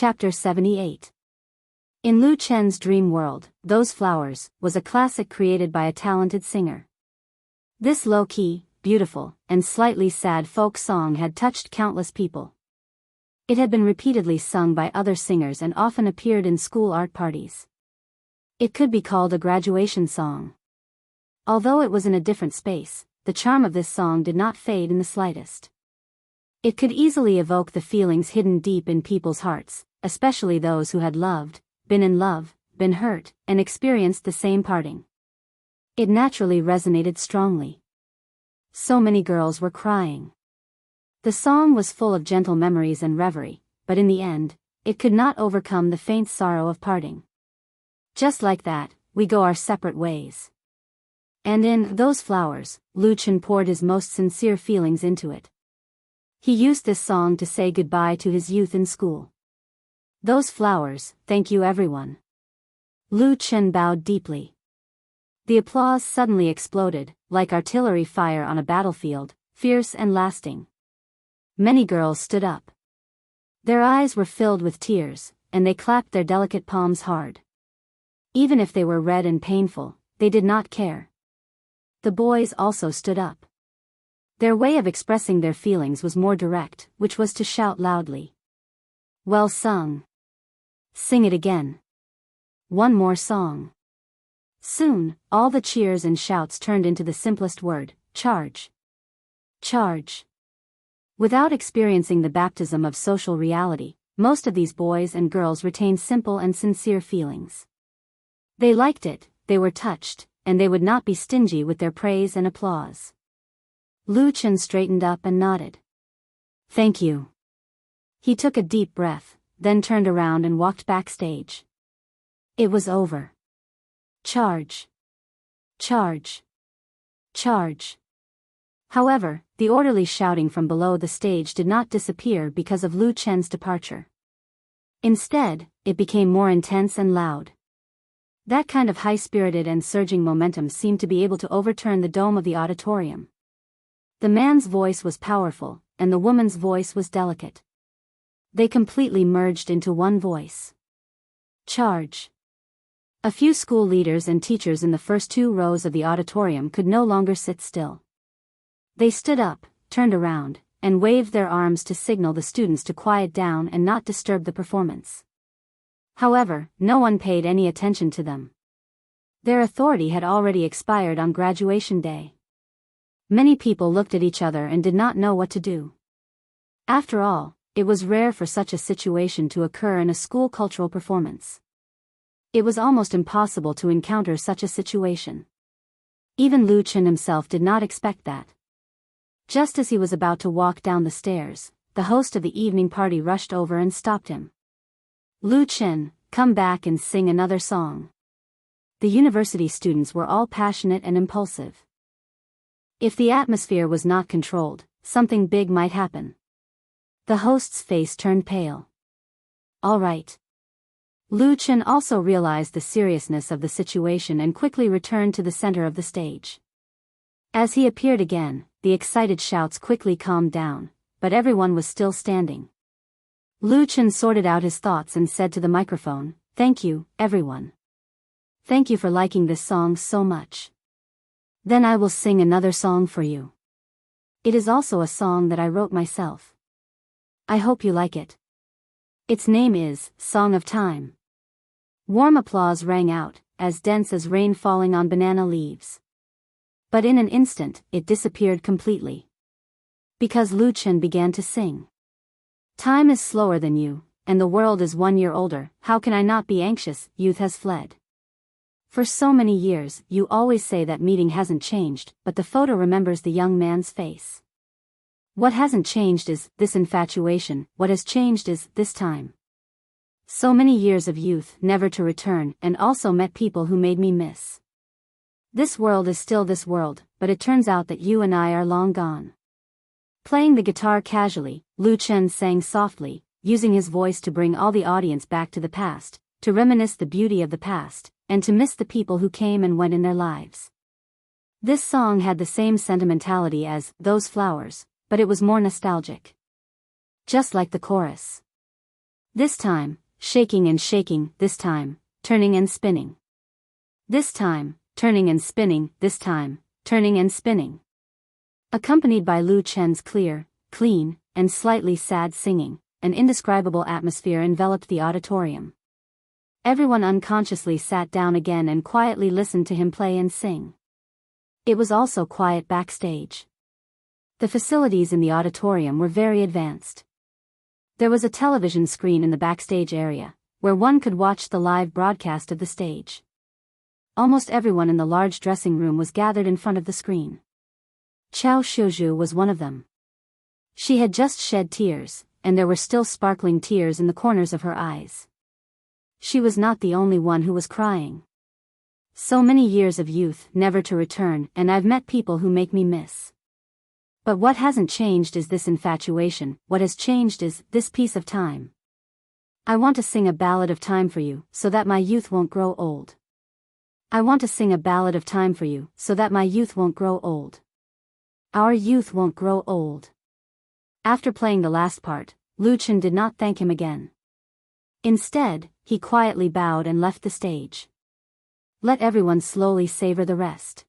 Chapter 78. In Lu Chen's dream world, Those Flowers was a classic created by a talented singer. This low-key, beautiful, and slightly sad folk song had touched countless people. It had been repeatedly sung by other singers and often appeared in school art parties. It could be called a graduation song. Although it was in a different space, the charm of this song did not fade in the slightest. It could easily evoke the feelings hidden deep in people's hearts, especially those who had loved, been in love, been hurt, and experienced the same parting. It naturally resonated strongly. So many girls were crying. The song was full of gentle memories and reverie, but in the end, it could not overcome the faint sorrow of parting. Just like that, we go our separate ways. And in Those Flowers, Lu Chen poured his most sincere feelings into it. He used this song to say goodbye to his youth in school. Those flowers, thank you everyone. Lu Chen bowed deeply. The applause suddenly exploded, like artillery fire on a battlefield, fierce and lasting. Many girls stood up. Their eyes were filled with tears, and they clapped their delicate palms hard. Even if they were red and painful, they did not care. The boys also stood up. Their way of expressing their feelings was more direct, which was to shout loudly. Well sung. Sing it again. One more song. Soon, all the cheers and shouts turned into the simplest word, charge. Charge. Without experiencing the baptism of social reality, most of these boys and girls retained simple and sincere feelings. They liked it, they were touched, and they would not be stingy with their praise and applause. Lu Chen straightened up and nodded. Thank you. He took a deep breath, then turned around and walked backstage. It was over. Charge. Charge. Charge. However, the orderly shouting from below the stage did not disappear because of Lu Chen's departure. Instead, it became more intense and loud. That kind of high-spirited and surging momentum seemed to be able to overturn the dome of the auditorium. The man's voice was powerful, and the woman's voice was delicate. They completely merged into one voice. Charge. A few school leaders and teachers in the first 2 rows of the auditorium could no longer sit still. They stood up, turned around, and waved their arms to signal the students to quiet down and not disturb the performance. However, no one paid any attention to them. Their authority had already expired on graduation day. Many people looked at each other and did not know what to do. After all, it was rare for such a situation to occur in a school cultural performance. It was almost impossible to encounter such a situation. Even Lu Chen himself did not expect that. Just as he was about to walk down the stairs, the host of the evening party rushed over and stopped him. Lu Chen, come back and sing another song. The university students were all passionate and impulsive. If the atmosphere was not controlled, something big might happen. The host's face turned pale. All right. Lu Chen also realized the seriousness of the situation and quickly returned to the center of the stage. As he appeared again, the excited shouts quickly calmed down, but everyone was still standing. Lu Chen sorted out his thoughts and said to the microphone, "Thank you, everyone. Thank you for liking this song so much. Then I will sing another song for you. It is also a song that I wrote myself. I hope you like it. Its name is Song of Time." Warm applause rang out, as dense as rain falling on banana leaves. But in an instant, it disappeared completely. Because Lu Chen began to sing. Time is slower than you, and the world is 1 year older, how can I not be anxious, youth has fled. For so many years, you always say that meeting hasn't changed, but the photo remembers the young man's face. What hasn't changed is this infatuation, what has changed is this time. So many years of youth, never to return, and also met people who made me miss. This world is still this world, but it turns out that you and I are long gone. Playing the guitar casually, Lu Chen sang softly, using his voice to bring all the audience back to the past, to reminisce the beauty of the past, and to miss the people who came and went in their lives. This song had the same sentimentality as Those Flowers, but it was more nostalgic. Just like the chorus. This time, shaking and shaking, this time, turning and spinning. This time, turning and spinning, this time, turning and spinning. Accompanied by Lu Chen's clear, clean, and slightly sad singing, an indescribable atmosphere enveloped the auditorium. Everyone unconsciously sat down again and quietly listened to him play and sing. It was also quiet backstage. The facilities in the auditorium were very advanced. There was a television screen in the backstage area, where one could watch the live broadcast of the stage. Almost everyone in the large dressing room was gathered in front of the screen. Qiao Shuzhu was one of them. She had just shed tears, and there were still sparkling tears in the corners of her eyes. She was not the only one who was crying. So many years of youth never to return, and I've met people who make me miss. But what hasn't changed is this infatuation, what has changed is this piece of time. I want to sing a ballad of time for you, so that my youth won't grow old. I want to sing a ballad of time for you, so that my youth won't grow old. Our youth won't grow old. After playing the last part, Lu Chen did not thank him again. Instead, he quietly bowed and left the stage. Let everyone slowly savor the rest.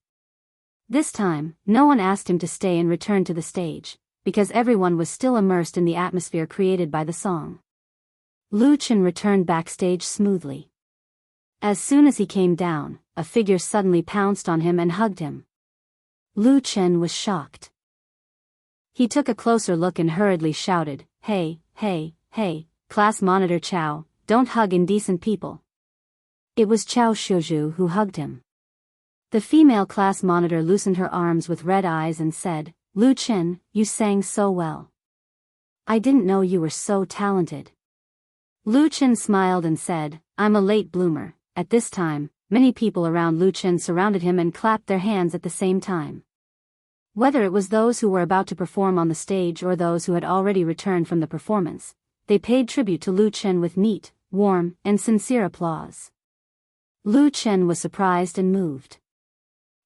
This time, no one asked him to stay and return to the stage, because everyone was still immersed in the atmosphere created by the song. Lu Chen returned backstage smoothly. As soon as he came down, a figure suddenly pounced on him and hugged him. Lu Chen was shocked. He took a closer look and hurriedly shouted, "Hey, hey, hey, class monitor Qiao, don't hug indecent people." It was Qiao Shuzhu who hugged him. The female class monitor loosened her arms with red eyes and said, "Lu Chen, you sang so well. I didn't know you were so talented." Lu Chen smiled and said, "I'm a late bloomer." At this time, many people around Lu Chen surrounded him and clapped their hands at the same time. Whether it was those who were about to perform on the stage or those who had already returned from the performance, they paid tribute to Lu Chen with neat, warm, and sincere applause. Lu Chen was surprised and moved.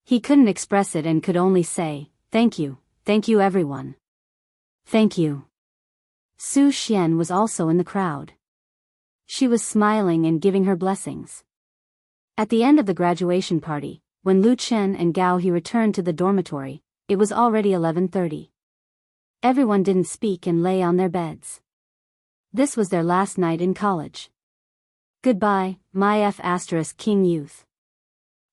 He couldn't express it and could only say, thank you everyone. Thank you." Su Xian was also in the crowd. She was smiling and giving her blessings. At the end of the graduation party, when Lu Chen and Gao He returned to the dormitory, it was already 11:30. Everyone didn't speak and lay on their beds. This was their last night in college. Goodbye, my King youth.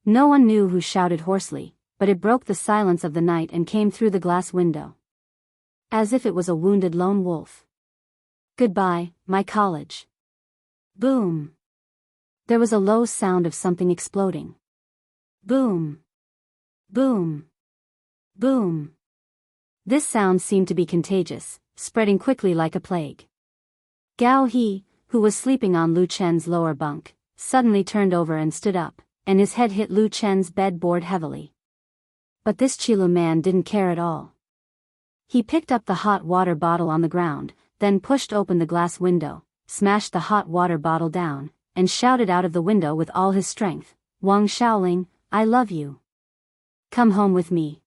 No one knew who shouted hoarsely, but it broke the silence of the night and came through the glass window. As if it was a wounded lone wolf. Goodbye, my college. Boom. There was a low sound of something exploding. Boom. Boom. Boom. This sound seemed to be contagious, spreading quickly like a plague. Gao He, who was sleeping on Lu Chen's lower bunk, suddenly turned over and stood up, and his head hit Lu Chen's bed board heavily. But this Qilu man didn't care at all. He picked up the hot water bottle on the ground, then pushed open the glass window, smashed the hot water bottle down, and shouted out of the window with all his strength, "Wang Shaoling, I love you. Come home with me."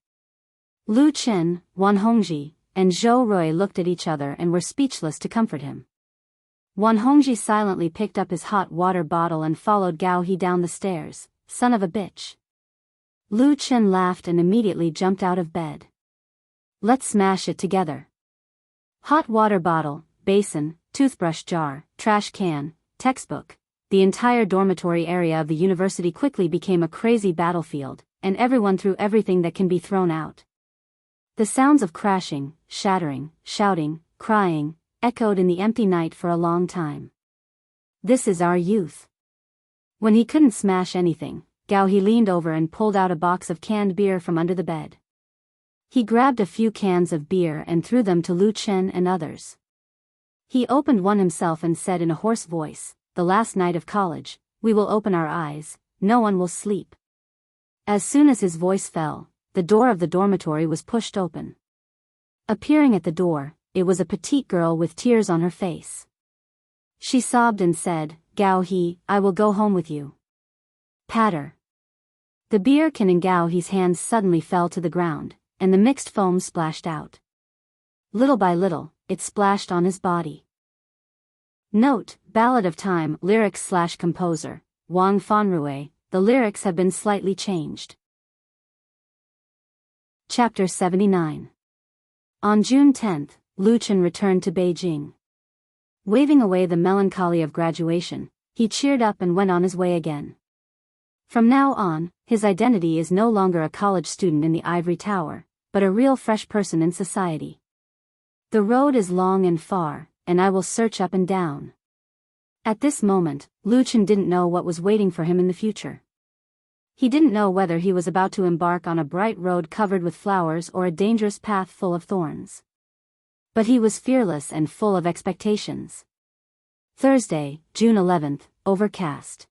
Lu Chen, Wan Hongji, and Zhou Rui looked at each other and were speechless to comfort him. Wan Hongji silently picked up his hot water bottle and followed Gao He down the stairs. "Son of a bitch." Lu Chen laughed and immediately jumped out of bed. "Let's smash it together." Hot water bottle, basin, toothbrush jar, trash can, textbook. The entire dormitory area of the university quickly became a crazy battlefield, and everyone threw everything that can be thrown out. The sounds of crashing, shattering, shouting, crying, echoed in the empty night for a long time. This is our youth. When he couldn't smash anything, Gao He leaned over and pulled out a box of canned beer from under the bed. He grabbed a few cans of beer and threw them to Lu Chen and others. He opened one himself and said in a hoarse voice, "The last night of college, we will open our eyes, no one will sleep." As soon as his voice fell, the door of the dormitory was pushed open. Appearing at the door, it was a petite girl with tears on her face. She sobbed and said, "Gao He, I will go home with you." Patter. The beer can in Gao He's hands suddenly fell to the ground, and the mixed foam splashed out. Little by little, it splashed on his body. Note, Ballad of Time, lyrics/composer, Wang Fanrui. The lyrics have been slightly changed. Chapter 79. On June 10, Lu Chen returned to Beijing. Waving away the melancholy of graduation, he cheered up and went on his way again. From now on, his identity is no longer a college student in the ivory tower, but a real fresh person in society. The road is long and far, and I will search up and down. At this moment, Lu Chen didn't know what was waiting for him in the future. He didn't know whether he was about to embark on a bright road covered with flowers or a dangerous path full of thorns. But he was fearless and full of expectations. Thursday, June 11th, overcast.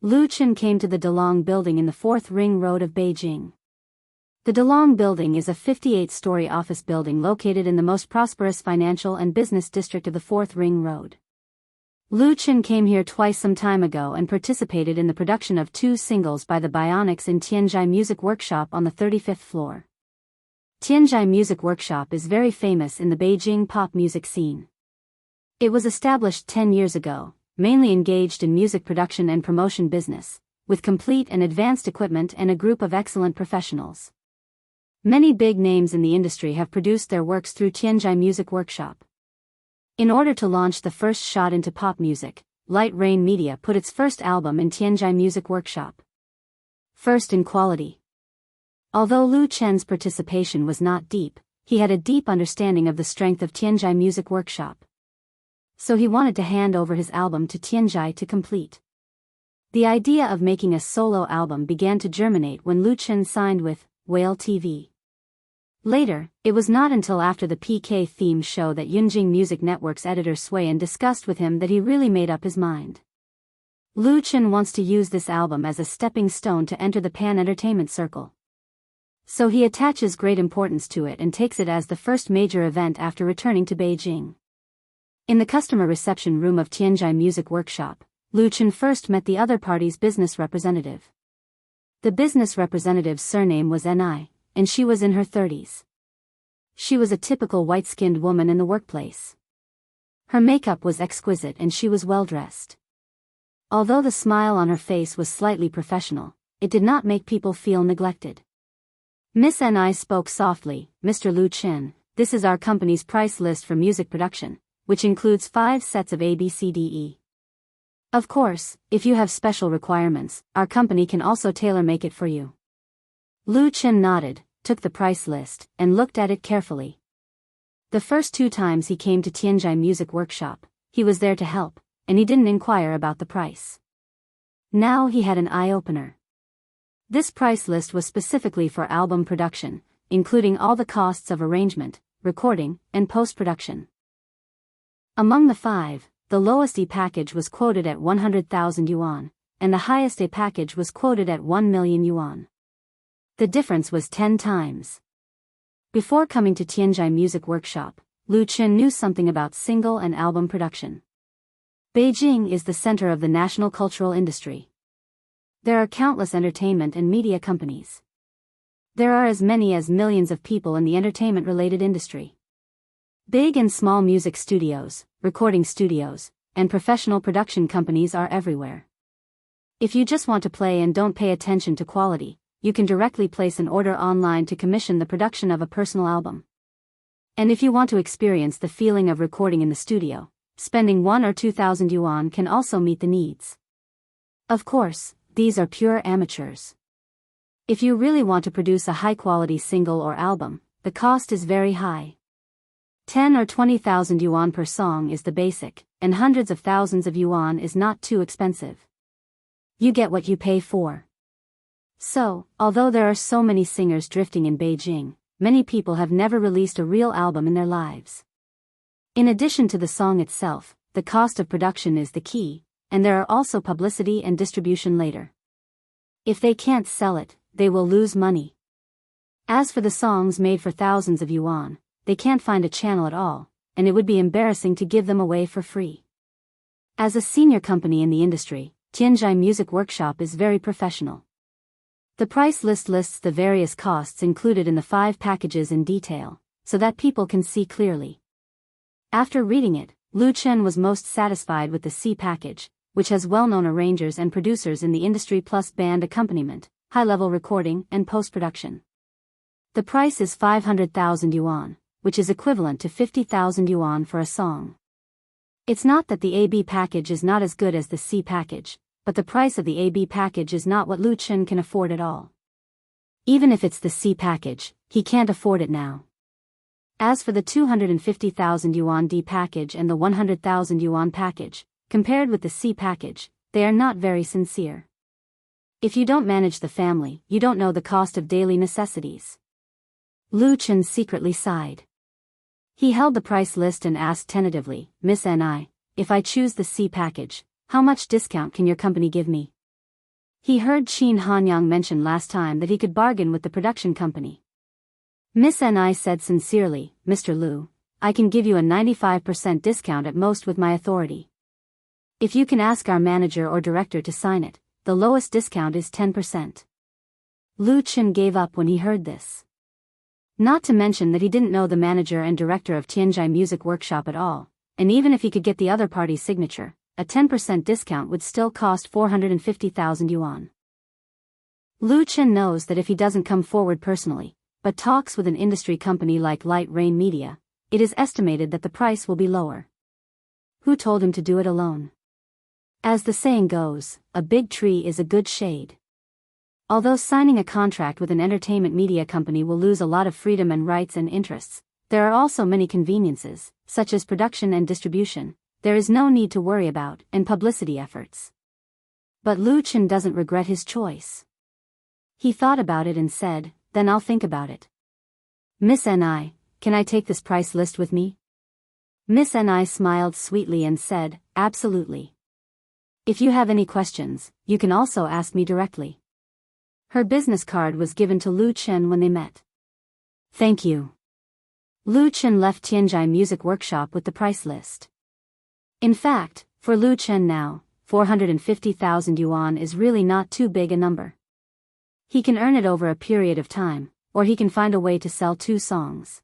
Lu Chen came to the Delong building in the 4th Ring Road of Beijing. The Delong building is a 58-story office building located in the most prosperous financial and business district of the 4th Ring Road. Lu Chen came here twice some time ago and participated in the production of 2 singles by the Bionics in Tianjai Music Workshop on the 35th floor. Tianjai Music Workshop is very famous in the Beijing pop music scene. It was established 10 years ago, mainly engaged in music production and promotion business, with complete and advanced equipment and a group of excellent professionals. Many big names in the industry have produced their works through Tianjai Music Workshop. In order to launch the first shot into pop music, Light Rain Media put its first album in Tianjai Music Workshop. First in quality. Although Lu Chen's participation was not deep, he had a deep understanding of the strength of Tianjai Music Workshop. So he wanted to hand over his album to Tianjai to complete. The idea of making a solo album began to germinate when Lu Chen signed with Whale TV. Later, it was not until after the PK theme show that Yunjing Music Network's editor Suiyan discussed with him that he really made up his mind. Lu Chen wants to use this album as a stepping stone to enter the Pan entertainment circle. So he attaches great importance to it and takes it as the first major event after returning to Beijing. In the customer reception room of Tianjai Music Workshop, Lu Chen first met the other party's business representative. The business representative's surname was Ni, and she was in her 30s. She was a typical white-skinned woman in the workplace. Her makeup was exquisite and she was well-dressed. Although the smile on her face was slightly professional, it did not make people feel neglected. Miss Ni spoke softly, "Mr. Lu Chen, this is our company's price list for music production, which includes 5 sets of ABCDE. Of course, if you have special requirements, our company can also tailor-make it for you." Lu Chen nodded, took the price list, and looked at it carefully. The first 2 times he came to Tianjai Music Workshop, he was there to help, and he didn't inquire about the price. Now he had an eye-opener. This price list was specifically for album production, including all the costs of arrangement, recording, and post-production. Among the 5, the lowest E package was quoted at 100,000 yuan, and the highest A package was quoted at 1 million yuan. The difference was 10 times. Before coming to Tianjai Music Workshop, Lu Chen knew something about single and album production. Beijing is the center of the national cultural industry. There are countless entertainment and media companies. There are as many as millions of people in the entertainment-related industry. Big and small music studios, recording studios, and professional production companies are everywhere. If you just want to play and don't pay attention to quality, you can directly place an order online to commission the production of a personal album. And if you want to experience the feeling of recording in the studio, spending 1 or 2,000 yuan can also meet the needs. Of course, these are pure amateurs. If you really want to produce a high-quality single or album, the cost is very high. 10 or 20,000 yuan per song is the basic, and hundreds of thousands of yuan is not too expensive. You get what you pay for. So, although there are so many singers drifting in Beijing, many people have never released a real album in their lives. In addition to the song itself, the cost of production is the key, and there are also publicity and distribution later. If they can't sell it, they will lose money. As for the songs made for thousands of yuan, they can't find a channel at all, and it would be embarrassing to give them away for free. As a senior company in the industry, Tianjai Music Workshop is very professional. The price list lists the various costs included in the 5 packages in detail, so that people can see clearly. After reading it, Lu Chen was most satisfied with the C package, which has well-known arrangers and producers in the industry plus band accompaniment, high-level recording, and post-production. The price is 500,000 yuan, which is equivalent to 50,000 yuan for a song. It's not that the AB package is not as good as the C package, but the price of the AB package is not what Lu Chen can afford at all. Even if it's the C package, he can't afford it now. As for the 250,000 yuan D package and the 100,000 yuan package, compared with the C package, they are not very sincere. If you don't manage the family, you don't know the cost of daily necessities. Lu Chen secretly sighed. He held the price list and asked tentatively, Miss Ni, if I choose the C package, how much discount can your company give me? He heard Qin Hanyang mention last time that he could bargain with the production company. Miss Ni said sincerely, Mr. Lu, I can give you a 95% discount at most with my authority. If you can ask our manager or director to sign it, the lowest discount is 10%. Lu Chen gave up when he heard this. Not to mention that he didn't know the manager and director of Tianjai Music Workshop at all, and even if he could get the other party's signature, a 10% discount would still cost 450,000 yuan. Lu Chen knows that if he doesn't come forward personally, but talks with an industry company like Light Rain Media, it is estimated that the price will be lower. Who told him to do it alone? As the saying goes, a big tree is a good shade. Although signing a contract with an entertainment media company will lose a lot of freedom and rights and interests, there are also many conveniences, such as production and distribution, there is no need to worry about, and publicity efforts. But Lu Chen doesn't regret his choice. He thought about it and said, then I'll think about it. Miss Ni, can I take this price list with me? Miss Ni smiled sweetly and said, absolutely. If you have any questions, you can also ask me directly. Her business card was given to Lu Chen when they met. Thank you. Lu Chen left Tianjai Music Workshop with the price list. In fact, for Lu Chen now, 450,000 yuan is really not too big a number. He can earn it over a period of time, or he can find a way to sell 2 songs.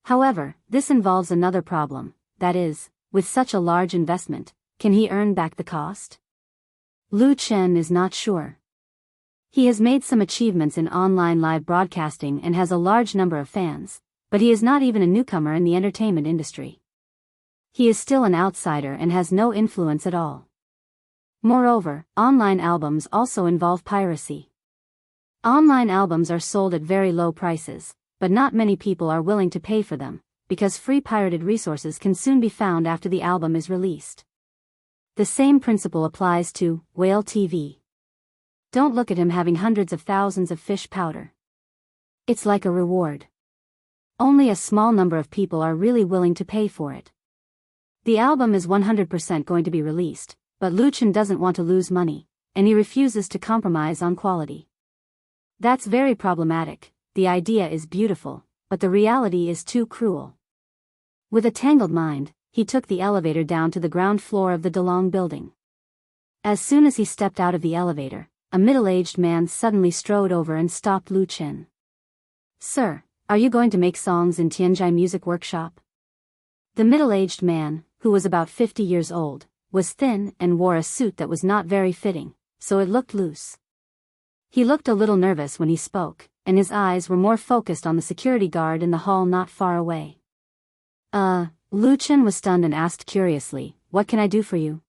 However, this involves another problem, that is, with such a large investment, can he earn back the cost? Lu Chen is not sure. He has made some achievements in online live broadcasting and has a large number of fans, but he is not even a newcomer in the entertainment industry. He is still an outsider and has no influence at all. Moreover, online albums also involve piracy. Online albums are sold at very low prices, but not many people are willing to pay for them, because free pirated resources can soon be found after the album is released. The same principle applies to Whale TV. Don't look at him having hundreds of thousands of fish powder. It's like a reward. Only a small number of people are really willing to pay for it. The album is 100% going to be released, but Lu Chen doesn't want to lose money, and he refuses to compromise on quality. That's very problematic. The idea is beautiful, but the reality is too cruel. With a tangled mind, he took the elevator down to the ground floor of the Delong building. As soon as he stepped out of the elevator, a middle-aged man suddenly strode over and stopped Lu Chen. Sir, are you going to make songs in Tianjai Music Workshop? The middle-aged man, who was about 50 years old, was thin and wore a suit that was not very fitting, so it looked loose. He looked a little nervous when he spoke, and his eyes were more focused on the security guard in the hall not far away. Lu Chen was stunned and asked curiously, what can I do for you?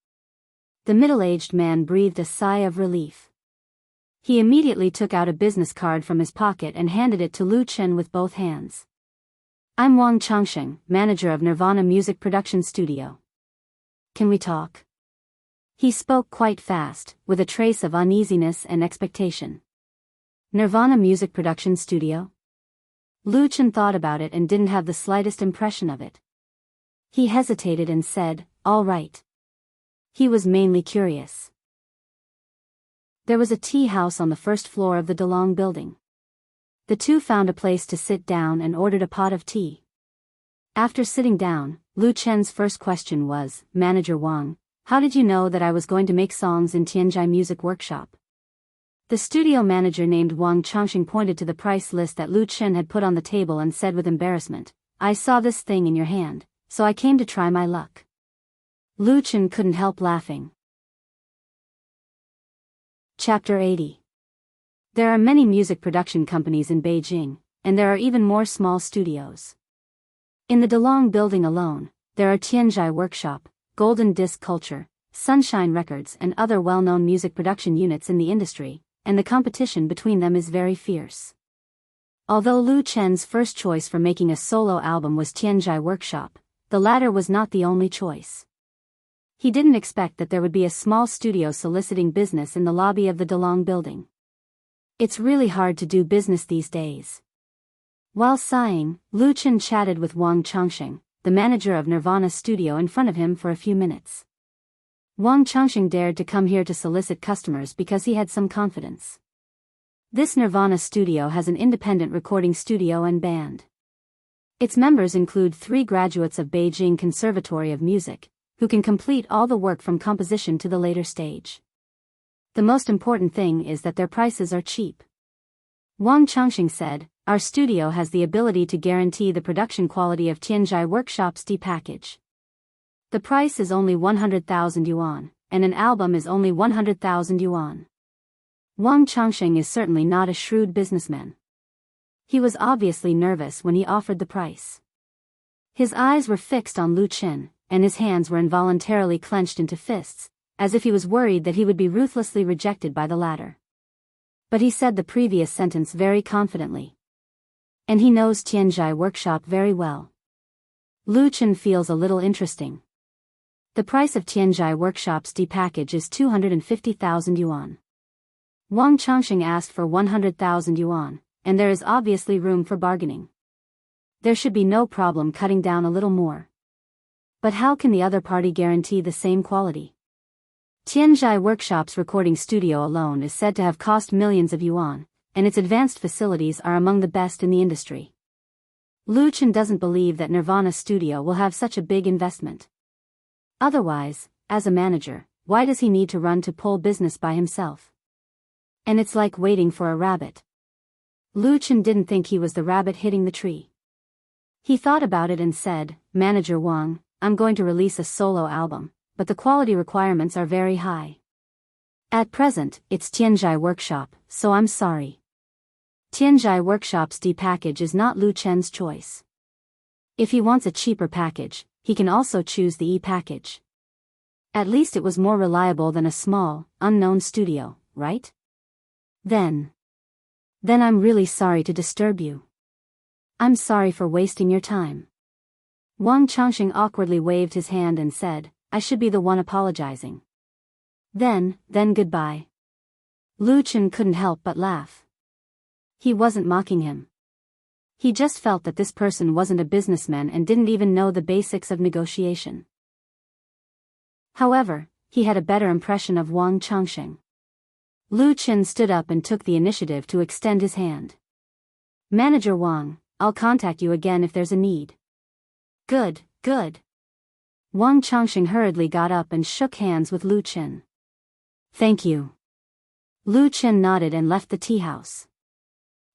The middle-aged man breathed a sigh of relief. He immediately took out a business card from his pocket and handed it to Lu Chen with both hands. I'm Wang Changsheng, manager of Nirvana Music Production Studio. Can we talk? He spoke quite fast, with a trace of uneasiness and expectation. Nirvana Music Production Studio? Lu Chen thought about it and didn't have the slightest impression of it. He hesitated and said, all right. He was mainly curious. There was a tea house on the first floor of the Delong building. The two found a place to sit down and ordered a pot of tea. After sitting down, Lu Chen's first question was, Manager Wang, how did you know that I was going to make songs in Tianjai Music Workshop? The studio manager named Wang Changxing pointed to the price list that Lu Chen had put on the table and said with embarrassment, I saw this thing in your hand, so I came to try my luck. Lu Chen couldn't help laughing. Chapter 80. There are many music production companies in Beijing, and there are even more small studios. In the Dalong building alone, there are Tianzhai Workshop, Golden Disc Culture, Sunshine Records and other well-known music production units in the industry, and the competition between them is very fierce. Although Lu Chen's first choice for making a solo album was Tianzhai Workshop, the latter was not the only choice. He didn't expect that there would be a small studio soliciting business in the lobby of the Dalong building. It's really hard to do business these days. While sighing, Lu Chen chatted with Wang Changxing, the manager of Nirvana Studio, in front of him for a few minutes. Wang Changxing dared to come here to solicit customers because he had some confidence. This Nirvana Studio has an independent recording studio and band. Its members include 3 graduates of Beijing Conservatory of Music, who can complete all the work from composition to the later stage. The most important thing is that their prices are cheap. Wang Changxing said, "Our studio has the ability to guarantee the production quality of Tianzhai Workshop's D package. The price is only 100,000 yuan, and an album is only 100,000 yuan." Wang Changxing is certainly not a shrewd businessman. He was obviously nervous when he offered the price. His eyes were fixed on Lu Chen, and his hands were involuntarily clenched into fists, as if he was worried that he would be ruthlessly rejected by the latter. But he said the previous sentence very confidently. And he knows Tianzhai Workshop very well. Lu Chen feels a little interesting. The price of Tianzhai Workshop's D package is 250,000 yuan. Wang Changxing asked for 100,000 yuan, and there is obviously room for bargaining. There should be no problem cutting down a little more. But how can the other party guarantee the same quality? Tianzhai Workshop's recording studio alone is said to have cost millions of yuan, and its advanced facilities are among the best in the industry. Lu Chen doesn't believe that Nirvana Studio will have such a big investment. Otherwise, as a manager, why does he need to run to pull business by himself? And it's like waiting for a rabbit. Lu Chen didn't think he was the rabbit hitting the tree. He thought about it and said, "Manager Wang, I'm going to release a solo album, but the quality requirements are very high. At present, it's Tianzhai Workshop, so I'm sorry. Tianzhai Workshop's D package is not Lu Chen's choice. If he wants a cheaper package, he can also choose the E package. At least it was more reliable than a small, unknown studio, right? Then I'm really sorry to disturb you. I'm sorry for wasting your time." Wang Changxing awkwardly waved his hand and said, "I should be the one apologizing." Then goodbye." Lu Chen couldn't help but laugh. He wasn't mocking him. He just felt that this person wasn't a businessman and didn't even know the basics of negotiation. However, he had a better impression of Wang Changxing. Lu Chen stood up and took the initiative to extend his hand. "Manager Wang, I'll contact you again if there's a need." Good. Wang Changxing hurriedly got up and shook hands with Lu Chen. "Thank you." Lu Chen nodded and left the tea house.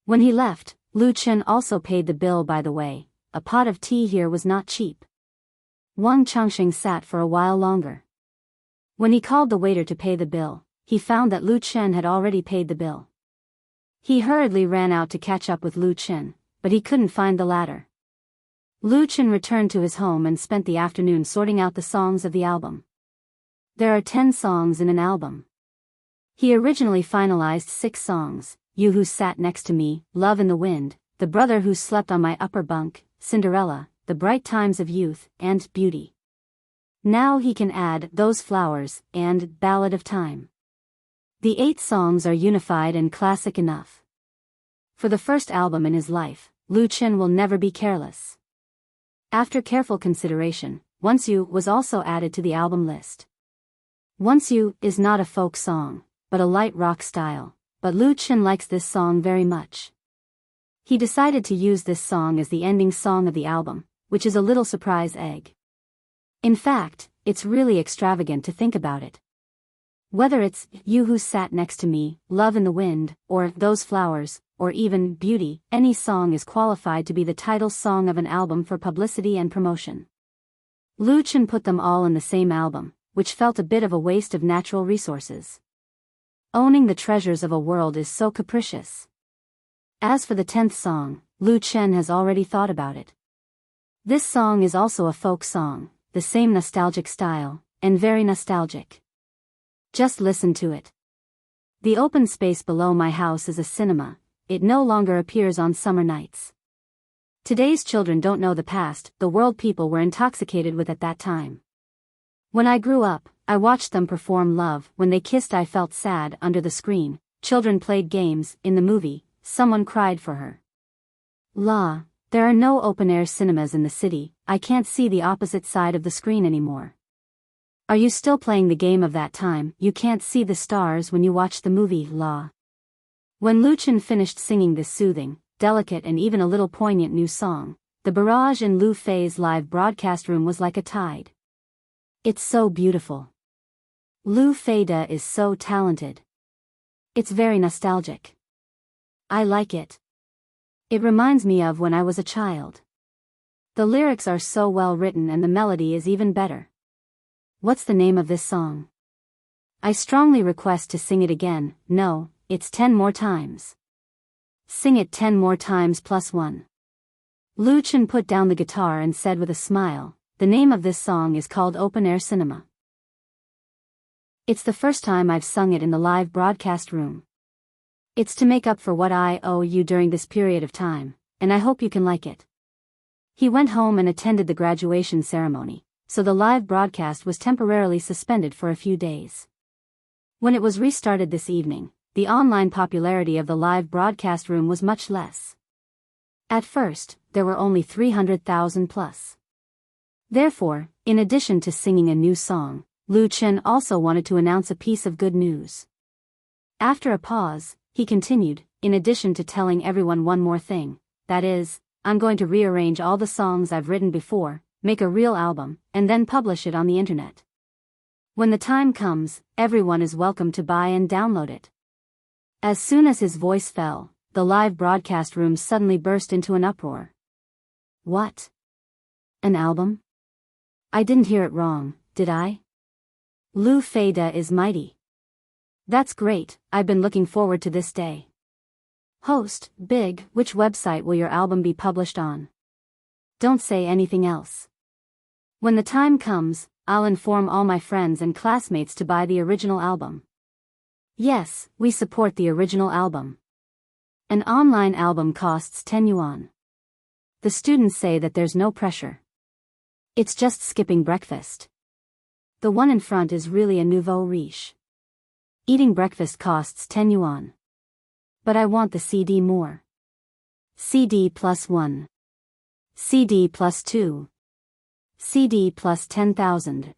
When he left, Lu Chen also paid the bill. By the way, a pot of tea here was not cheap. Wang Changxing sat for a while longer. When he called the waiter to pay the bill, he found that Lu Chen had already paid the bill. He hurriedly ran out to catch up with Lu Chen, but he couldn't find the latter. Lu Chen returned to his home and spent the afternoon sorting out the songs of the album. There are 10 songs in an album. He originally finalized 6 songs: You Who Sat Next to Me, Love in the Wind, The Brother Who Slept on My Upper Bunk, Cinderella, The Bright Times of Youth, and Beauty. Now he can add Those Flowers and Ballad of Time. The 8 songs are unified and classic enough. For the first album in his life, Lu Chen will never be careless. After careful consideration, Once You was also added to the album list. Once You is not a folk song, but a light rock style, but Lu Chen likes this song very much. He decided to use this song as the ending song of the album, which is a little surprise egg. In fact, it's really extravagant to think about it. Whether it's You Who Sat Next to Me, Love in the Wind, or Those Flowers, or even Beauty, any song is qualified to be the title song of an album for publicity and promotion. Lu Chen put them all in the same album, which felt a bit of a waste of natural resources. Owning the treasures of a world is so capricious. As for the 10th song, Lu Chen has already thought about it. This song is also a folk song, the same nostalgic style, and very nostalgic. Just listen to it. The open space below my house is a cinema. It no longer appears on summer nights. Today's children don't know the past, the world people were intoxicated with at that time. When I grew up, I watched them perform Love. When they kissed I felt sad under the screen. Children played games. In the movie, someone cried for her. La, there are no open-air cinemas in the city. I can't see the opposite side of the screen anymore. Are you still playing the game of that time? You can't see the stars when you watch the movie, La. When Lu Chen finished singing this soothing, delicate and even a little poignant new song, the barrage in Lu Fei's live broadcast room was like a tide. It's so beautiful. Lu Feida is so talented. It's very nostalgic. I like it. It reminds me of when I was a child. The lyrics are so well written and the melody is even better. What's the name of this song? I strongly request to sing it again. No, it's 10 more times. Sing it 10 more times plus 1. Lu Chen put down the guitar and said with a smile, the name of this song is called Open Air Cinema. It's the first time I've sung it in the live broadcast room. It's to make up for what I owe you during this period of time, and I hope you can like it. He went home and attended the graduation ceremony, so the live broadcast was temporarily suspended for a few days. When it was restarted this evening, the online popularity of the live broadcast room was much less. At first, there were only 300,000 plus. Therefore, in addition to singing a new song, Lu Chen also wanted to announce a piece of good news. After a pause, he continued, in addition to telling everyone one more thing, that is, I'm going to rearrange all the songs I've written before, make a real album, and then publish it on the internet. When the time comes, everyone is welcome to buy and download it. As soon as his voice fell, the live broadcast room suddenly burst into an uproar. What? An album? I didn't hear it wrong, did I? Lu Feida is mighty. That's great, I've been looking forward to this day. Host, Big, which website will your album be published on? Don't say anything else. When the time comes, I'll inform all my friends and classmates to buy the original album. Yes, we support the original album. An online album costs 10 yuan. The students say that there's no pressure. It's just skipping breakfast. The one in front is really a nouveau riche. Eating breakfast costs 10 yuan. But I want the CD more. CD plus 1. CD plus 2. CD plus 10,000.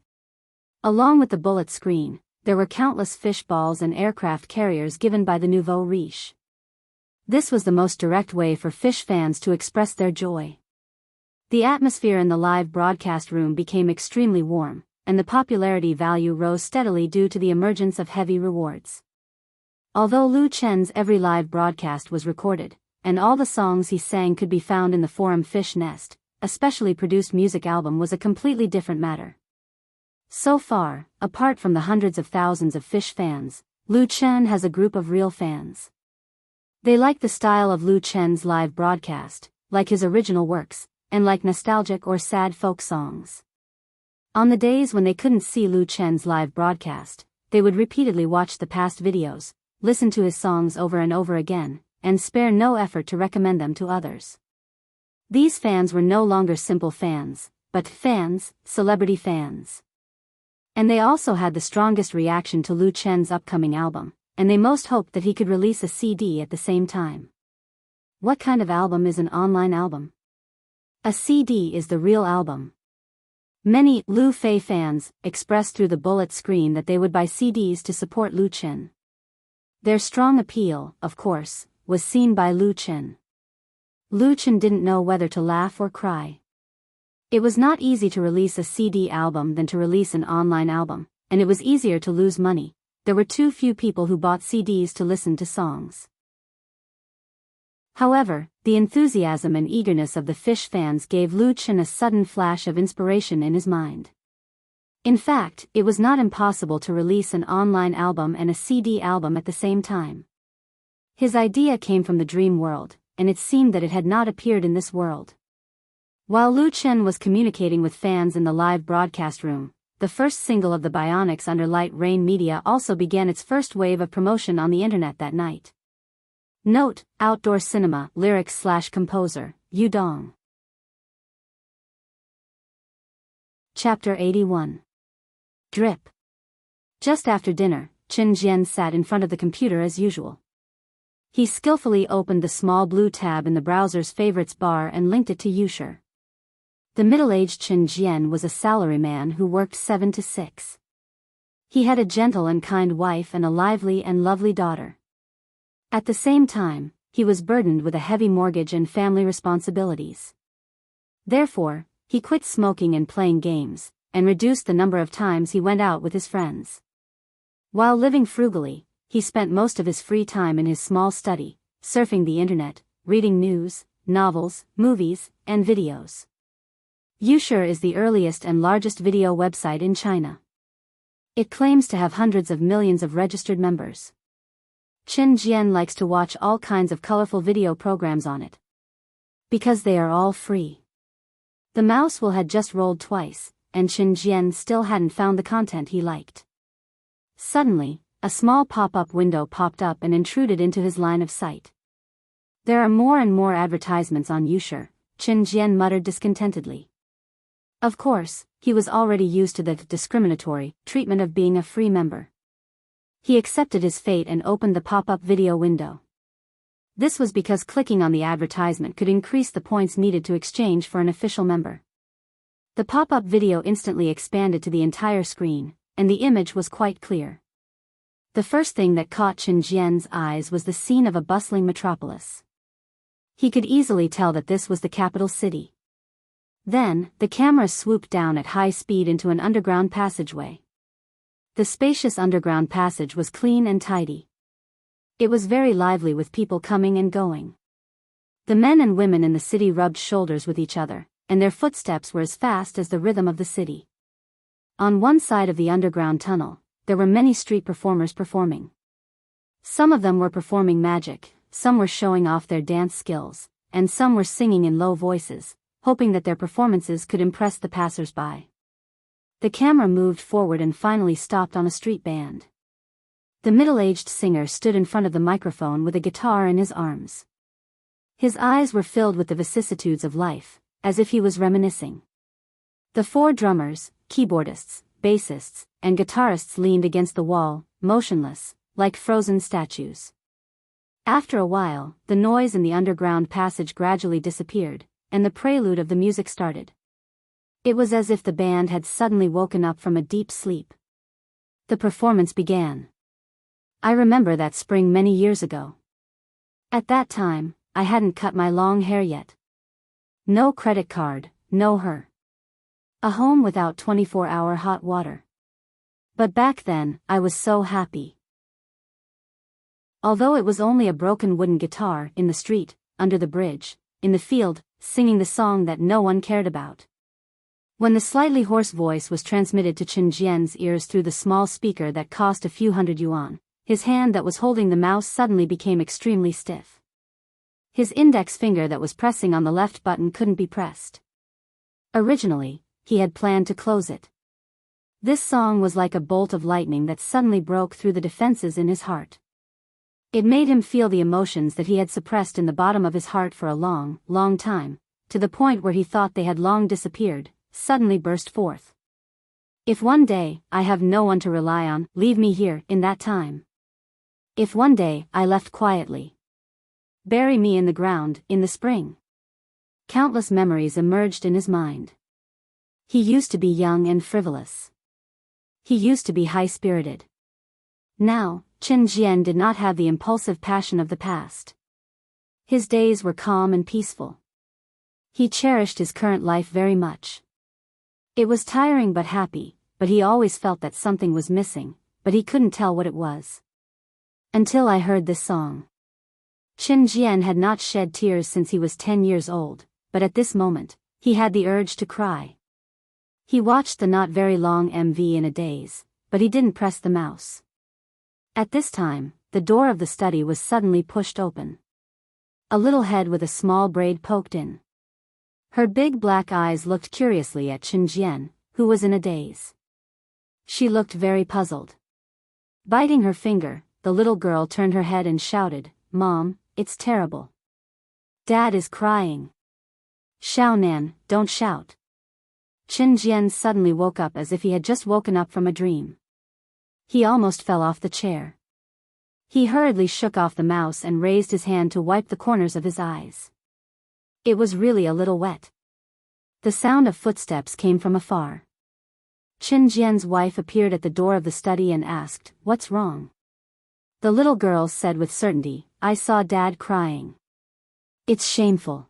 Along with the bullet screen, there were countless fish balls and aircraft carriers given by the nouveau riche. This was the most direct way for fish fans to express their joy. The atmosphere in the live broadcast room became extremely warm, and the popularity value rose steadily due to the emergence of heavy rewards. Although Lu Chen's every live broadcast was recorded, and all the songs he sang could be found in the forum Fish Nest, a specially produced music album was a completely different matter. So far, apart from the hundreds of thousands of fish fans, Lu Chen has a group of real fans. They like the style of Lu Chen's live broadcast, like his original works, and like nostalgic or sad folk songs. On the days when they couldn't see Lu Chen's live broadcast, they would repeatedly watch the past videos, listen to his songs over and over again, and spare no effort to recommend them to others. These fans were no longer simple fans, but fans, celebrity fans. And they also had the strongest reaction to Lu Chen's upcoming album, and they most hoped that he could release a CD at the same time. What kind of album is an online album? A CD is the real album. Many Lu Fei fans expressed through the bullet screen that they would buy CDs to support Lu Chen. Their strong appeal, of course, was seen by Lu Chen. Lu Chen didn't know whether to laugh or cry. It was not easy to release a CD album than to release an online album, and it was easier to lose money. There were too few people who bought CDs to listen to songs. However, the enthusiasm and eagerness of the fish fans gave Lu Chen a sudden flash of inspiration in his mind. In fact, it was not impossible to release an online album and a CD album at the same time. His idea came from the dream world, and it seemed that it had not appeared in this world. While Lu Chen was communicating with fans in the live broadcast room, the first single of the Bionics under Light Rain Media also began its first wave of promotion on the internet that night. Note: Outdoor Cinema, lyrics/composer, Yu Dong. Chapter 81. Drip. Just after dinner, Chen Jian sat in front of the computer as usual. He skillfully opened the small blue tab in the browser's favorites bar and linked it to Yushur. The middle-aged Chen Jian was a salaryman who worked 7 to 6. He had a gentle and kind wife and a lively and lovely daughter. At the same time, he was burdened with a heavy mortgage and family responsibilities. Therefore, he quit smoking and playing games, and reduced the number of times he went out with his friends. While living frugally, he spent most of his free time in his small study, surfing the internet, reading news, novels, movies, and videos. Yushur is the earliest and largest video website in China. It claims to have hundreds of millions of registered members. Chen Jian likes to watch all kinds of colorful video programs on it, because they are all free. The mouse wheel had just rolled twice, and Chen Jian still hadn't found the content he liked. Suddenly, a small pop-up window popped up and intruded into his line of sight. There are more and more advertisements on Yushur, Chen Jian muttered discontentedly. Of course, he was already used to the discriminatory treatment of being a free member. He accepted his fate and opened the pop-up video window. This was because clicking on the advertisement could increase the points needed to exchange for an official member. The pop-up video instantly expanded to the entire screen, and the image was quite clear. The first thing that caught Chen Jian's eyes was the scene of a bustling metropolis. He could easily tell that this was the capital city. Then, the camera swooped down at high speed into an underground passageway. The spacious underground passage was clean and tidy. It was very lively with people coming and going. The men and women in the city rubbed shoulders with each other, and their footsteps were as fast as the rhythm of the city. On one side of the underground tunnel, there were many street performers performing. Some of them were performing magic, some were showing off their dance skills, and some were singing in low voices, hoping that their performances could impress the passers-by. The camera moved forward and finally stopped on a street band. The middle-aged singer stood in front of the microphone with a guitar in his arms. His eyes were filled with the vicissitudes of life, as if he was reminiscing. The 4 drummers, keyboardists, bassists, and guitarists leaned against the wall, motionless, like frozen statues. After a while, the noise in the underground passage gradually disappeared, and the prelude of the music started. It was as if the band had suddenly woken up from a deep sleep. The performance began. I remember that spring many years ago. At that time, I hadn't cut my long hair yet. No credit card, no her. A home without 24-hour hot water. But back then, I was so happy. Although it was only a broken wooden guitar, in the street, under the bridge, in the field, singing the song that no one cared about. When the slightly hoarse voice was transmitted to Chen Jian's ears through the small speaker that cost a few hundred yuan, his hand that was holding the mouse suddenly became extremely stiff. His index finger that was pressing on the left button couldn't be pressed. Originally, he had planned to close it. This song was like a bolt of lightning that suddenly broke through the defenses in his heart. It made him feel the emotions that he had suppressed in the bottom of his heart for a long, long time, to the point where he thought they had long disappeared, suddenly burst forth. If one day, I have no one to rely on, leave me here, in that time. If one day, I left quietly. Bury me in the ground, in the spring. Countless memories emerged in his mind. He used to be young and frivolous. He used to be high-spirited. Now, Chen Jian did not have the impulsive passion of the past. His days were calm and peaceful. He cherished his current life very much. It was tiring but happy, but he always felt that something was missing, but he couldn't tell what it was. Until I heard this song. Qin Jian had not shed tears since he was 10 years old, but at this moment, he had the urge to cry. He watched the not very long MV in a daze, but he didn't press the mouse. At this time, the door of the study was suddenly pushed open. A little head with a small braid poked in. Her big black eyes looked curiously at Qin Jian, who was in a daze. She looked very puzzled. Biting her finger, the little girl turned her head and shouted, "Mom, it's terrible. Dad is crying." "Xiaonan, don't shout." Qin Jian suddenly woke up as if he had just woken up from a dream. He almost fell off the chair. He hurriedly shook off the mouse and raised his hand to wipe the corners of his eyes. It was really a little wet. The sound of footsteps came from afar. Qin Jian's wife appeared at the door of the study and asked, "What's wrong?" The little girl said with certainty, "I saw Dad crying. It's shameful."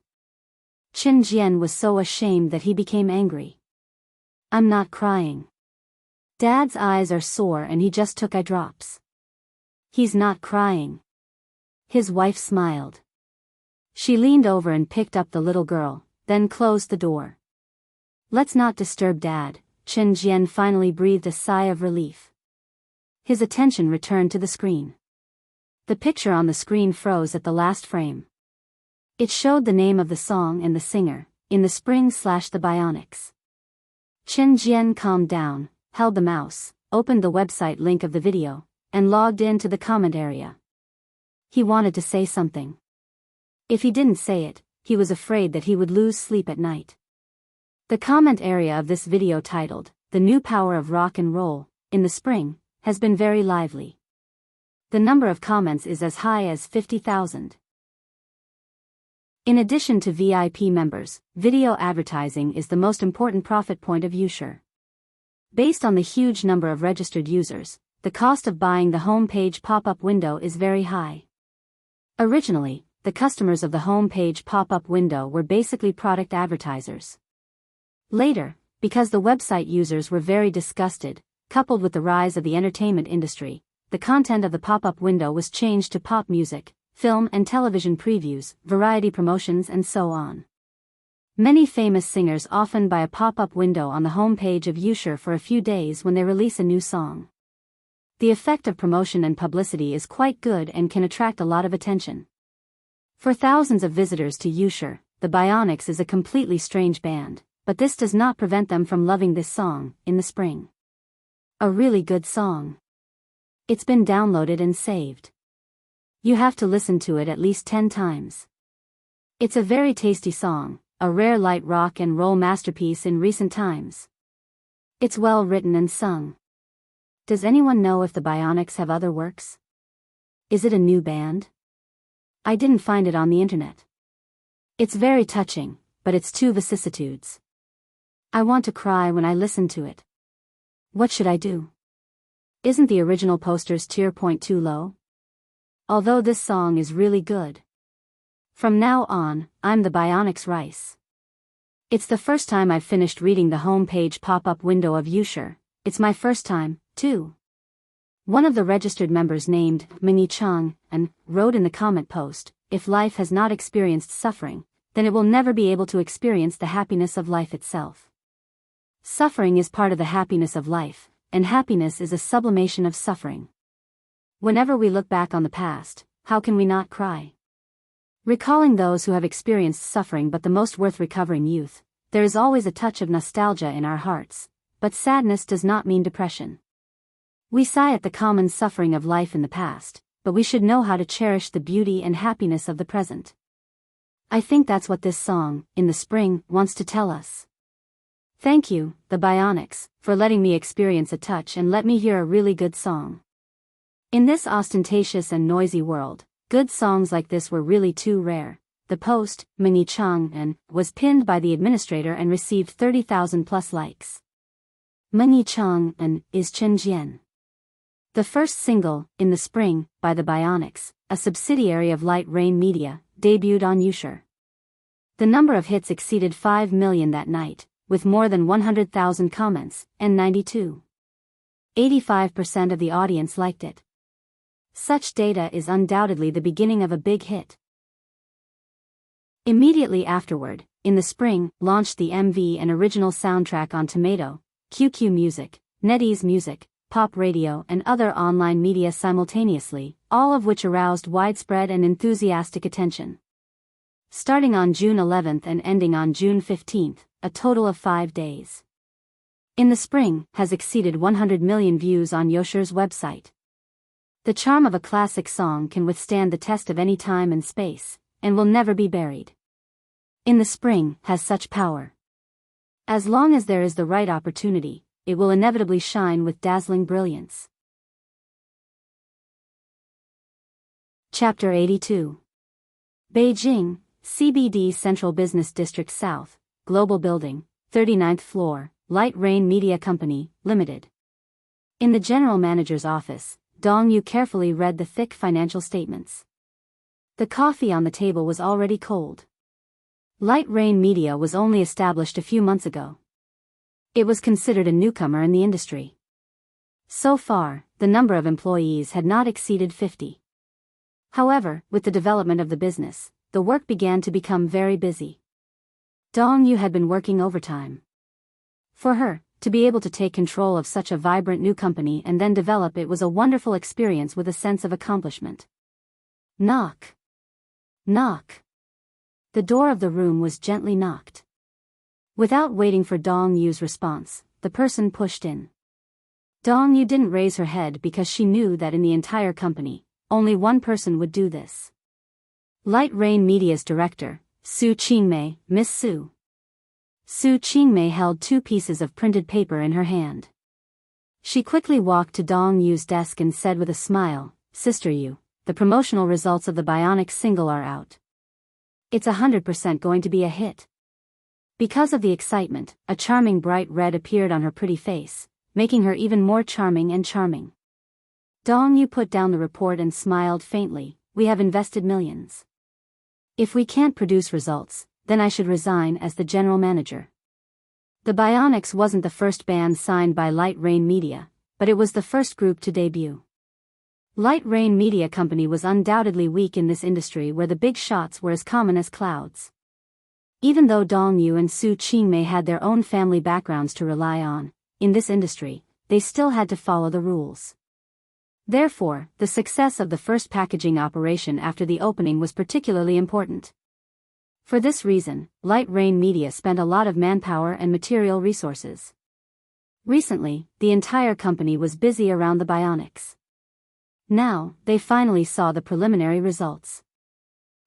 Qin Jian was so ashamed that he became angry. "I'm not crying. Dad's eyes are sore and he just took eye drops. He's not crying." His wife smiled. She leaned over and picked up the little girl, then closed the door. "Let's not disturb Dad," Qin Jian finally breathed a sigh of relief. His attention returned to the screen. The picture on the screen froze at the last frame. It showed the name of the song and the singer, In the Spring/The Bionics. Qin Jian calmed down, held the mouse, opened the website link of the video, and logged into the comment area. He wanted to say something. If he didn't say it, he was afraid that he would lose sleep at night. The comment area of this video titled, "The New Power of Rock and Roll, in the Spring," has been very lively. The number of comments is as high as 50,000. In addition to VIP members, video advertising is the most important profit point of Youshare. Based on the huge number of registered users, the cost of buying the home page pop-up window is very high. Originally, the customers of the home page pop-up window were basically product advertisers. Later, because the website users were very disgusted, coupled with the rise of the entertainment industry, the content of the pop-up window was changed to pop music, film and television previews, variety promotions and so on. Many famous singers often buy a pop-up window on the home page of Youshare for a few days when they release a new song. The effect of promotion and publicity is quite good and can attract a lot of attention. For thousands of visitors to Youshare, the Bionics is a completely strange band, but this does not prevent them from loving this song, In the Spring. A really good song. It's been downloaded and saved. You have to listen to it at least 10 times. It's a very tasty song, a rare light rock and roll masterpiece in recent times. It's well written and sung. Does anyone know if the Bionics have other works? Is it a new band? I didn't find it on the internet. It's very touching, but it's two vicissitudes. I want to cry when I listen to it. What should I do? Isn't the original poster's tier point too low? Although this song is really good. From now on, I'm the Bionics Rice. It's the first time I've finished reading the home page pop-up window of Youshare. It's my first time, too. One of the registered members named Mini Chang and wrote in the comment post, "If life has not experienced suffering, then it will never be able to experience the happiness of life itself. Suffering is part of the happiness of life, and happiness is a sublimation of suffering. Whenever we look back on the past, how can we not cry? Recalling those who have experienced suffering but the most worth recovering youth, there is always a touch of nostalgia in our hearts, but sadness does not mean depression. We sigh at the common suffering of life in the past, but we should know how to cherish the beauty and happiness of the present." I think that's what this song, In the Spring, wants to tell us. Thank you, the Bionics, for letting me experience a touch and let me hear a really good song. In this ostentatious and noisy world, good songs like this were really too rare. The post, Mini Chang and, was pinned by the administrator and received 30,000 plus likes. Mini Chang and is Qin Jian. The first single, In the Spring, by the Bionics, a subsidiary of Light Rain Media, debuted on Youshare. The number of hits exceeded 5 million that night, with more than 100,000 comments, and 85% of the audience liked it. Such data is undoubtedly the beginning of a big hit. Immediately afterward, in the spring, launched the MV and original soundtrack on Tomato, QQ Music, NetEase Music, Pop Radio and other online media simultaneously, all of which aroused widespread and enthusiastic attention. Starting on June 11th and ending on June 15th, a total of 5 days. In the spring, has exceeded 100 million views on Yoshir's website. The charm of a classic song can withstand the test of any time and space, and will never be buried. In the spring, has such power. As long as there is the right opportunity, it will inevitably shine with dazzling brilliance. Chapter 82. Beijing, CBD Central Business District South, Global Building, 39th floor, Light Rain Media Company, Limited. In the general manager's office, Dong Yu carefully read the thick financial statements. The coffee on the table was already cold. Light Rain Media was only established a few months ago. It was considered a newcomer in the industry. So far, the number of employees had not exceeded 50. However, with the development of the business, the work began to become very busy. Dong Yu had been working overtime. For her, to be able to take control of such a vibrant new company and then develop it was a wonderful experience with a sense of accomplishment. Knock. Knock. The door of the room was gently knocked. Without waiting for Dong Yu's response, the person pushed in. Dong Yu didn't raise her head because she knew that in the entire company, only one person would do this. Light Rain Media's director, Su Qingmei, Miss Su. Su Qingmei held 2 pieces of printed paper in her hand. She quickly walked to Dong Yu's desk and said with a smile, "Sister Yu, the promotional results of the Bionic single are out. It's 100% going to be a hit." Because of the excitement, a charming bright red appeared on her pretty face, making her even more charming and charming. Dong Yu put down the report and smiled faintly. "We have invested millions. If we can't produce results, then I should resign as the general manager." The Bionics wasn't the first band signed by Light Rain Media, but it was the first group to debut. Light Rain Media Company was undoubtedly weak in this industry where the big shots were as common as clouds. Even though Dong Yu and Su Qingmei had their own family backgrounds to rely on, in this industry, they still had to follow the rules. Therefore, the success of the first packaging operation after the opening was particularly important. For this reason, Light Rain Media spent a lot of manpower and material resources. Recently, the entire company was busy around the Bionics. Now, they finally saw the preliminary results.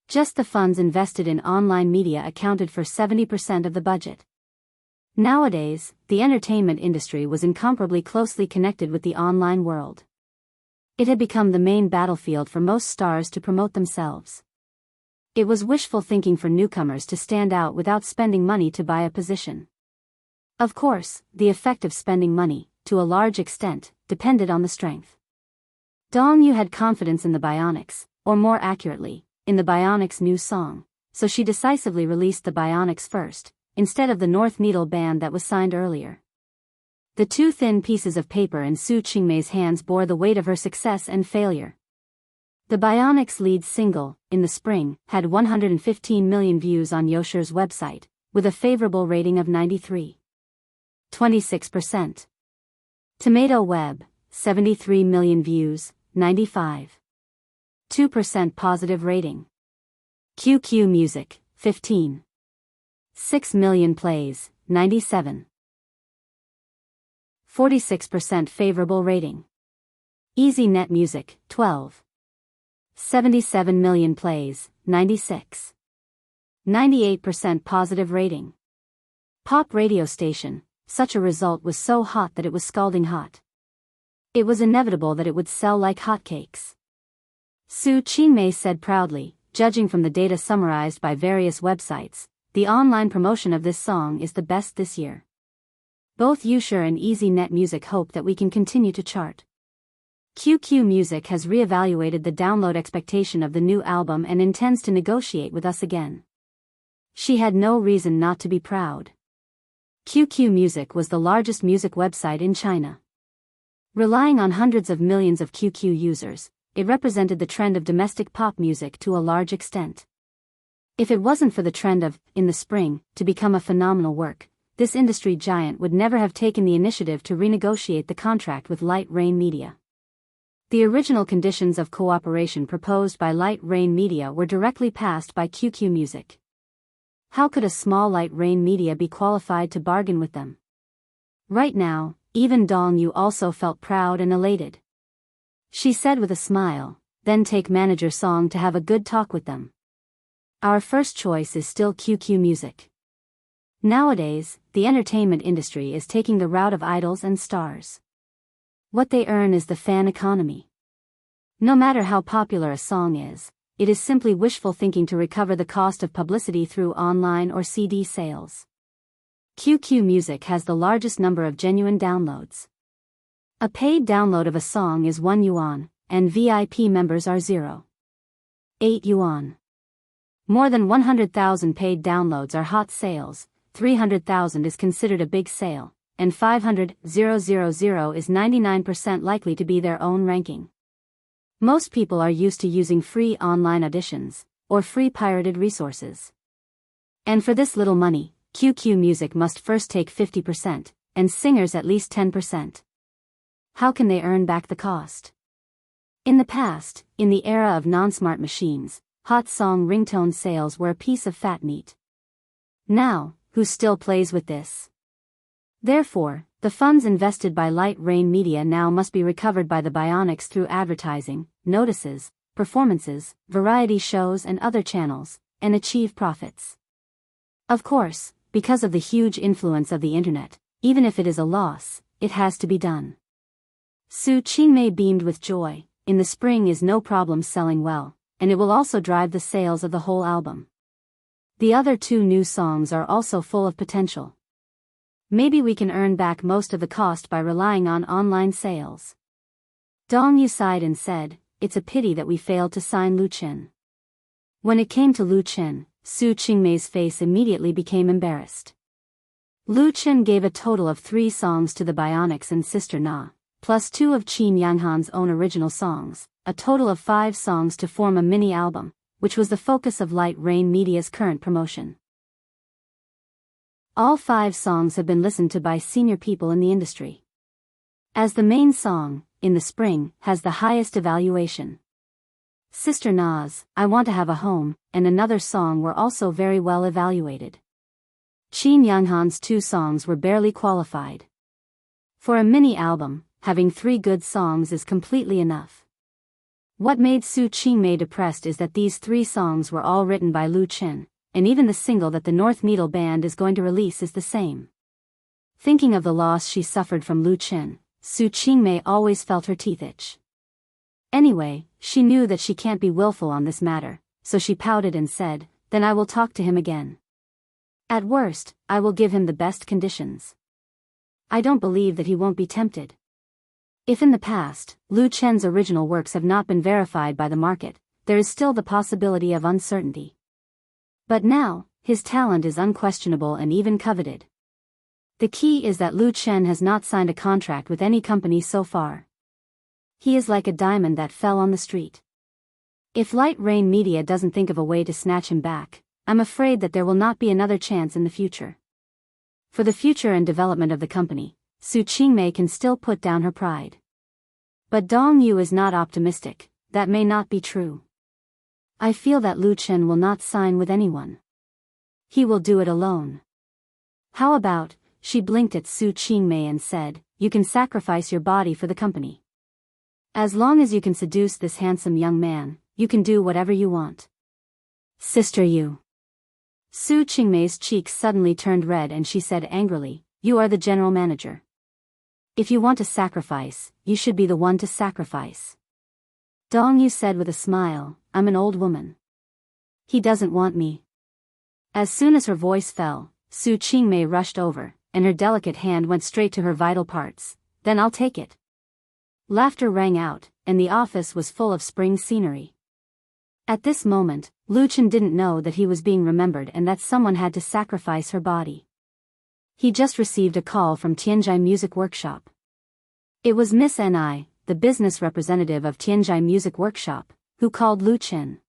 Just the funds invested in online media accounted for 70% of the budget. Nowadays, the entertainment industry was incomparably closely connected with the online world. It had become the main battlefield for most stars to promote themselves. It was wishful thinking for newcomers to stand out without spending money to buy a position. Of course, the effect of spending money, to a large extent, depended on the strength. Dong Yu had confidence in the Bionics, or more accurately, in the Bionics' new song, so she decisively released the Bionics first, instead of the North Needle band that was signed earlier. The 2 thin pieces of paper in Su Qingmei's hands bore the weight of her success and failure. The Bionics' lead single, In the Spring, had 115 million views on Yoshir's website, with a favorable rating of 93.26%. Tomato Web, 73 million views, 95.2% positive rating. QQ Music, 15.6 million plays, 97.46% favorable rating. Easy Net Music, 12.77 million plays, 96.98% positive rating. Pop radio station, such a result was so hot that it was scalding hot. It was inevitable that it would sell like hotcakes. Su Qingmei said proudly, judging from the data summarized by various websites, the online promotion of this song is the best this year. Both Yoshir and Easy Net Music hope that we can continue to chart. QQ Music has re-evaluated the download expectation of the new album and intends to negotiate with us again. She had no reason not to be proud. QQ Music was the largest music website in China. Relying on hundreds of millions of QQ users, it represented the trend of domestic pop music to a large extent. If it wasn't for the trend of, in the spring, to become a phenomenal work, this industry giant would never have taken the initiative to renegotiate the contract with Light Rain Media. The original conditions of cooperation proposed by Light Rain Media were directly passed by QQ Music. How could a small Light Rain Media be qualified to bargain with them? Right now, even Dong Yu also felt proud and elated. She said with a smile, "Then take manager Song to have a good talk with them. Our first choice is still QQ Music." Nowadays, the entertainment industry is taking the route of idols and stars. What they earn is the fan economy. No matter how popular a song is, it is simply wishful thinking to recover the cost of publicity through online or CD sales. QQ Music has the largest number of genuine downloads. A paid download of a song is 1 yuan, and VIP members are 0.8 yuan. More than 100,000 paid downloads are hot sales, 300,000 is considered a big sale, and 500,000 is 99% likely to be their own ranking. Most people are used to using free online auditions, or free pirated resources. And for this little money, QQ Music must first take 50%, and singers at least 10%. How can they earn back the cost? In the past, in the era of non-smart machines, hot song ringtone sales were a piece of fat meat. Now, who still plays with this? Therefore, the funds invested by Light Rain Media now must be recovered by the Bionics through advertising, notices, performances, variety shows and other channels, and achieve profits. Of course, because of the huge influence of the internet, even if it is a loss, it has to be done. Su Qingmei beamed with joy. In the spring is no problem selling well, and it will also drive the sales of the whole album. The other 2 new songs are also full of potential. Maybe we can earn back most of the cost by relying on online sales. Dong Yu sighed and said, "It's a pity that we failed to sign Lu Chen." When it came to Lu Chen, Su Qingmei's face immediately became embarrassed. Lu Chen gave a total of 3 songs to the Bionics and Sister Na, plus 2 of Qin Yanghan's own original songs, a total of 5 songs to form a mini-album, which was the focus of Light Rain Media's current promotion. All 5 songs have been listened to by senior people in the industry. As the main song, In the Spring, has the highest evaluation. Sister Na's, I Want to Have a Home, and another song were also very well evaluated. Qin Yanghan's 2 songs were barely qualified. For a mini-album, having 3 good songs is completely enough. What made Su Qingmei depressed is that these 3 songs were all written by Lu Chen, and even the single that the North Needle Band is going to release is the same. Thinking of the loss she suffered from Lu Chen, Su Qingmei always felt her teeth itch. Anyway, she knew that she can't be willful on this matter, so she pouted and said, "Then I will talk to him again. At worst, I will give him the best conditions. I don't believe that he won't be tempted." If in the past, Lu Chen's original works have not been verified by the market, there is still the possibility of uncertainty. But now, his talent is unquestionable and even coveted. The key is that Lu Chen has not signed a contract with any company so far. He is like a diamond that fell on the street. If Light Rain Media doesn't think of a way to snatch him back, I'm afraid that there will not be another chance in the future. For the future and development of the company, Su Qingmei can still put down her pride. But Dong Yu is not optimistic. That may not be true. I feel that Lu Chen will not sign with anyone. He will do it alone. How about, she blinked at Su Qingmei and said, "You can sacrifice your body for the company. As long as you can seduce this handsome young man, you can do whatever you want." Sister Yu. Su Qingmei's cheeks suddenly turned red and she said angrily, "You are the general manager. If you want to sacrifice, you should be the one to sacrifice." Dong Yu said with a smile, "I'm an old woman. He doesn't want me." As soon as her voice fell, Su Qingmei rushed over, and her delicate hand went straight to her vital parts. "Then I'll take it." Laughter rang out, and the office was full of spring scenery. At this moment, Lu Chen didn't know that he was being remembered and that someone had to sacrifice her body. He just received a call from Tianjai Music Workshop. It was Miss Ni, the business representative of Tianjai Music Workshop, who called Lu Chen.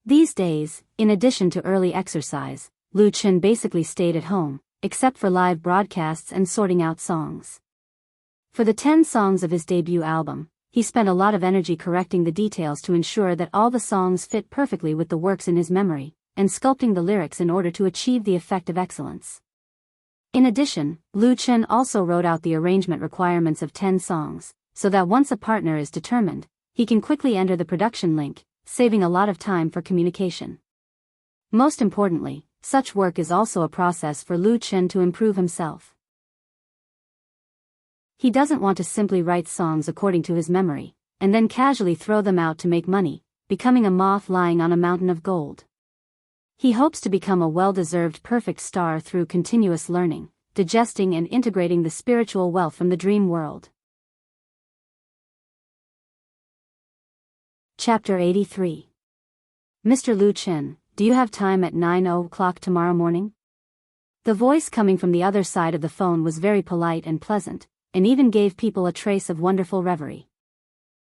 These days, in addition to early exercise, Lu Chen basically stayed at home, except for live broadcasts and sorting out songs. For the 10 songs of his debut album, he spent a lot of energy correcting the details to ensure that all the songs fit perfectly with the works in his memory, and sculpting the lyrics in order to achieve the effect of excellence. In addition, Lu Chen also wrote out the arrangement requirements of 10 songs, so that once a partner is determined, he can quickly enter the production link, saving a lot of time for communication. Most importantly, such work is also a process for Lu Chen to improve himself. He doesn't want to simply write songs according to his memory, and then casually throw them out to make money, becoming a moth lying on a mountain of gold. He hopes to become a well-deserved perfect star through continuous learning, digesting and integrating the spiritual wealth from the dream world. Chapter 83. Mr. Lu Chen, do you have time at 9:00 tomorrow morning? The voice coming from the other side of the phone was very polite and pleasant, and even gave people a trace of wonderful reverie.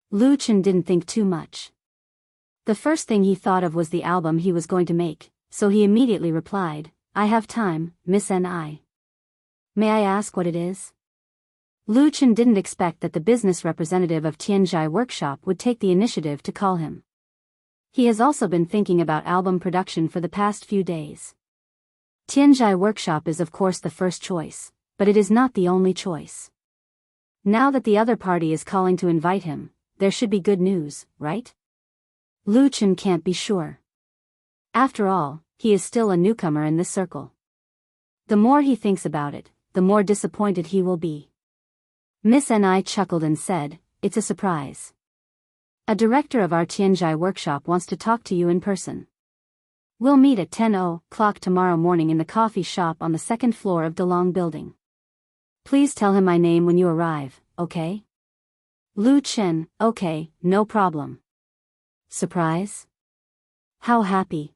Lu Chen didn't think too much. The first thing he thought of was the album he was going to make, so he immediately replied, "I have time, Miss N.I. May I ask what it is?" Lu Chen didn't expect that the business representative of Tianjai Workshop would take the initiative to call him. He has also been thinking about album production for the past few days. Tianjai Workshop is of course the first choice, but it is not the only choice. Now that the other party is calling to invite him, there should be good news, right? Lu Chen can't be sure. After all, he is still a newcomer in this circle. The more he thinks about it, the more disappointed he will be. Miss N.I. chuckled and said, "It's a surprise. A director of our Tianjai workshop wants to talk to you in person. We'll meet at 10:00 tomorrow morning in the coffee shop on the second floor of Delong Building. Please tell him my name when you arrive, okay?" Lu Chen, "Okay, no problem." Surprise? How happy.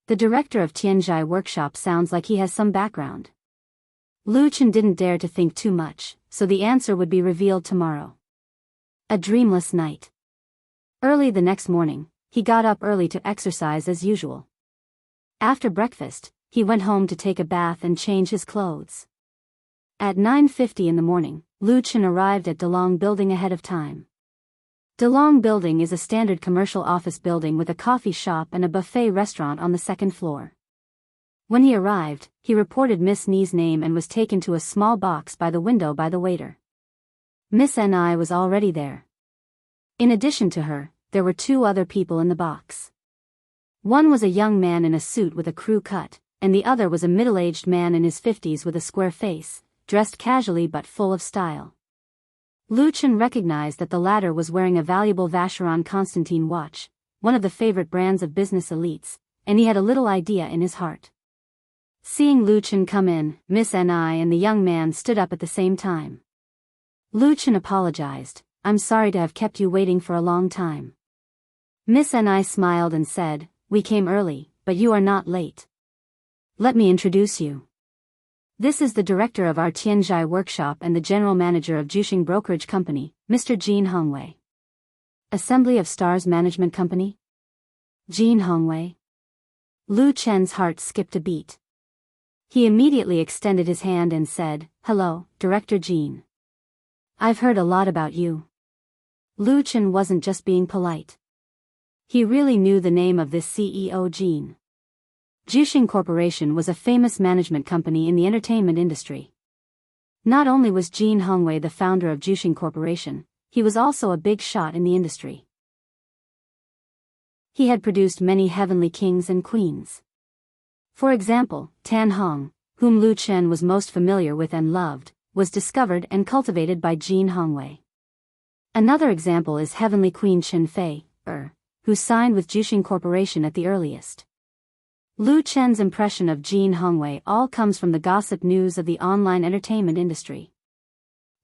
The director of Tianjai Workshop sounds like he has some background. Lu Chen didn't dare to think too much, so the answer would be revealed tomorrow. A dreamless night. Early the next morning, he got up early to exercise as usual. After breakfast, he went home to take a bath and change his clothes. At 9:50 in the morning, Lu Chen arrived at Delong Building ahead of time. Delong Building is a standard commercial office building with a coffee shop and a buffet restaurant on the second floor. When he arrived, he reported Miss Ni's name and was taken to a small box by the window by the waiter. Miss N.I. was already there. In addition to her, there were 2 other people in the box. One was a young man in a suit with a crew cut, and the other was a middle-aged man in his 50s with a square face, dressed casually but full of style. Lu Chen recognized that the latter was wearing a valuable Vacheron Constantin watch, one of the favorite brands of business elites, and he had a little idea in his heart. Seeing Lu Chen come in, Miss N.I. and the young man stood up at the same time. Lu Chen apologized, "I'm sorry to have kept you waiting for a long time." Miss N.I. smiled and said, "We came early, but you are not late. Let me introduce you. This is the director of our Tianjai workshop and the general manager of Juxing Brokerage Company, Mr. Jin Hongwei. Assembly of Stars Management Company? Jin Hongwei?" Lu Chen's heart skipped a beat. He immediately extended his hand and said, "Hello, Director Jin. I've heard a lot about you." Lu Chen wasn't just being polite. He really knew the name of this CEO Jin. Juxing Corporation was a famous management company in the entertainment industry. Not only was Jin Hongwei the founder of Juxing Corporation, he was also a big shot in the industry. He had produced many heavenly kings and queens. For example, Tan Hong, whom Lu Chen was most familiar with and loved, was discovered and cultivated by Jin Hongwei. Another example is Heavenly Queen Chen Fei, who signed with Juxing Corporation at the earliest. Lu Chen's impression of Jin Hongwei all comes from the gossip news of the online entertainment industry.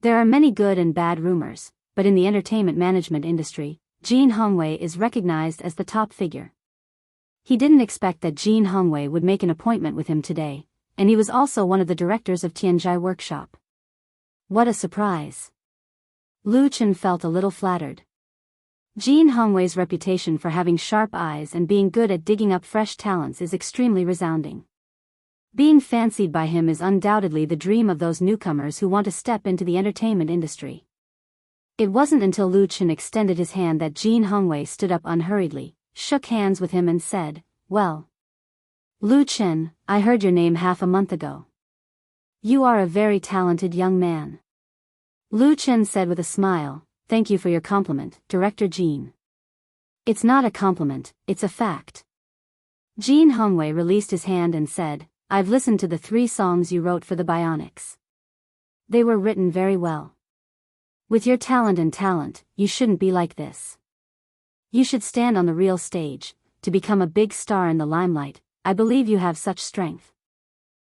There are many good and bad rumors, but in the entertainment management industry, Jin Hongwei is recognized as the top figure. He didn't expect that Jin Hongwei would make an appointment with him today, and he was also one of the directors of Tianjai Workshop. What a surprise! Lu Chen felt a little flattered. Jin Hongwei's reputation for having sharp eyes and being good at digging up fresh talents is extremely resounding. Being fancied by him is undoubtedly the dream of those newcomers who want to step into the entertainment industry. It wasn't until Lu Chen extended his hand that Jin Hongwei stood up unhurriedly, shook hands with him and said, "Well, Lu Chen, I heard your name half a month ago. You are a very talented young man." Lu Chen said with a smile, "Thank you for your compliment, Director Jin." "It's not a compliment, it's a fact." Jin Hongwei released his hand and said, "I've listened to the 3 songs you wrote for the Bionics. They were written very well. With your talent, you shouldn't be like this. You should stand on the real stage, to become a big star in the limelight. I believe you have such strength."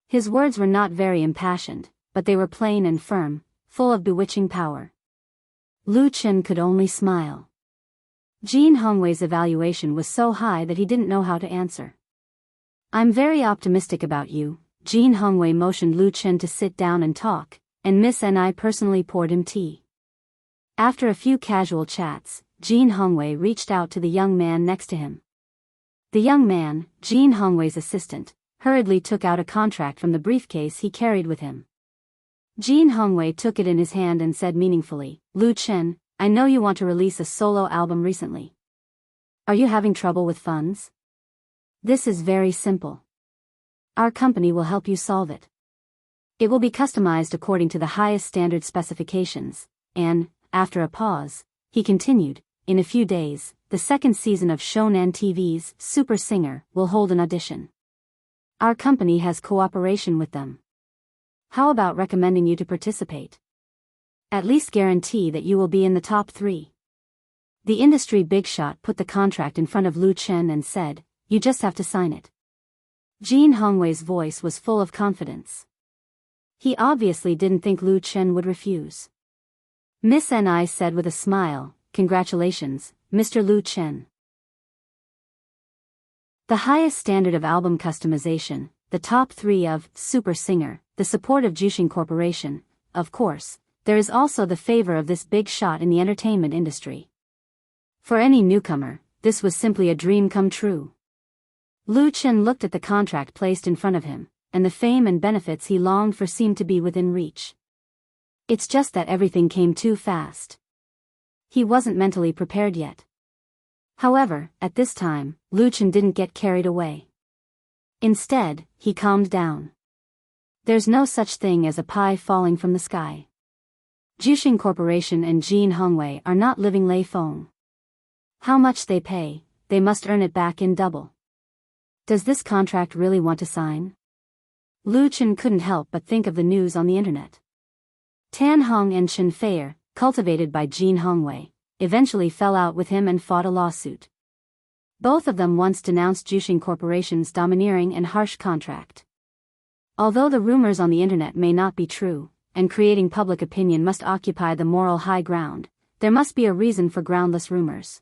His words were not very impassioned, but they were plain and firm, full of bewitching power. Lu Chen could only smile. Jin Hongwei's evaluation was so high that he didn't know how to answer. "I'm very optimistic about you." Jin Hongwei motioned Lu Chen to sit down and talk, and Miss Ni personally poured him tea. After a few casual chats, Jin Hongwei reached out to the young man next to him. The young man, Jin Hongwei's assistant, hurriedly took out a contract from the briefcase he carried with him. Jin Hongwei took it in his hand and said meaningfully, "Lu Chen, I know you want to release a solo album recently. Are you having trouble with funds? This is very simple. Our company will help you solve it. It will be customized according to the highest standard specifications, and," after a pause, he continued, "in a few days, the 2nd season of Shonan TV's Super Singer will hold an audition. Our company has cooperation with them. How about recommending you to participate? At least guarantee that you will be in the top 3. The industry big shot put the contract in front of Lu Chen and said, "You just have to sign it." Jin Hongwei's voice was full of confidence. He obviously didn't think Lu Chen would refuse. Miss Ni said with a smile, "Congratulations, Mr. Lu Chen. The highest standard of album customization, the top 3 of Super Singer, the support of Jushin Corporation, of course, there is also the favor of this big shot in the entertainment industry." For any newcomer, this was simply a dream come true. Lu Chen looked at the contract placed in front of him, and the fame and benefits he longed for seemed to be within reach. It's just that everything came too fast. He wasn't mentally prepared yet. However, at this time, Lu Chen didn't get carried away. Instead, he calmed down. There's no such thing as a pie falling from the sky. Jushin Corporation and Jin Hongwei are not living lei feng. How much they pay, they must earn it back in double. Does this contract really want to sign? Lu Chen couldn't help but think of the news on the internet. Tan Hong and Chen Feier, cultivated by Jin Hongwei, eventually fell out with him and fought a lawsuit. Both of them once denounced Jushin Corporation's domineering and harsh contract. Although the rumors on the internet may not be true, and creating public opinion must occupy the moral high ground, there must be a reason for groundless rumors.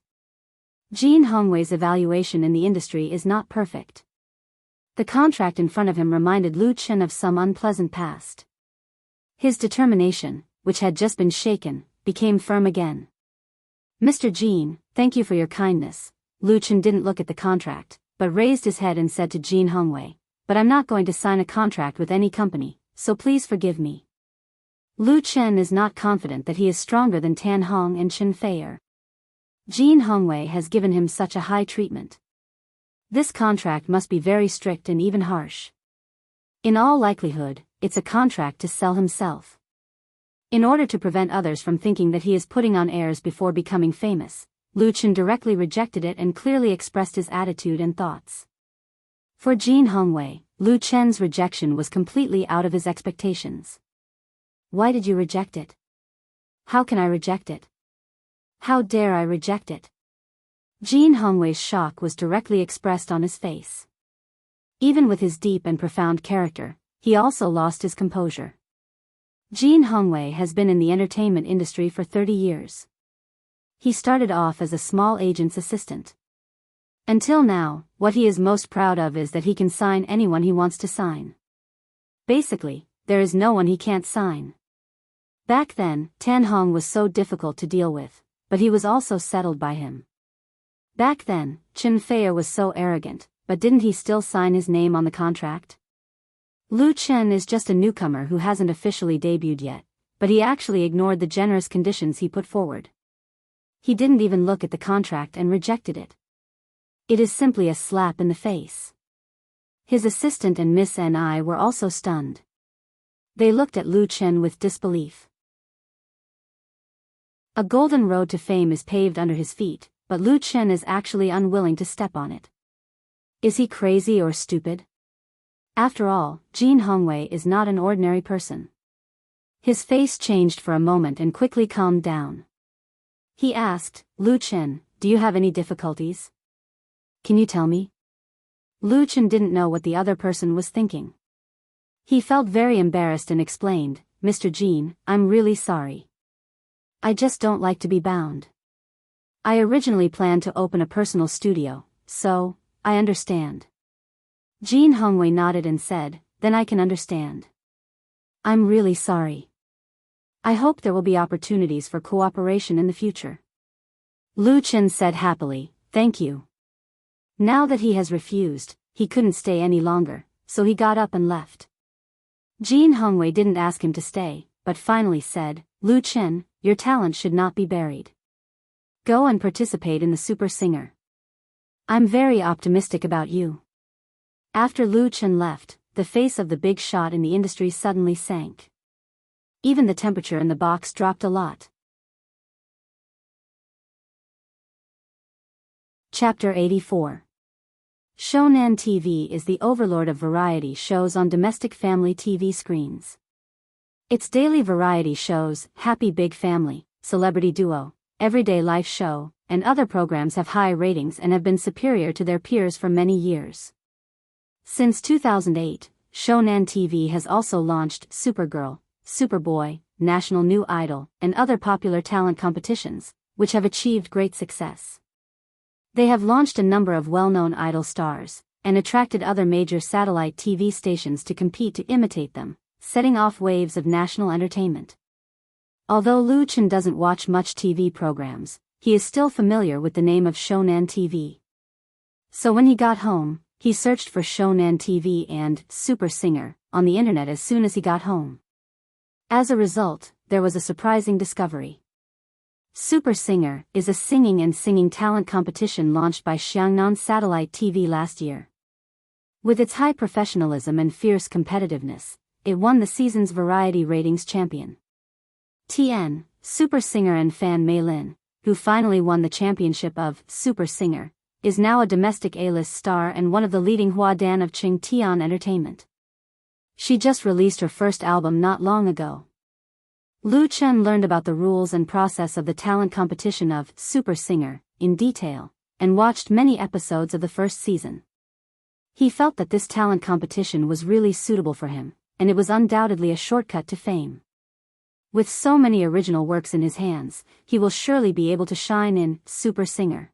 Jin Hongwei's evaluation in the industry is not perfect. The contract in front of him reminded Lu Chen of some unpleasant past. His determination, which had just been shaken, became firm again. "Mr. Jin, thank you for your kindness." Lu Chen didn't look at the contract, but raised his head and said to Jin Hongwei, "But I'm not going to sign a contract with any company, so please forgive me." Lu Chen is not confident that he is stronger than Tan Hong and Chen Feier. Jin Hongwei has given him such a high treatment. This contract must be very strict and even harsh. In all likelihood, it's a contract to sell himself. In order to prevent others from thinking that he is putting on airs before becoming famous, Lu Chen directly rejected it and clearly expressed his attitude and thoughts. For Jin Hongwei, Lu Chen's rejection was completely out of his expectations. "Why did you reject it? How can I reject it? How dare I reject it?" Jin Hongwei's shock was directly expressed on his face. Even with his deep and profound character, he also lost his composure. Jin Hongwei has been in the entertainment industry for 30 years. He started off as a small agent's assistant. Until now, what he is most proud of is that he can sign anyone he wants to sign. Basically, there is no one he can't sign. Back then, Tan Hong was so difficult to deal with, but he was also settled by him. Back then, Chen Feier was so arrogant, but didn't he still sign his name on the contract? Lu Chen is just a newcomer who hasn't officially debuted yet, but he actually ignored the generous conditions he put forward. He didn't even look at the contract and rejected it. It is simply a slap in the face. His assistant and Miss Ni were also stunned. They looked at Lu Chen with disbelief. A golden road to fame is paved under his feet, but Lu Chen is actually unwilling to step on it. Is he crazy or stupid? After all, Jin Hongwei is not an ordinary person. His face changed for a moment and quickly calmed down. He asked, Lu Chen, do you have any difficulties? Can you tell me? Lu Chen didn't know what the other person was thinking. He felt very embarrassed and explained, Mr. Jin, I'm really sorry. I just don't like to be bound. I originally planned to open a personal studio, so, I understand. Jin Hongwei nodded and said, then I can understand. I'm really sorry. I hope there will be opportunities for cooperation in the future. Lu Chen said happily, thank you. Now that he has refused, he couldn't stay any longer, so he got up and left. Jin Hongwei didn't ask him to stay, but finally said, Lu Chen, your talent should not be buried. Go and participate in the Super Singer. I'm very optimistic about you. After Lu Chen left, the face of the big shot in the industry suddenly sank. Even the temperature in the box dropped a lot. Chapter 84. Shonan TV is the overlord of variety shows on domestic family TV screens. Its daily variety shows, Happy Big Family, Celebrity Duo, Everyday Life Show, and other programs have high ratings and have been superior to their peers for many years. Since 2008, Shonan TV has also launched Supergirl, Superboy, National New Idol, and other popular talent competitions, which have achieved great success. They have launched a number of well-known idol stars, and attracted other major satellite TV stations to compete to imitate them, setting off waves of national entertainment. Although Lu Chen doesn't watch much TV programs, he is still familiar with the name of Shonan TV. So when he got home, he searched for Shonan TV and Super Singer on the internet as soon as he got home. As a result, there was a surprising discovery. Super Singer is a singing talent competition launched by Xiangnan Satellite TV last year. With its high professionalism and fierce competitiveness, it won the season's variety ratings champion. TN, Super Singer and Fan Mei Lin, who finally won the championship of Super Singer, is now a domestic A-list star and one of the leading Huadan of Qing Tian Entertainment. She just released her first album not long ago. Lu Chen learned about the rules and process of the talent competition of Super Singer in detail, and watched many episodes of the first season. He felt that this talent competition was really suitable for him, and it was undoubtedly a shortcut to fame. With so many original works in his hands, he will surely be able to shine in Super Singer.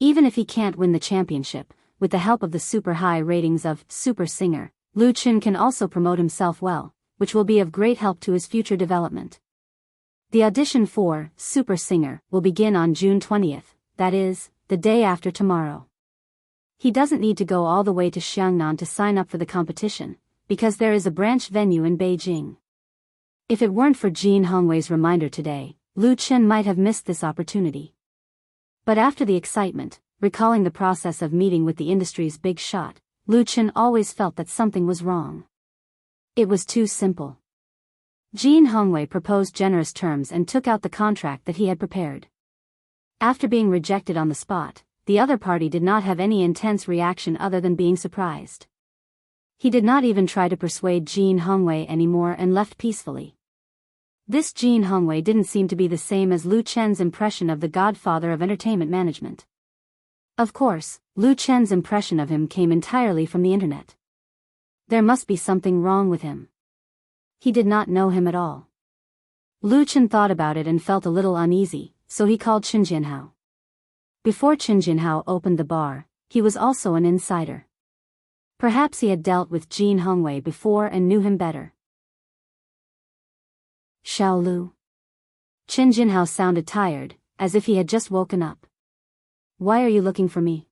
Even if he can't win the championship, with the help of the super high ratings of Super Singer, Lu Chen can also promote himself well, which will be of great help to his future development. The audition for Super Singer will begin on June 20th, that is, the day after tomorrow. He doesn't need to go all the way to Xiangnan to sign up for the competition, because there is a branch venue in Beijing. If it weren't for Jin Hongwei's reminder today, Lu Chen might have missed this opportunity. But after the excitement, recalling the process of meeting with the industry's big shot, Lu Chen always felt that something was wrong. It was too simple. Jin Hongwei proposed generous terms and took out the contract that he had prepared. After being rejected on the spot, the other party did not have any intense reaction other than being surprised. He did not even try to persuade Jin Hongwei anymore and left peacefully. This Jin Hongwei didn't seem to be the same as Lu Chen's impression of the godfather of entertainment management. Of course, Lu Chen's impression of him came entirely from the internet. There must be something wrong with him. He did not know him at all. Lu Chen thought about it and felt a little uneasy, so he called Chen Jinhao. Before Chen Jinhao opened the bar, he was also an insider. Perhaps he had dealt with Jin Hongwei before and knew him better. Xiao Lu. Qin Jinhao sounded tired, as if he had just woken up. Why are you looking for me?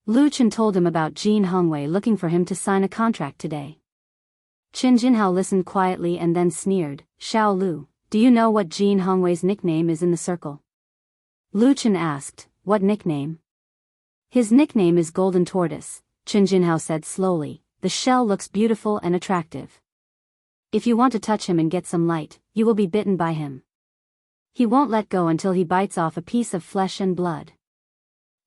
Lu Chen told him about Jin Hongwei looking for him to sign a contract today. Qin Jinhao listened quietly and then sneered, Xiao Lu, do you know what Jin Hongwei's nickname is in the circle? Lu Chen asked, what nickname? His nickname is Golden Tortoise, Qin Jinhao said slowly, the shell looks beautiful and attractive. If you want to touch him and get some light, you will be bitten by him. He won't let go until he bites off a piece of flesh and blood.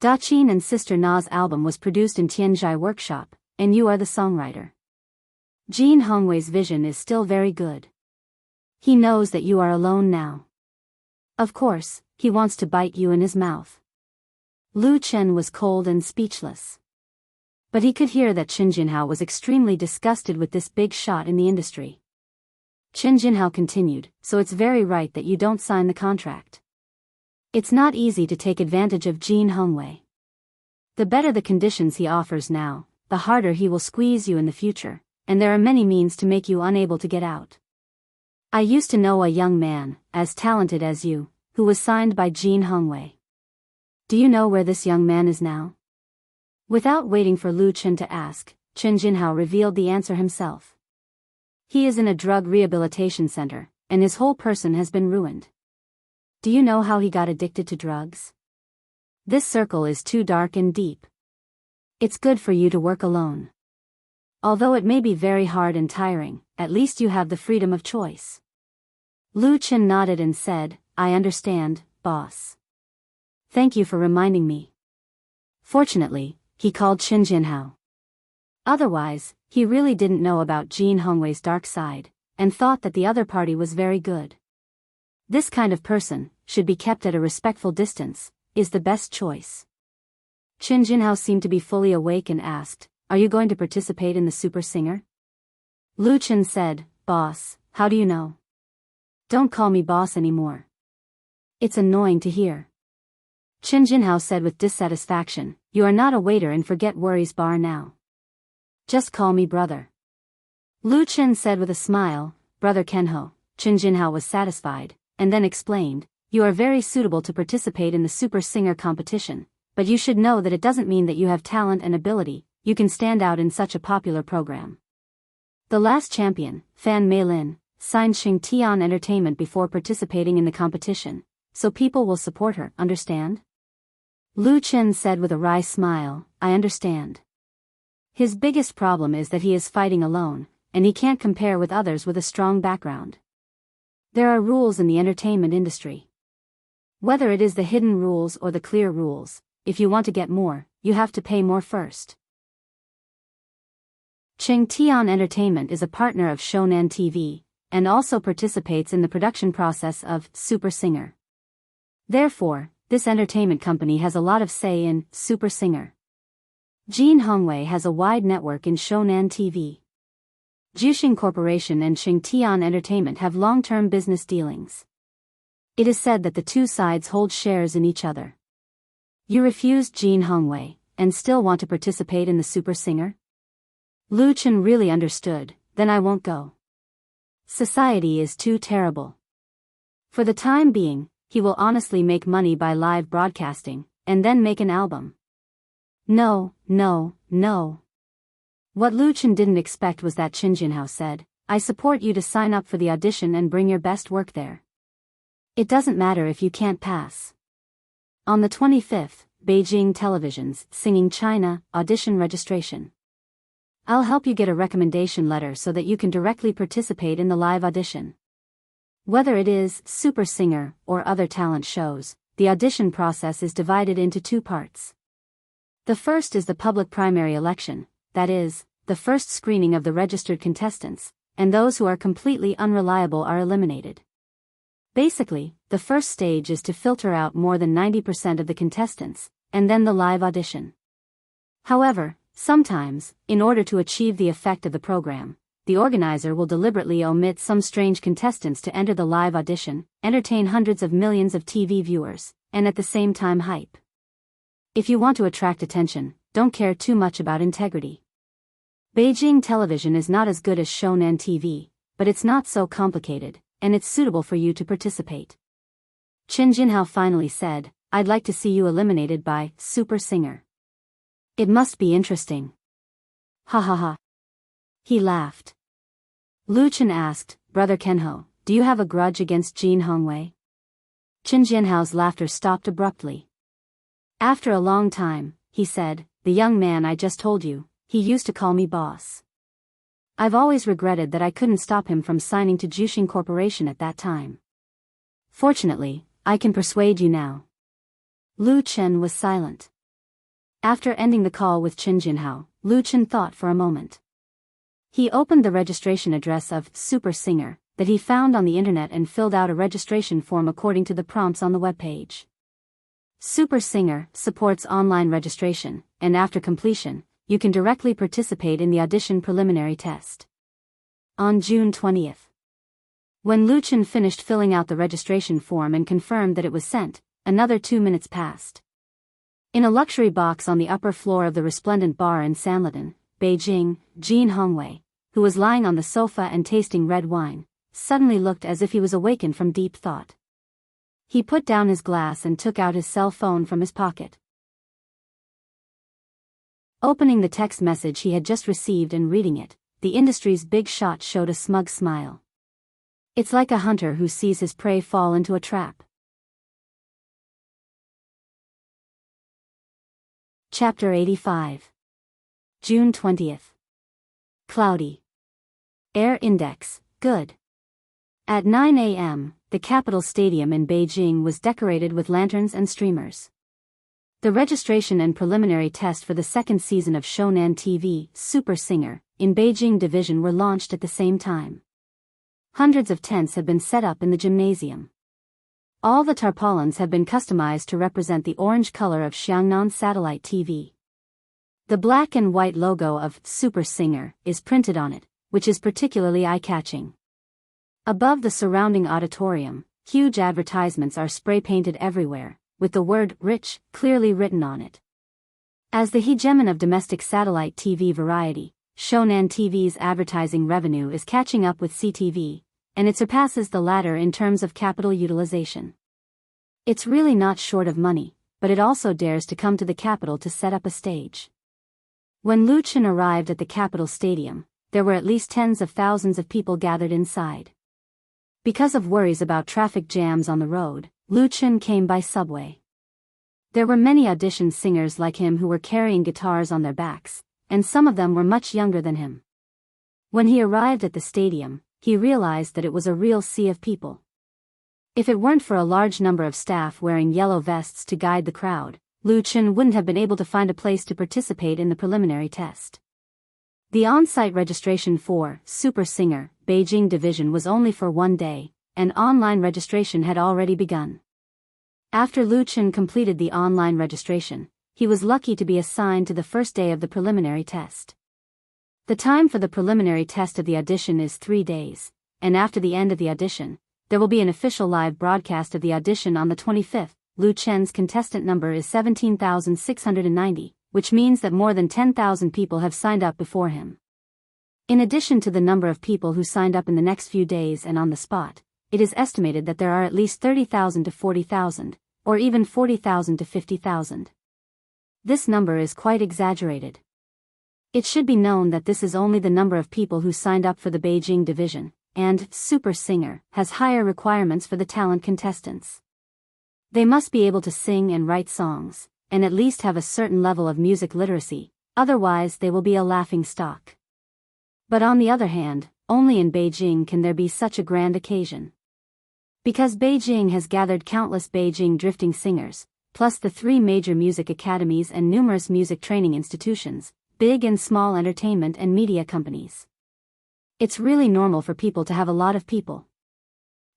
Da Qin and Sister Na's album was produced in Tianzhai Workshop, and you are the songwriter. Jin Hongwei's vision is still very good. He knows that you are alone now. Of course, he wants to bite you in his mouth. Lu Chen was cold and speechless. But he could hear that Qin Jinhao was extremely disgusted with this big shot in the industry. Qin Jinhao continued, so it's very right that you don't sign the contract. It's not easy to take advantage of Jin Hongwei. The better the conditions he offers now, the harder he will squeeze you in the future, and there are many means to make you unable to get out. I used to know a young man, as talented as you, who was signed by Jin Hongwei. Do you know where this young man is now? Without waiting for Lu Chen to ask, Qin Jinhao revealed the answer himself. He is in a drug rehabilitation center, and his whole person has been ruined. Do you know how he got addicted to drugs? This circle is too dark and deep. It's good for you to work alone. Although it may be very hard and tiring, at least you have the freedom of choice. Lu Chen nodded and said, I understand, boss. Thank you for reminding me. Fortunately, he called Qin Jinhao. Otherwise, he really didn't know about Jin Hongwei's dark side, and thought that the other party was very good. This kind of person should be kept at a respectful distance, is the best choice. Qin Jinhao seemed to be fully awake and asked, are you going to participate in the Super Singer? Lu Chen said, boss, how do you know? Don't call me boss anymore. It's annoying to hear. Qin Jinhao said with dissatisfaction, you are not a waiter in Forget Worries Bar now. Just call me brother. Lu Chen said with a smile, Brother Kenho. Qin Jinhao was satisfied, and then explained, you are very suitable to participate in the Super Singer competition, but you should know that it doesn't mean that you have talent and ability, you can stand out in such a popular program. The last champion, Fan Meilin, signed Xingtian Entertainment before participating in the competition, so people will support her, understand? Lu Chen said with a wry smile, I understand. His biggest problem is that he is fighting alone, and he can't compare with others with a strong background. There are rules in the entertainment industry. Whether it is the hidden rules or the clear rules, if you want to get more, you have to pay more first. Xingtian Entertainment is a partner of Shonan TV, and also participates in the production process of Super Singer. Therefore, this entertainment company has a lot of say in Super Singer. Jin Hongwei has a wide network in Shonan TV. Juxing Corporation and Xingtian Entertainment have long-term business dealings. It is said that the two sides hold shares in each other. You refused Jin Hongwei, and still want to participate in the Super Singer? Lu Chen really understood, then I won't go. Society is too terrible. For the time being, he will honestly make money by live broadcasting, and then make an album. No, no, no. What Lu Chen didn't expect was that Qin Jinhao said, I support you to sign up for the audition and bring your best work there. It doesn't matter if you can't pass. On the 25th, Beijing Television's Singing China audition registration. I'll help you get a recommendation letter so that you can directly participate in the live audition. Whether it is Super Singer or other talent shows, the audition process is divided into two parts. The first is the public primary election, that is, the first screening of the registered contestants, and those who are completely unreliable are eliminated. Basically, the first stage is to filter out more than 90% of the contestants, and then the live audition. However, sometimes, in order to achieve the effect of the program, the organizer will deliberately omit some strange contestants to enter the live audition, entertain hundreds of millions of TV viewers, and at the same time hype. If you want to attract attention, don't care too much about integrity. Beijing Television is not as good as Shonan TV, but it's not so complicated, and it's suitable for you to participate. Chen Jinhao finally said, I'd like to see you eliminated by Super Singer. It must be interesting. Ha ha ha. He laughed. Lu Chen asked, Brother Kenho, do you have a grudge against Jin Hongwei? Chen Jinhao's laughter stopped abruptly. After a long time, he said, the young man I just told you, he used to call me boss. I've always regretted that I couldn't stop him from signing to Juxing Corporation at that time. Fortunately, I can persuade you now. Lu Chen was silent. After ending the call with Chen Jinhao, Lu Chen thought for a moment. He opened the registration address of Super Singer that he found on the internet and filled out a registration form according to the prompts on the webpage. Super Singer supports online registration, and after completion, you can directly participate in the audition preliminary test. On June 20th. When Lu Chen finished filling out the registration form and confirmed that it was sent, another 2 minutes passed. In a luxury box on the upper floor of the resplendent bar in Sanlitun, Beijing, Jin Hongwei, who was lying on the sofa and tasting red wine, suddenly looked as if he was awakened from deep thought. He put down his glass and took out his cell phone from his pocket. Opening the text message he had just received and reading it, the industry's big shot showed a smug smile. It's like a hunter who sees his prey fall into a trap. Chapter 85. June 20th. Cloudy. Air index, good. At 9 a.m., the Capitol Stadium in Beijing was decorated with lanterns and streamers. The registration and preliminary test for the second season of Shonan TV, Super Singer, in Beijing division were launched at the same time. Hundreds of tents have been set up in the gymnasium. All the tarpaulins have been customized to represent the orange color of Xiangnan Satellite TV. The black and white logo of Super Singer is printed on it, which is particularly eye-catching. Above the surrounding auditorium, huge advertisements are spray-painted everywhere, with the word "rich" clearly written on it. As the hegemon of domestic satellite TV variety, Shonan TV's advertising revenue is catching up with CTV, and it surpasses the latter in terms of capital utilization. It's really not short of money, but it also dares to come to the capital to set up a stage. When Lu Chen arrived at the Capitol Stadium, there were at least tens of thousands of people gathered inside. Because of worries about traffic jams on the road, Lu Chen came by subway. There were many audition singers like him who were carrying guitars on their backs, and some of them were much younger than him. When he arrived at the stadium, he realized that it was a real sea of people. If it weren't for a large number of staff wearing yellow vests to guide the crowd, Lu Chen wouldn't have been able to find a place to participate in the preliminary test. The on-site registration for Super Singer, Beijing division was only for 1 day, and online registration had already begun. After Lu Chen completed the online registration, he was lucky to be assigned to the first day of the preliminary test. The time for the preliminary test of the audition is 3 days, and after the end of the audition, there will be an official live broadcast of the audition on the 25th. Lu Chen's contestant number is 17,690, which means that more than 10,000 people have signed up before him. In addition to the number of people who signed up in the next few days and on the spot, it is estimated that there are at least 30,000 to 40,000, or even 40,000 to 50,000. This number is quite exaggerated. It should be known that this is only the number of people who signed up for the Beijing division, and Super Singer has higher requirements for the talent contestants. They must be able to sing and write songs, and at least have a certain level of music literacy, otherwise they will be a laughing stock. But on the other hand, only in Beijing can there be such a grand occasion. Because Beijing has gathered countless Beijing drifting singers, plus the 3 major music academies and numerous music training institutions, big and small entertainment and media companies. It's really normal for people to have a lot of people.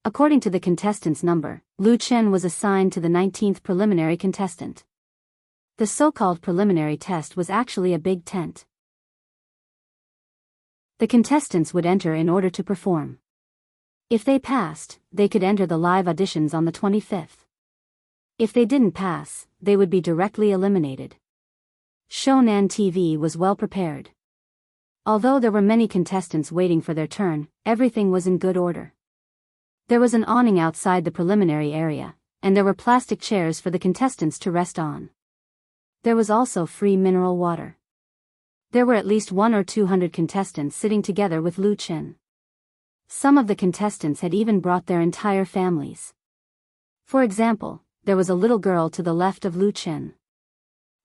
According to the contestants' number, Lu Chen was assigned to the 19th preliminary contestant. The so-called preliminary test was actually a big tent. The contestants would enter in order to perform. If they passed, they could enter the live auditions on the 25th. If they didn't pass, they would be directly eliminated. Shonan TV was well prepared. Although there were many contestants waiting for their turn, everything was in good order. There was an awning outside the preliminary area, and there were plastic chairs for the contestants to rest on. There was also free mineral water. There were at least 100 or 200 contestants sitting together with Lu Chen. Some of the contestants had even brought their entire families. For example, there was a little girl to the left of Lu Chen.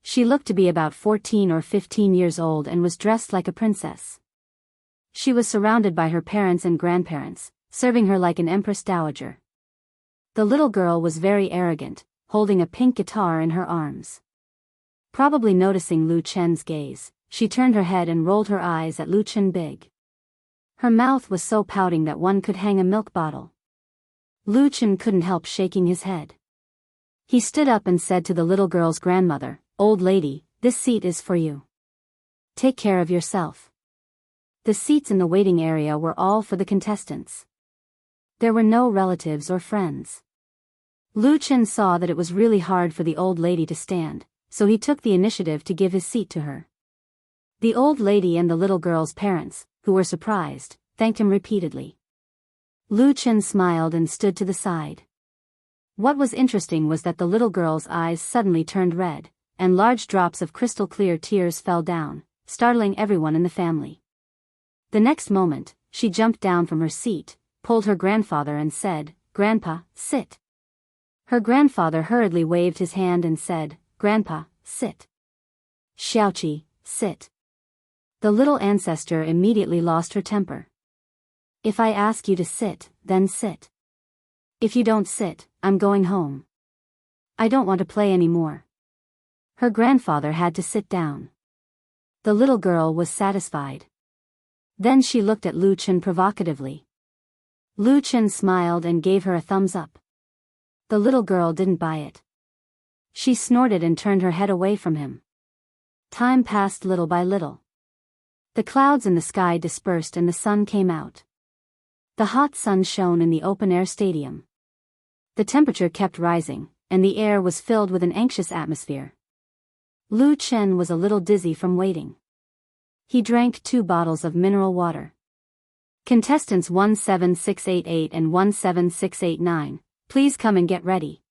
She looked to be about 14 or 15 years old and was dressed like a princess. She was surrounded by her parents and grandparents, serving her like an empress dowager. The little girl was very arrogant, holding a pink guitar in her arms. Probably noticing Lu Chen's gaze, she turned her head and rolled her eyes at Lu Chen big. Her mouth was so pouting that one could hang a milk bottle. Lu Chen couldn't help shaking his head. He stood up and said to the little girl's grandmother, "Old lady, this seat is for you. Take care of yourself." The seats in the waiting area were all for the contestants. There were no relatives or friends. Lu Chen saw that it was really hard for the old lady to stand, so he took the initiative to give his seat to her. The old lady and the little girl's parents, who were surprised, thanked him repeatedly. Lu Chen smiled and stood to the side. What was interesting was that the little girl's eyes suddenly turned red, and large drops of crystal-clear tears fell down, startling everyone in the family. The next moment, she jumped down from her seat, pulled her grandfather and said, "Grandpa, sit." Her grandfather hurriedly waved his hand and said, "Grandpa, sit." "Xiaoqi, sit." The little ancestor immediately lost her temper. "If I ask you to sit, then sit. If you don't sit, I'm going home. I don't want to play anymore." Her grandfather had to sit down. The little girl was satisfied. Then she looked at Lu Chen provocatively. Lu Chen smiled and gave her a thumbs up. The little girl didn't buy it. She snorted and turned her head away from him. Time passed little by little. The clouds in the sky dispersed and the sun came out. The hot sun shone in the open-air stadium. The temperature kept rising, and the air was filled with an anxious atmosphere. Lu Chen was a little dizzy from waiting. He drank 2 bottles of mineral water. Contestants 17688 and 17689, please come and get ready.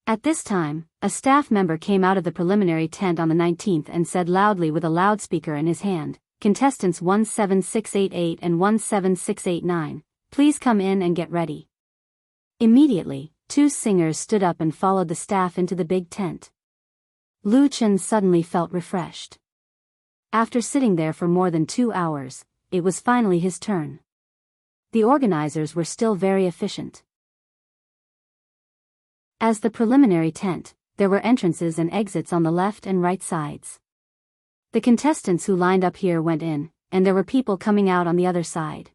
At this time, a staff member came out of the preliminary tent on the 19th and said loudly with a loudspeaker in his hand, "Contestants 17688 and 17689, please come in and get ready." Immediately, 2 singers stood up and followed the staff into the big tent. Lu Chen suddenly felt refreshed. After sitting there for more than 2 hours, it was finally his turn. The organizers were still very efficient. As the preliminary tent, there were entrances and exits on the left and right sides. The contestants who lined up here went in, and there were people coming out on the other side.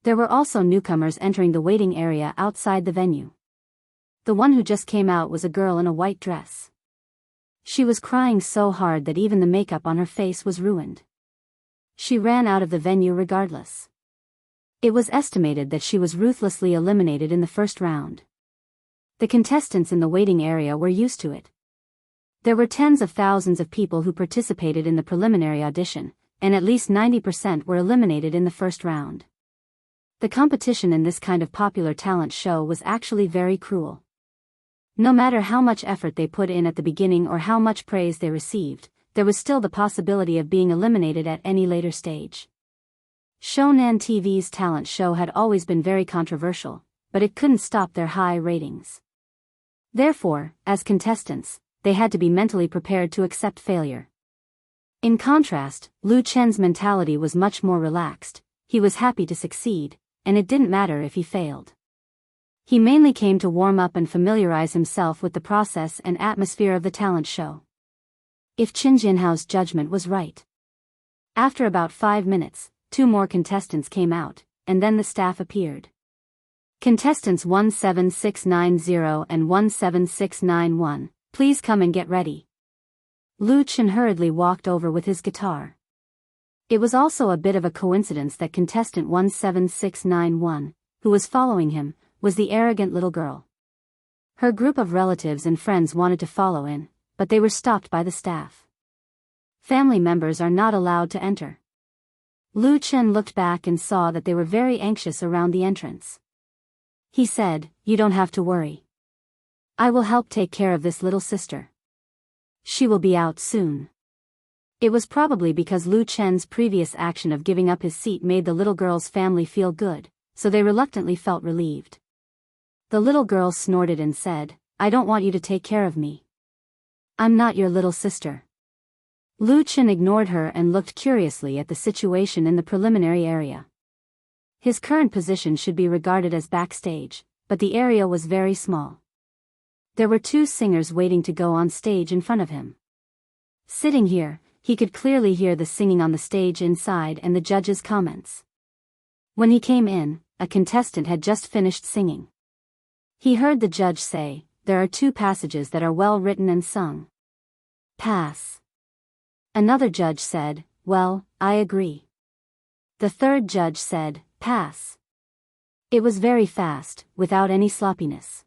There were also newcomers entering the waiting area outside the venue. The one who just came out was a girl in a white dress. She was crying so hard that even the makeup on her face was ruined. She ran out of the venue regardless. It was estimated that she was ruthlessly eliminated in the first round. The contestants in the waiting area were used to it. There were tens of thousands of people who participated in the preliminary audition, and at least 90% were eliminated in the first round. The competition in this kind of popular talent show was actually very cruel. No matter how much effort they put in at the beginning or how much praise they received, there was still the possibility of being eliminated at any later stage. Shonan TV's talent show had always been very controversial, but it couldn't stop their high ratings. Therefore, as contestants, they had to be mentally prepared to accept failure. In contrast, Lu Chen's mentality was much more relaxed. He was happy to succeed, and it didn't matter if he failed. He mainly came to warm up and familiarize himself with the process and atmosphere of the talent show. If Qin Jinhao's judgment was right. After about 5 minutes, 2 more contestants came out, and then the staff appeared. Contestants 17690 and 17691, please come and get ready. Lu Chen hurriedly walked over with his guitar. It was also a bit of a coincidence that contestant 17691, who was following him, was the arrogant little girl. Her group of relatives and friends wanted to follow in, but they were stopped by the staff. Family members are not allowed to enter. Lu Chen looked back and saw that they were very anxious around the entrance. He said, "You don't have to worry. I will help take care of this little sister. She will be out soon." It was probably because Lu Chen's previous action of giving up his seat made the little girl's family feel good, so they reluctantly felt relieved. The little girl snorted and said, "I don't want you to take care of me. I'm not your little sister." Lu Chen ignored her and looked curiously at the situation in the preliminary area. His current position should be regarded as backstage, but the area was very small. There were two singers waiting to go on stage in front of him. Sitting here, he could clearly hear the singing on the stage inside and the judges' comments. When he came in, a contestant had just finished singing. He heard the judge say, "There are two passages that are well written and sung. Pass." Another judge said, "Well, I agree." The third judge said, "Pass." It was very fast, without any sloppiness.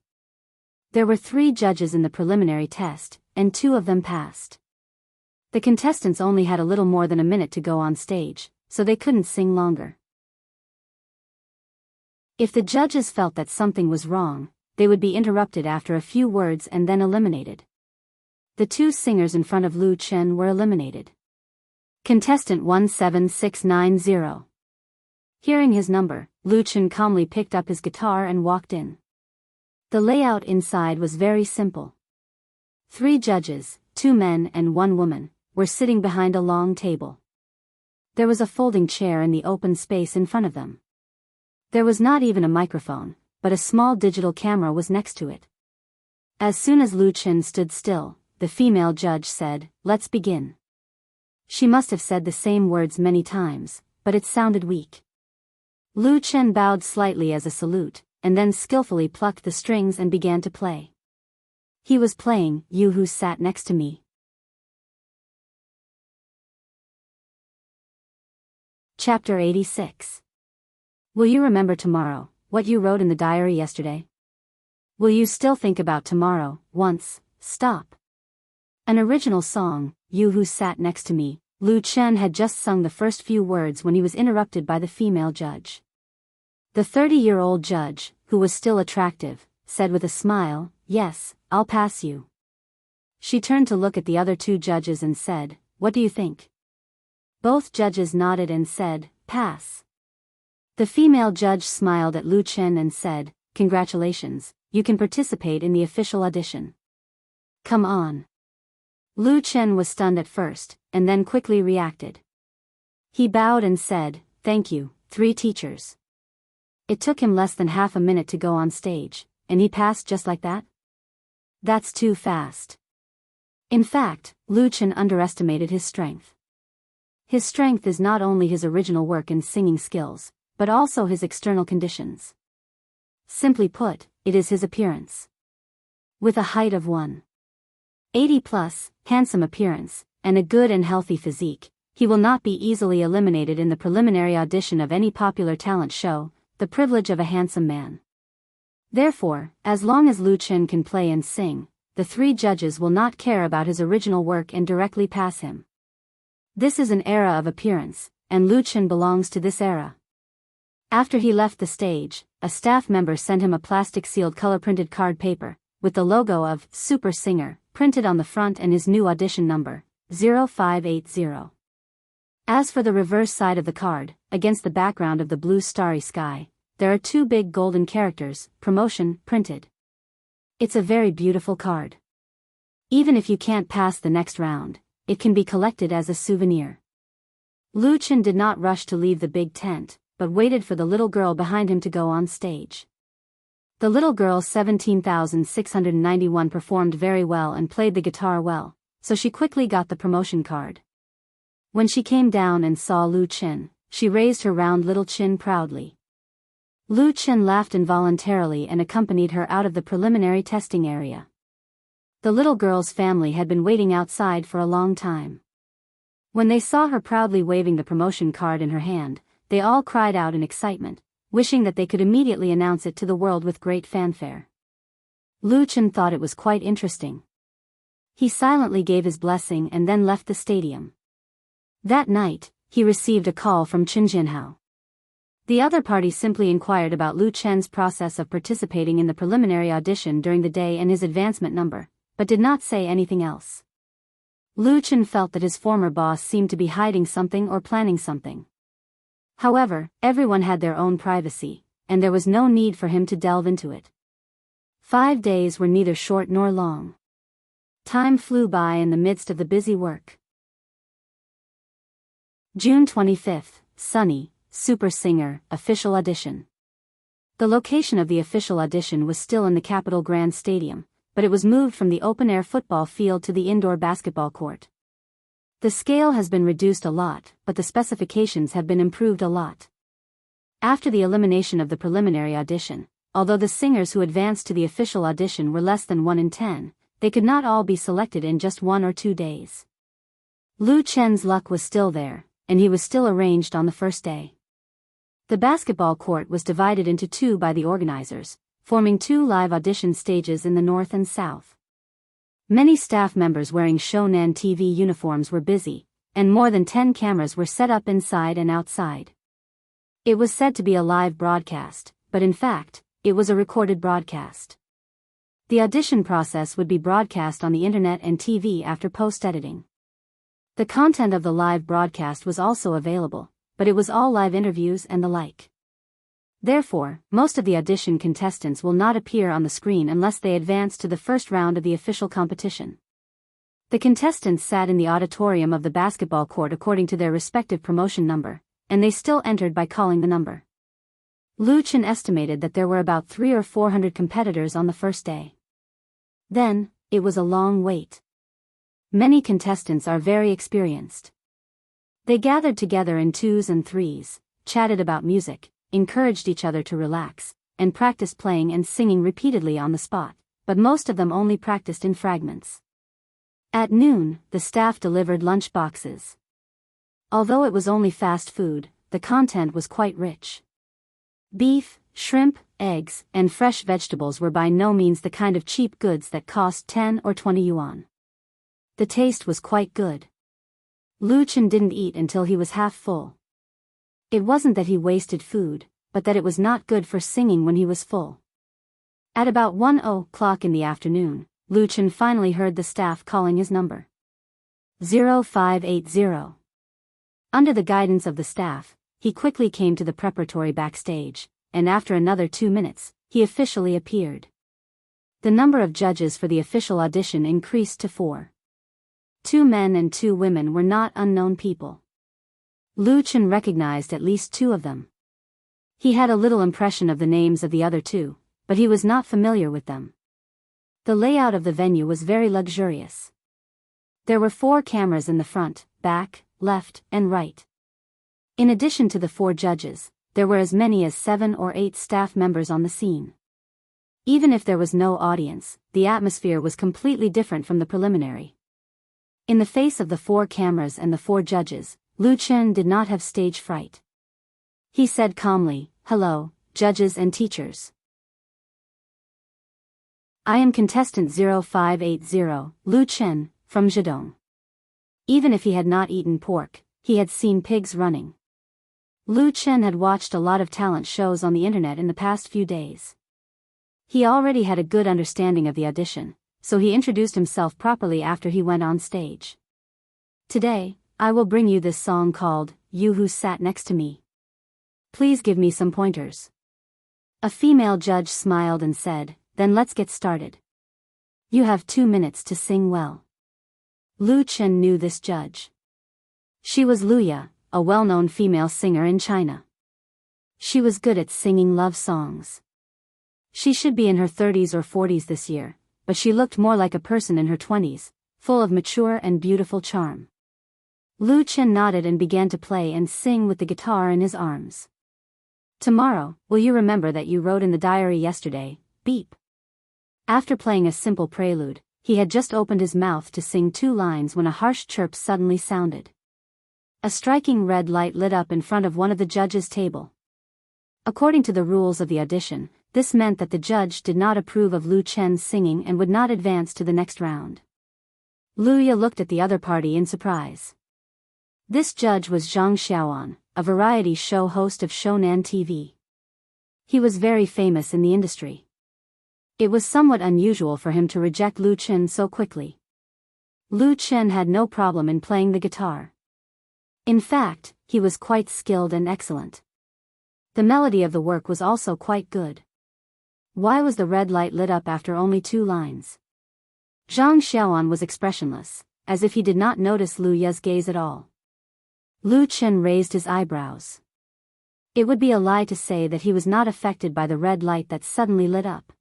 There were 3 judges in the preliminary test, and 2 of them passed. The contestants only had a little more than a minute to go on stage, so they couldn't sing longer. If the judges felt that something was wrong, they would be interrupted after a few words and then eliminated. The 2 singers in front of Lu Chen were eliminated. Contestant 17690. Hearing his number, Lu Chen calmly picked up his guitar and walked in. The layout inside was very simple. 3 judges, 2 men and 1 woman, were sitting behind a long table. There was a folding chair in the open space in front of them. There was not even a microphone, but a small digital camera was next to it. As soon as Lu Chen stood still, the female judge said, "Let's begin." She must have said the same words many times, but it sounded weak. Lu Chen bowed slightly as a salute, and then skillfully plucked the strings and began to play. He was playing "You Who Sat Next to Me." Chapter 86. Will you remember tomorrow, what you wrote in the diary yesterday? Will you still think about tomorrow, once, stop? An original song, "You Who Sat Next to Me." Lu Chen had just sung the first few words when he was interrupted by the female judge. The 30-year-old judge, who was still attractive, said with a smile, "Yes, I'll pass you." She turned to look at the other 2 judges and said, "What do you think?" Both judges nodded and said, "Pass." The female judge smiled at Lu Chen and said, "Congratulations, you can participate in the official audition. Come on." Lu Chen was stunned at first, and then quickly reacted. He bowed and said, "Thank you, 3 teachers." It took him less than half a minute to go on stage, and he passed just like that? That's too fast. In fact, Lu Chen underestimated his strength. His strength is not only his original work and singing skills, but also his external conditions. Simply put, it is his appearance. With a height of 180 plus, handsome appearance, and a good and healthy physique, he will not be easily eliminated in the preliminary audition of any popular talent show, the privilege of a handsome man. Therefore, as long as Lu Chen can play and sing, the 3 judges will not care about his original work and directly pass him. This is an era of appearance, and Lu Chen belongs to this era. After he left the stage, a staff member sent him a plastic-sealed color-printed card paper, with the logo of Super Singer printed on the front and his new audition number, 0580. As for the reverse side of the card, against the background of the blue starry sky, there are 2 big golden characters, "Promotion," printed. It's a very beautiful card. Even if you can't pass the next round, it can be collected as a souvenir. Lu Chen did not rush to leave the big tent, but waited for the little girl behind him to go on stage. The little girl 17,691 performed very well and played the guitar well, so she quickly got the promotion card. When she came down and saw Lu Chen, she raised her round little chin proudly. Lu Chen laughed involuntarily and accompanied her out of the preliminary testing area. The little girl's family had been waiting outside for a long time. When they saw her proudly waving the promotion card in her hand, they all cried out in excitement, wishing that they could immediately announce it to the world with great fanfare. Lu Chen thought it was quite interesting. He silently gave his blessing and then left the stadium. That night, he received a call from Chen Jinhao. The other party simply inquired about Lu Chen's process of participating in the preliminary audition during the day and his advancement number, but did not say anything else. Lu Chen felt that his former boss seemed to be hiding something or planning something. However, everyone had their own privacy, and there was no need for him to delve into it. 5 days were neither short nor long. Time flew by in the midst of the busy work. June 25th, sunny, Super Singer, official audition. The location of the official audition was still in the Capitol Grand Stadium, but it was moved from the open-air football field to the indoor basketball court. The scale has been reduced a lot, but the specifications have been improved a lot. After the elimination of the preliminary audition, although the singers who advanced to the official audition were less than 1 in 10, they could not all be selected in just 1 or 2 days. Lu Chen's luck was still there, and he was still arranged on the first day. The basketball court was divided into 2 by the organizers, forming 2 live audition stages in the north and south. Many staff members wearing Shonan TV uniforms were busy, and more than 10 cameras were set up inside and outside. It was said to be a live broadcast, but in fact, it was a recorded broadcast. The audition process would be broadcast on the internet and TV after post-editing. The content of the live broadcast was also available, but it was all live interviews and the like. Therefore, most of the audition contestants will not appear on the screen unless they advance to the first round of the official competition. The contestants sat in the auditorium of the basketball court according to their respective promotion number, and they still entered by calling the number. Lu Chen estimated that there were about 300 or 400 competitors on the first day. Then, it was a long wait. Many contestants are very experienced. They gathered together in 2s and 3s, chatted about music, encouraged each other to relax, and practiced playing and singing repeatedly on the spot, but most of them only practiced in fragments. At noon, the staff delivered lunch boxes. Although it was only fast food, the content was quite rich. Beef, shrimp, eggs, and fresh vegetables were by no means the kind of cheap goods that cost 10 or 20 yuan. The taste was quite good. Lu Chen didn't eat until he was half full. It wasn't that he wasted food, but that it was not good for singing when he was full. At about 1:00 in the afternoon, Lu Chen finally heard the staff calling his number. 0580. Under the guidance of the staff, he quickly came to the preparatory backstage, and after another 2 minutes, he officially appeared. The number of judges for the official audition increased to 4. 2 men and 2 women were not unknown people. Lu Chen recognized at least 2 of them. He had a little impression of the names of the other 2, but he was not familiar with them. The layout of the venue was very luxurious. There were 4 cameras in the front, back, left, and right. In addition to the 4 judges, there were as many as 7 or 8 staff members on the scene. Even if there was no audience, the atmosphere was completely different from the preliminary. In the face of the 4 cameras and the 4 judges, Lu Chen did not have stage fright. He said calmly, "Hello, judges and teachers. I am contestant 0580, Lu Chen, from Zhejiang." Even if he had not eaten pork, he had seen pigs running. Lu Chen had watched a lot of talent shows on the internet in the past few days. He already had a good understanding of the audition, so he introduced himself properly after he went on stage. "Today, I will bring you this song called, 'You Who Sat Next to Me.' Please give me some pointers." A female judge smiled and said, "Then let's get started. You have 2 minutes to sing well." Lu Chen knew this judge. She was Luya, a well-known female singer in China. She was good at singing love songs. She should be in her 30s or 40s this year, but she looked more like a person in her 20s, full of mature and beautiful charm. Lu Chen nodded and began to play and sing with the guitar in his arms. "Tomorrow, will you remember that you wrote in the diary yesterday, beep?" After playing a simple prelude, he had just opened his mouth to sing 2 lines when a harsh chirp suddenly sounded. A striking red light lit up in front of one of the judges' table. According to the rules of the audition, this meant that the judge did not approve of Lu Chen's singing and would not advance to the next round. Luya looked at the other party in surprise. This judge was Zhang Xiaoan, a variety show host of Shonan TV. He was very famous in the industry. It was somewhat unusual for him to reject Lu Chen so quickly. Lu Chen had no problem in playing the guitar. In fact, he was quite skilled and excellent. The melody of the work was also quite good. Why was the red light lit up after only 2 lines? Zhang Xiaoan was expressionless, as if he did not notice Lu Ya's gaze at all. Lu Chen raised his eyebrows. It would be a lie to say that he was not affected by the red light that suddenly lit up.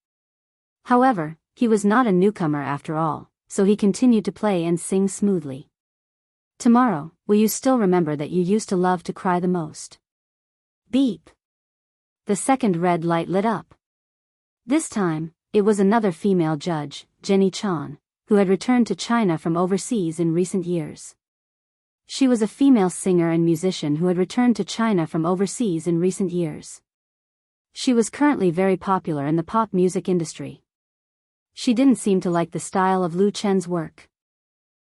However, he was not a newcomer after all, so he continued to play and sing smoothly. Tomorrow, will you still remember that you used to love to cry the most? Beep. The second red light lit up. This time, it was another female judge, Jenny Chan, who had returned to China from overseas in recent years. She was a female singer and musician who had returned to China from overseas in recent years. She was currently very popular in the pop music industry. She didn't seem to like the style of Lu Chen's work.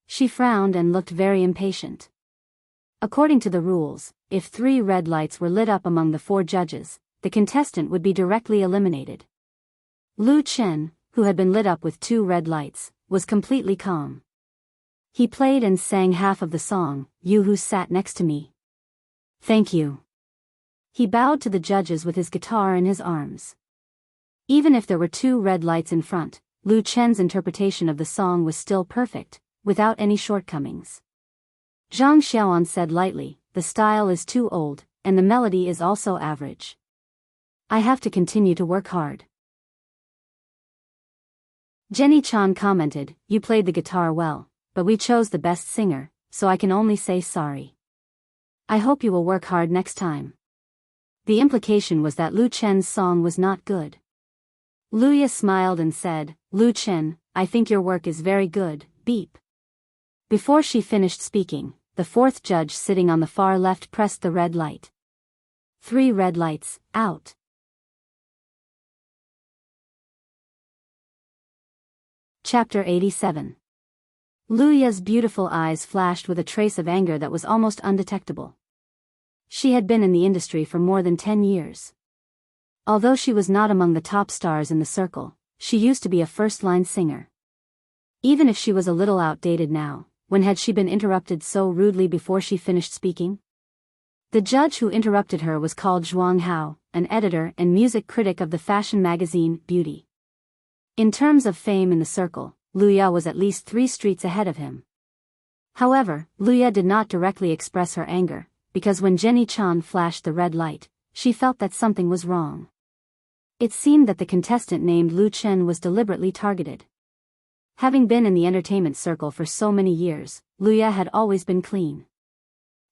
She frowned and looked very impatient. According to the rules, if 3 red lights were lit up among the 4 judges, the contestant would be directly eliminated. Lu Chen, who had been lit up with 2 red lights, was completely calm. He played and sang half of the song, "You Who Sat Next to Me." "Thank you." He bowed to the judges with his guitar in his arms. Even if there were 2 red lights in front, Lu Chen's interpretation of the song was still perfect, without any shortcomings. Zhang Xiaoan said lightly, "The style is too old, and the melody is also average. I have to continue to work hard." Jenny Chan commented, "You played the guitar well, but we chose the best singer, so I can only say sorry. I hope you will work hard next time." The implication was that Lu Chen's song was not good. Lu Ya smiled and said, "Lu Chen, I think your work is very good, beep." Before she finished speaking, the 4th judge sitting on the far left pressed the red light. 3 red lights, out. Chapter 87. Lu Ya's beautiful eyes flashed with a trace of anger that was almost undetectable. She had been in the industry for more than 10 years. Although she was not among the top stars in the circle, she used to be a first-line singer. Even if she was a little outdated now, when had she been interrupted so rudely before she finished speaking? The judge who interrupted her was called Zhuang Hao, an editor and music critic of the fashion magazine, Beauty. In terms of fame in the circle, Lu Ya was at least 3 streets ahead of him. However, Lu Ya did not directly express her anger, because when Jenny Chan flashed the red light, she felt that something was wrong. It seemed that the contestant named Lu Chen was deliberately targeted. Having been in the entertainment circle for so many years, Lu Ya had always been clean.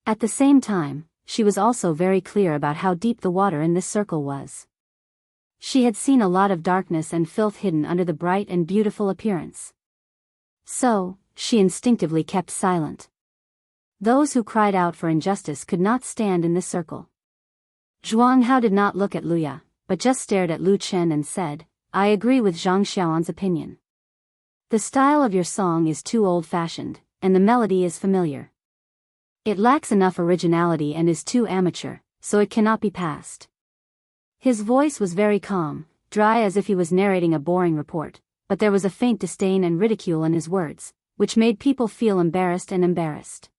At the same time, she was also very clear about how deep the water in this circle was. She had seen a lot of darkness and filth hidden under the bright and beautiful appearance. So, she instinctively kept silent. Those who cried out for injustice could not stand in this circle. Zhuang Hao did not look at Lu Ya, but just stared at Lu Chen and said, "I agree with Zhang Xiaoan's opinion. The style of your song is too old-fashioned, and the melody is familiar. It lacks enough originality and is too amateur, so it cannot be passed." His voice was very calm, dry as if he was narrating a boring report, but there was a faint disdain and ridicule in his words, which made people feel embarrassed.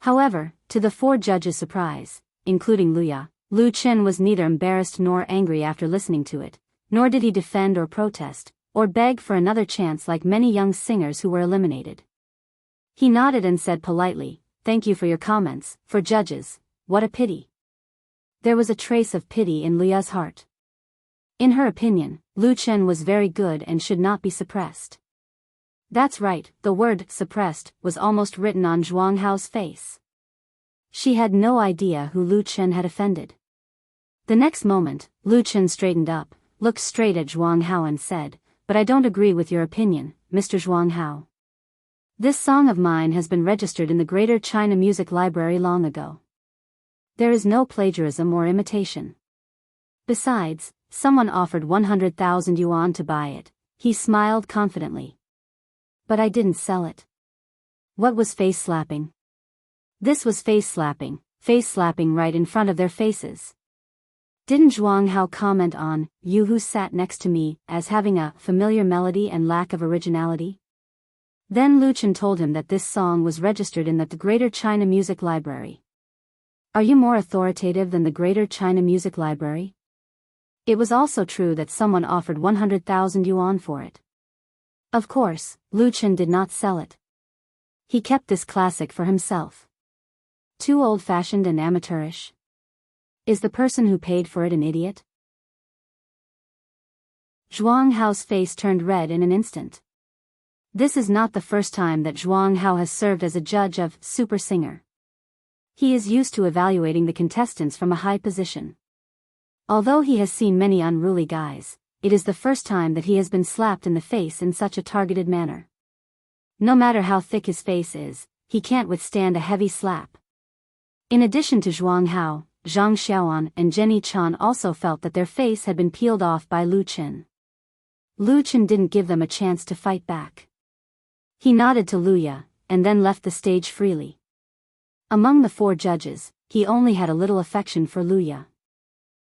However, to the 4 judges' surprise, including Lu Ya, Lu Chen was neither embarrassed nor angry after listening to it, nor did he defend or protest, or beg for another chance like many young singers who were eliminated. He nodded and said politely, "Thank you for your comments, for judges, what a pity." There was a trace of pity in Lu Ya's heart. In her opinion, Lu Chen was very good and should not be suppressed. That's right, the word "suppressed" was almost written on Zhuang Hao's face. She had no idea who Lu Chen had offended. The next moment, Lu Chen straightened up, looked straight at Zhuang Hao and said, "But I don't agree with your opinion, Mr. Zhuang Hao. This song of mine has been registered in the Greater China Music Library long ago. There is no plagiarism or imitation. Besides, someone offered 100,000 yuan to buy it." He smiled confidently. "But I didn't sell it." What was face slapping? This was face slapping, face slapping right in front of their faces. Didn't Zhuang Hao comment on "You Who Sat Next to Me" as having a familiar melody and lack of originality? Then Lu Chen told him that this song was registered in the Greater China Music Library. Are you more authoritative than the Greater China Music Library? It was also true that someone offered 100,000 yuan for it. Of course, Lu Chen did not sell it. He kept this classic for himself. Too old-fashioned and amateurish? Is the person who paid for it an idiot? Zhuang Hao's face turned red in an instant. This is not the first time that Zhuang Hao has served as a judge of Super Singer. He is used to evaluating the contestants from a high position. Although he has seen many unruly guys, it is the first time that he has been slapped in the face in such a targeted manner. No matter how thick his face is, he can't withstand a heavy slap. In addition to Zhuang Hao, Zhang Xiaoan and Jenny Chan also felt that their face had been peeled off by Lu Chen. Lu Chen didn't give them a chance to fight back. He nodded to Luya, and then left the stage freely. Among the 4 judges, he only had a little affection for Luya.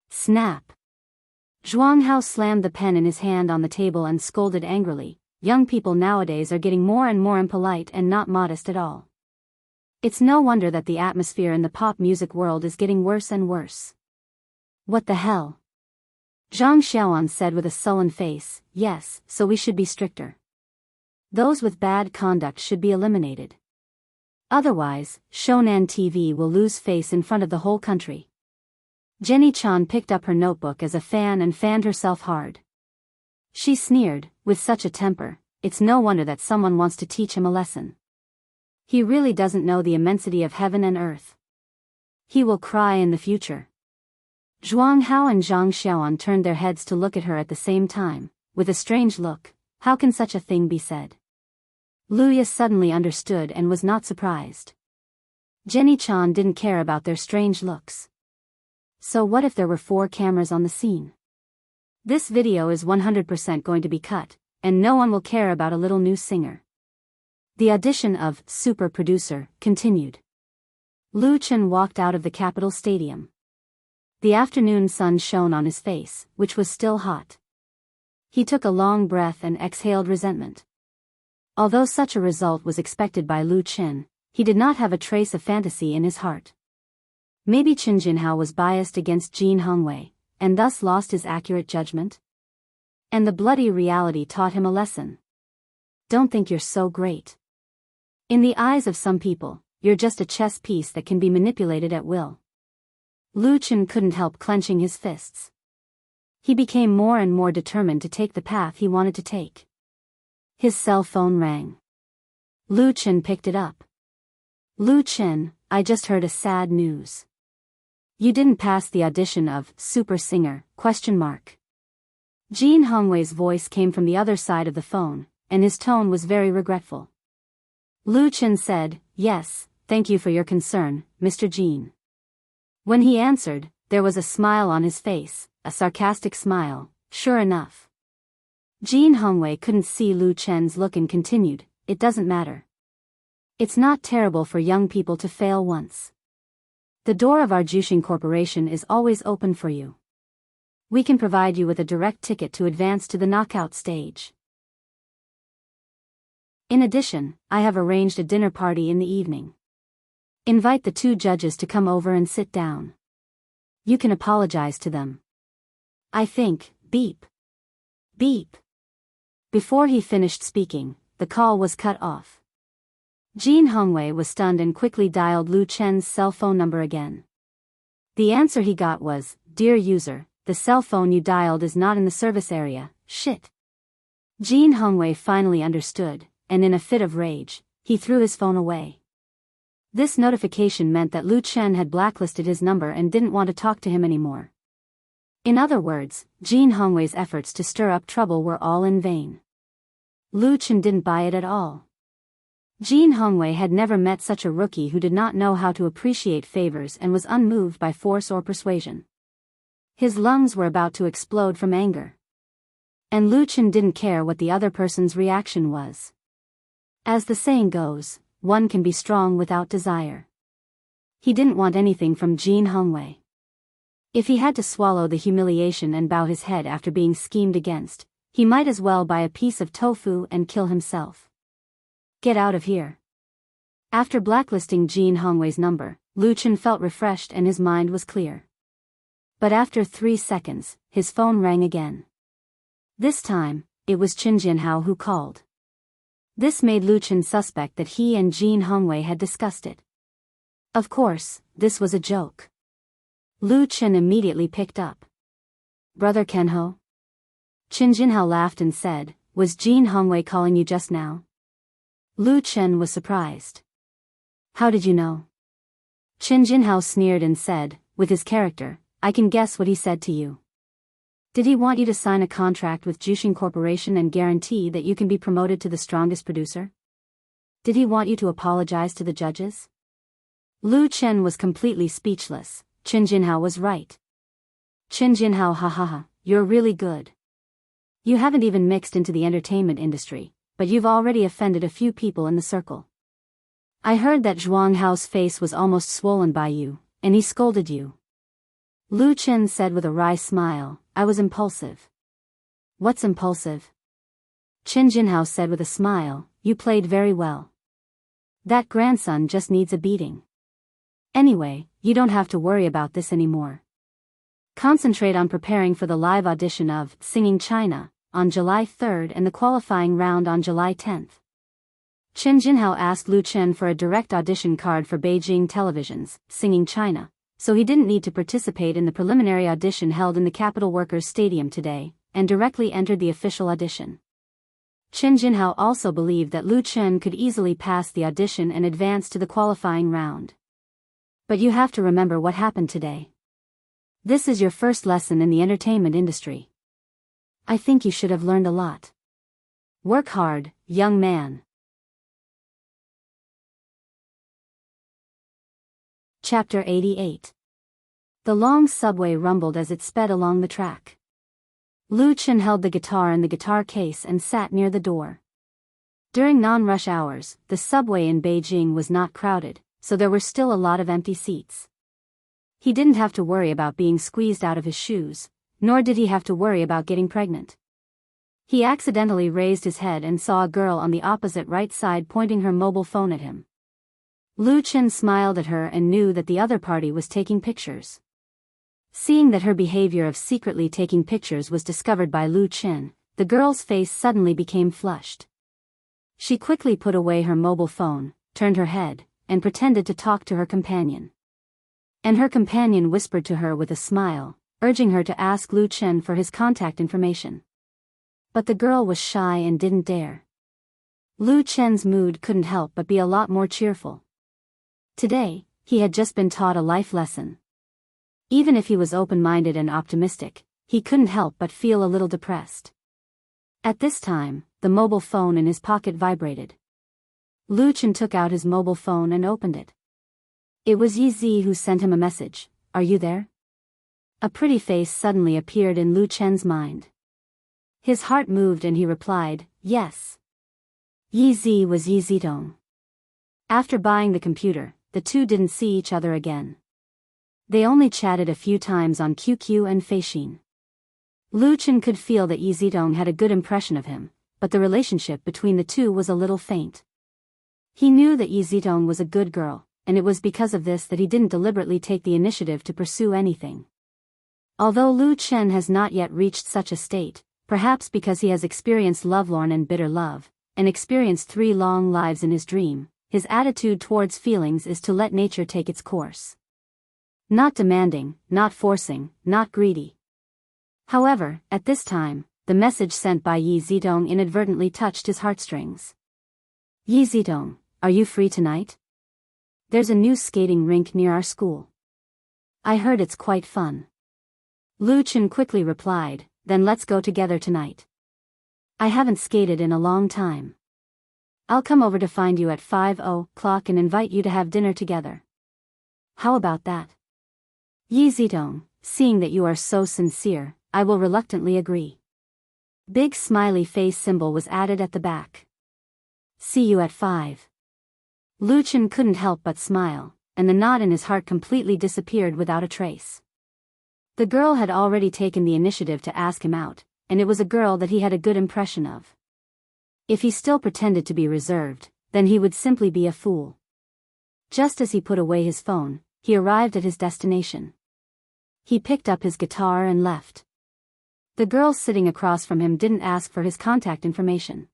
Snap! Zhuang Hao slammed the pen in his hand on the table and scolded angrily. Young people nowadays are getting more and more impolite and not modest at all. It's no wonder that the atmosphere in the pop music world is getting worse and worse. What the hell? Zhang Xiaoan said with a sullen face. Yes, so we should be stricter. Those with bad conduct should be eliminated. Otherwise, Shonan TV will lose face in front of the whole country. Jenny Chan picked up her notebook as a fan and fanned herself hard. She sneered, with such a temper, it's no wonder that someone wants to teach him a lesson. He really doesn't know the immensity of heaven and earth. He will cry in the future. Zhuang Hao and Zhang Xiaoan turned their heads to look at her at the same time, with a strange look. How can such a thing be said? Luya suddenly understood and was not surprised. Jenny Chan didn't care about their strange looks. So what if there were 4 cameras on the scene? This video is 100% going to be cut, and no one will care about a little new singer. The audition of Super Producer continued. Lu Chen walked out of the Capitol Stadium. The afternoon sun shone on his face, which was still hot. He took a long breath and exhaled resentment. Although such a result was expected by Lu Chen, he did not have a trace of fantasy in his heart. Maybe Chen Jinhao was biased against Jin Hongwei, and thus lost his accurate judgment? And the bloody reality taught him a lesson. Don't think you're so great. In the eyes of some people, you're just a chess piece that can be manipulated at will. Lu Chen couldn't help clenching his fists. He became more and more determined to take the path he wanted to take. His cell phone rang. Lu Chen picked it up. Lu Chen, I just heard a sad news. You didn't pass the audition of Super Singer, ? Jin Hongwei's voice came from the other side of the phone, and his tone was very regretful. Lu Chen said, yes, thank you for your concern, Mr. Jin. When he answered, there was a smile on his face, a sarcastic smile, sure enough. Jin Hongwei couldn't see Lu Chen's look and continued, it doesn't matter. It's not terrible for young people to fail once. The door of our Jushin Corporation is always open for you. We can provide you with a direct ticket to advance to the knockout stage. In addition, I have arranged a dinner party in the evening. Invite the 2 judges to come over and sit down. You can apologize to them. I think, beep. Beep. Before he finished speaking, the call was cut off. Jin Hongwei was stunned and quickly dialed Lu Chen's cell phone number again. The answer he got was, Dear user, the cell phone you dialed is not in the service area, shit. Jin Hongwei finally understood, and in a fit of rage, he threw his phone away. This notification meant that Lu Chen had blacklisted his number and didn't want to talk to him anymore. In other words, Jin Hongwei's efforts to stir up trouble were all in vain. Lu Chen didn't buy it at all. Jin Hongwei had never met such a rookie who did not know how to appreciate favors and was unmoved by force or persuasion. His lungs were about to explode from anger. And Lu Chen didn't care what the other person's reaction was. As the saying goes, one can be strong without desire. He didn't want anything from Jin Hongwei. If he had to swallow the humiliation and bow his head after being schemed against, he might as well buy a piece of tofu and kill himself. Get out of here. After blacklisting Jin Hongwei's number, Lu Chen felt refreshed and his mind was clear. But after 3 seconds, his phone rang again. This time, it was Qin Jinhao who called. This made Lu Chen suspect that he and Jin Hongwei had discussed it. Of course, this was a joke. Lu Chen immediately picked up. Brother Kenho? Qin Jinhao laughed and said, was Jin Hongwei calling you just now? Lu Chen was surprised. How did you know? Qin Jinhao sneered and said, with his character, I can guess what he said to you. Did he want you to sign a contract with Jushin Corporation and guarantee that you can be promoted to the strongest producer? Did he want you to apologize to the judges? Lu Chen was completely speechless. Qin Jinhao was right. Qin Jinhao, ha ha ha, you're really good. You haven't even mixed into the entertainment industry, but you've already offended a few people in the circle. I heard that Zhuang Hao's face was almost swollen by you, and he scolded you. Lu Chen said with a wry smile, I was impulsive. What's impulsive? Qin Jinhao said with a smile, you played very well. That grandson just needs a beating. Anyway, you don't have to worry about this anymore. Concentrate on preparing for the live audition of Singing China on July 3rd and the qualifying round on July 10th. Qin Jinhao asked Lu Chen for a direct audition card for Beijing Television's Singing China, so he didn't need to participate in the preliminary audition held in the Capital Workers' Stadium today, and directly entered the official audition. Qin Jinhao also believed that Lu Chen could easily pass the audition and advance to the qualifying round. But you have to remember what happened today. This is your first lesson in the entertainment industry. I think you should have learned a lot. Work hard, young man. Chapter 88. The long subway rumbled as it sped along the track. Lu Chen held the guitar in the guitar case and sat near the door. During non-rush hours, the subway in Beijing was not crowded, so there were still a lot of empty seats. He didn't have to worry about being squeezed out of his shoes, nor did he have to worry about getting pregnant. He accidentally raised his head and saw a girl on the opposite right side pointing her mobile phone at him. Lu Chen smiled at her and knew that the other party was taking pictures. Seeing that her behavior of secretly taking pictures was discovered by Lu Chen, the girl's face suddenly became flushed. She quickly put away her mobile phone, turned her head, and pretended to talk to her companion. And her companion whispered to her with a smile, urging her to ask Lu Chen for his contact information. But the girl was shy and didn't dare. Lu Chen's mood couldn't help but be a lot more cheerful. Today, he had just been taught a life lesson. Even if he was open-minded and optimistic, he couldn't help but feel a little depressed. At this time, the mobile phone in his pocket vibrated. Lu Chen took out his mobile phone and opened it. It was Yi Zi who sent him a message. Are you there? A pretty face suddenly appeared in Lu Chen's mind. His heart moved and he replied, yes. Yi Zi was Yi Zidong. After buying the computer, the two didn't see each other again. They only chatted a few times on QQ and Feishin. Lu Chen could feel that Yi Zidong had a good impression of him, but the relationship between the two was a little faint. He knew that Yi Zidong was a good girl, and it was because of this that he didn't deliberately take the initiative to pursue anything. Although Lu Chen has not yet reached such a state, perhaps because he has experienced lovelorn and bitter love, and experienced 3 long lives in his dream, his attitude towards feelings is to let nature take its course. Not demanding, not forcing, not greedy. However, at this time, the message sent by Yi Zidong inadvertently touched his heartstrings. Yi Zidong, are you free tonight? There's a new skating rink near our school. I heard it's quite fun. Lu Chen quickly replied, then let's go together tonight. I haven't skated in a long time. I'll come over to find you at 5:00 and invite you to have dinner together. How about that? Yi Zidong, seeing that you are so sincere, I will reluctantly agree. Big smiley face symbol was added at the back. See you at 5. Lu Chen couldn't help but smile. and the knot in his heart completely disappeared without a trace. The girl had already taken the initiative to ask him out, and it was a girl that he had a good impression of. If he still pretended to be reserved, then he would simply be a fool. Just as he put away his phone, he arrived at his destination. He picked up his guitar and left. The girl sitting across from him didn't ask for his contact information.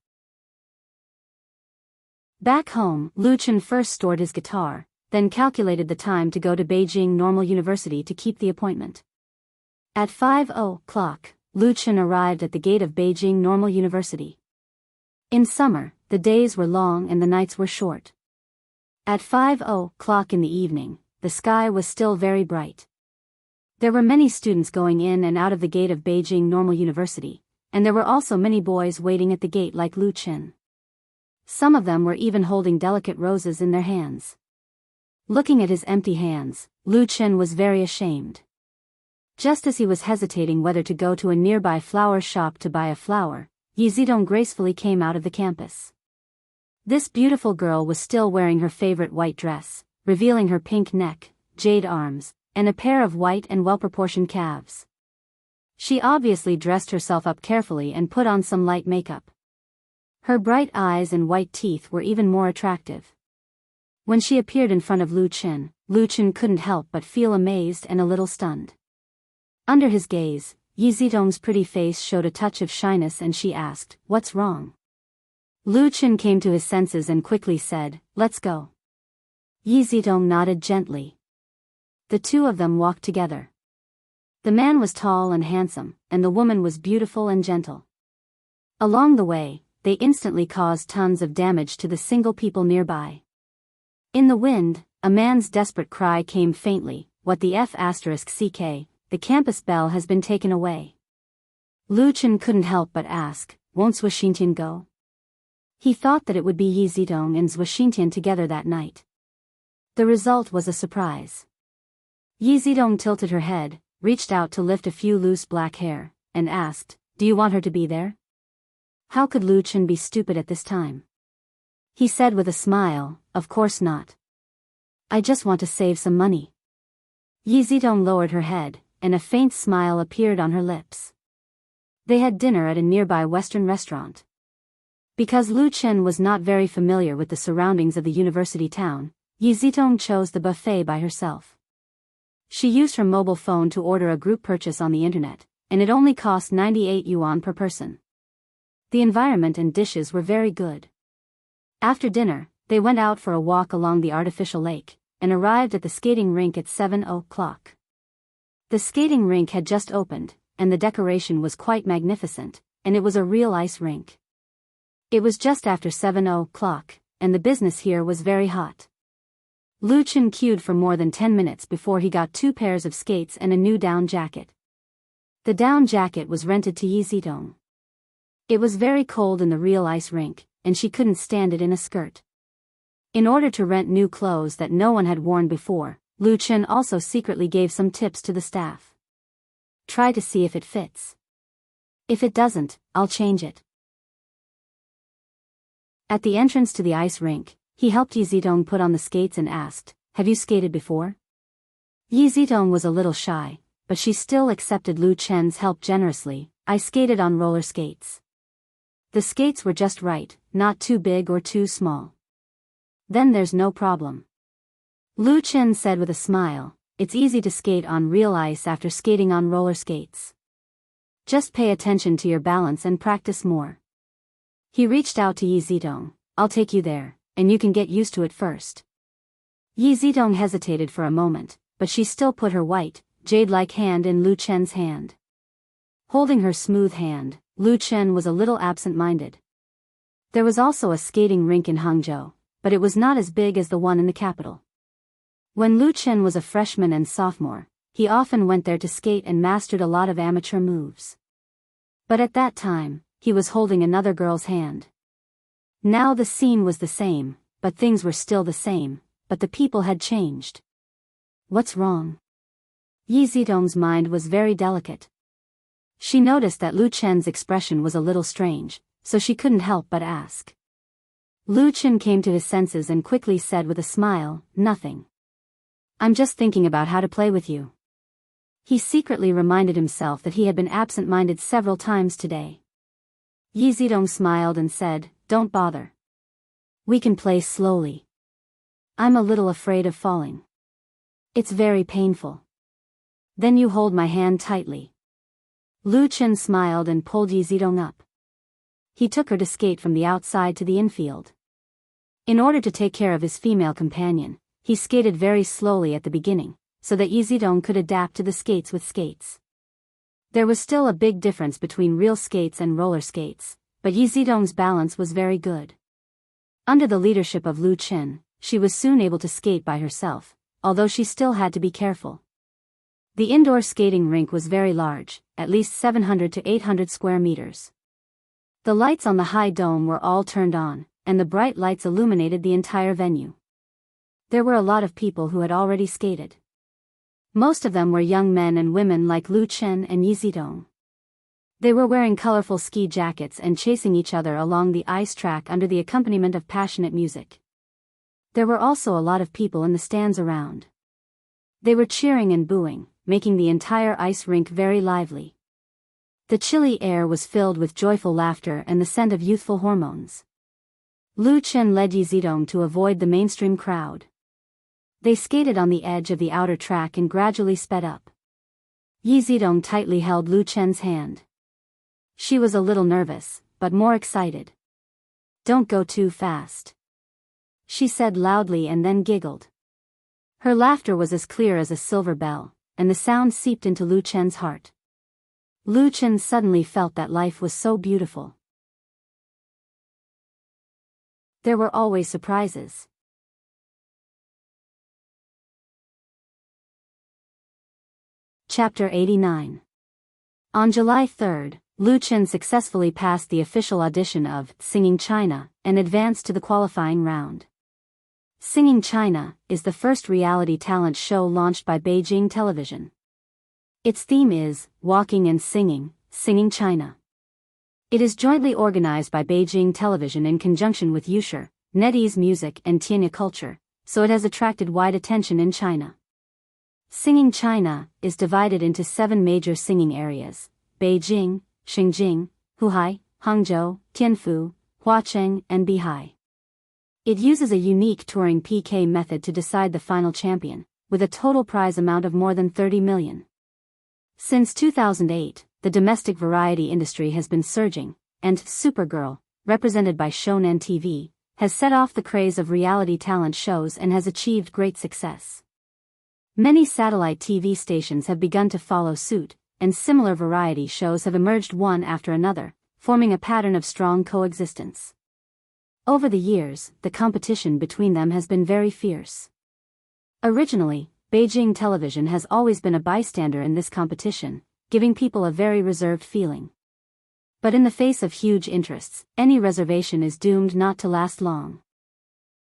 Back home, Lu Chen first stored his guitar, then calculated the time to go to Beijing Normal University to keep the appointment. At 5:00, Lu Chen arrived at the gate of Beijing Normal University. In summer, the days were long and the nights were short. At 5:00 in the evening, the sky was still very bright. There were many students going in and out of the gate of Beijing Normal University, and there were also many boys waiting at the gate like Lu Chen. Some of them were even holding delicate roses in their hands. Looking at his empty hands, Lu Chen was very ashamed. Just as he was hesitating whether to go to a nearby flower shop to buy a flower, Yi Zidong gracefully came out of the campus. This beautiful girl was still wearing her favorite white dress, revealing her pink neck, jade arms, and a pair of white and well-proportioned calves. She obviously dressed herself up carefully and put on some light makeup. Her bright eyes and white teeth were even more attractive. When she appeared in front of Lu Chen couldn't help but feel amazed and a little stunned. Under his gaze, Yi Zidong's pretty face showed a touch of shyness and she asked, "What's wrong?" Lu Chen came to his senses and quickly said, "Let's go." Yi Zidong nodded gently. The two of them walked together. The man was tall and handsome, and the woman was beautiful and gentle. Along the way, they instantly caused tons of damage to the single people nearby. In the wind, a man's desperate cry came faintly, "What the F***ck, the campus bell has been taken away." Lu Chen couldn't help but ask, "Won't Zhuoxintian go?" He thought that it would be Yi Zidong and Zhuoxintian together that night. The result was a surprise. Yi Zidong tilted her head, reached out to lift a few loose black hair, and asked, "Do you want her to be there?" How could Lu Chen be stupid at this time? He said with a smile, "Of course not. I just want to save some money." Yi Zidong lowered her head, and a faint smile appeared on her lips. They had dinner at a nearby Western restaurant. Because Lu Chen was not very familiar with the surroundings of the university town, Yi Zidong chose the buffet by herself. She used her mobile phone to order a group purchase on the internet, and it only cost 98 yuan per person. The environment and dishes were very good. After dinner, they went out for a walk along the artificial lake, and arrived at the skating rink at 7:00. The skating rink had just opened, and the decoration was quite magnificent, and it was a real ice rink. It was just after 7:00, and the business here was very hot. Lu Chen queued for more than 10 minutes before he got 2 pairs of skates and a new down jacket. The down jacket was rented to Yi Zidong. It was very cold in the real ice rink, and she couldn't stand it in a skirt. In order to rent new clothes that no one had worn before, Lu Chen also secretly gave some tips to the staff. "Try to see if it fits. If it doesn't, I'll change it." At the entrance to the ice rink, he helped Yi Zidong put on the skates and asked, "Have you skated before?" Yi Zidong was a little shy, but she still accepted Lu Chen's help generously. "I skated on roller skates. The skates were just right, not too big or too small." "Then there's no problem," Lu Chen said with a smile. "It's easy to skate on real ice after skating on roller skates. Just pay attention to your balance and practice more." He reached out to Yi Zidong. "I'll take you there, and you can get used to it first." Yi Zidong hesitated for a moment, but she still put her white, jade-like hand in Lu Chen's hand. Holding her smooth hand, Lu Chen was a little absent-minded. There was also a skating rink in Hangzhou, but it was not as big as the one in the capital. When Lu Chen was a freshman and sophomore, he often went there to skate and mastered a lot of amateur moves. But at that time, he was holding another girl's hand. Now the scene was the same, but things were still the same, but the people had changed. What's wrong? Yi Zidong's mind was very delicate. She noticed that Lu Chen's expression was a little strange, so she couldn't help but ask. Lu Chen came to his senses and quickly said with a smile, "Nothing." I'm just thinking about how to play with you. He secretly reminded himself that he had been absent-minded several times today. Yi Zidong smiled and said, "Don't bother. We can play slowly. I'm a little afraid of falling. It's very painful. Then you hold my hand tightly." Lu Chen smiled and pulled Yi Zidong up. He took her to skate from the outside to the infield. In order to take care of his female companion, he skated very slowly at the beginning, so that Yi Zidong could adapt to the skates with skates. There was still a big difference between real skates and roller skates, but Yi Zidong's balance was very good. Under the leadership of Lu Chen, she was soon able to skate by herself, although she still had to be careful. The indoor skating rink was very large, at least 700 to 800 square meters. The lights on the high dome were all turned on, and the bright lights illuminated the entire venue. There were a lot of people who had already skated. Most of them were young men and women like Lu Chen and Yi Zidong. They were wearing colorful ski jackets and chasing each other along the ice track under the accompaniment of passionate music. There were also a lot of people in the stands around. They were cheering and booing, making the entire ice rink very lively. The chilly air was filled with joyful laughter and the scent of youthful hormones. Lu Chen led Yi Zidong to avoid the mainstream crowd. They skated on the edge of the outer track and gradually sped up. Yi Zidong tightly held Lu Chen's hand. She was a little nervous, but more excited. "Don't go too fast," she said loudly and then giggled. Her laughter was as clear as a silver bell, and the sound seeped into Lu Chen's heart. Lu Chen suddenly felt that life was so beautiful. There were always surprises. Chapter 89. On July 3rd, Lu Chen successfully passed the official audition of Singing China and advanced to the qualifying round. Singing China is the first reality talent show launched by Beijing Television. Its theme is Walking and Singing, Singing China. It is jointly organized by Beijing Television in conjunction with Yusher, NetEase Music and Tianya Culture, so it has attracted wide attention in China. Singing China is divided into 7 major singing areas: Beijing, Xinjiang, Huhai, Hangzhou, Tianfu, Huacheng, and Bihai. It uses a unique touring PK method to decide the final champion, with a total prize amount of more than 30 million. Since 2008, the domestic variety industry has been surging, and Supergirl, represented by Shonen TV, has set off the craze of reality talent shows and has achieved great success. Many satellite TV stations have begun to follow suit, and similar variety shows have emerged one after another, forming a pattern of strong coexistence. Over the years, the competition between them has been very fierce. Originally, Beijing Television has always been a bystander in this competition, giving people a very reserved feeling. But in the face of huge interests, any reservation is doomed not to last long.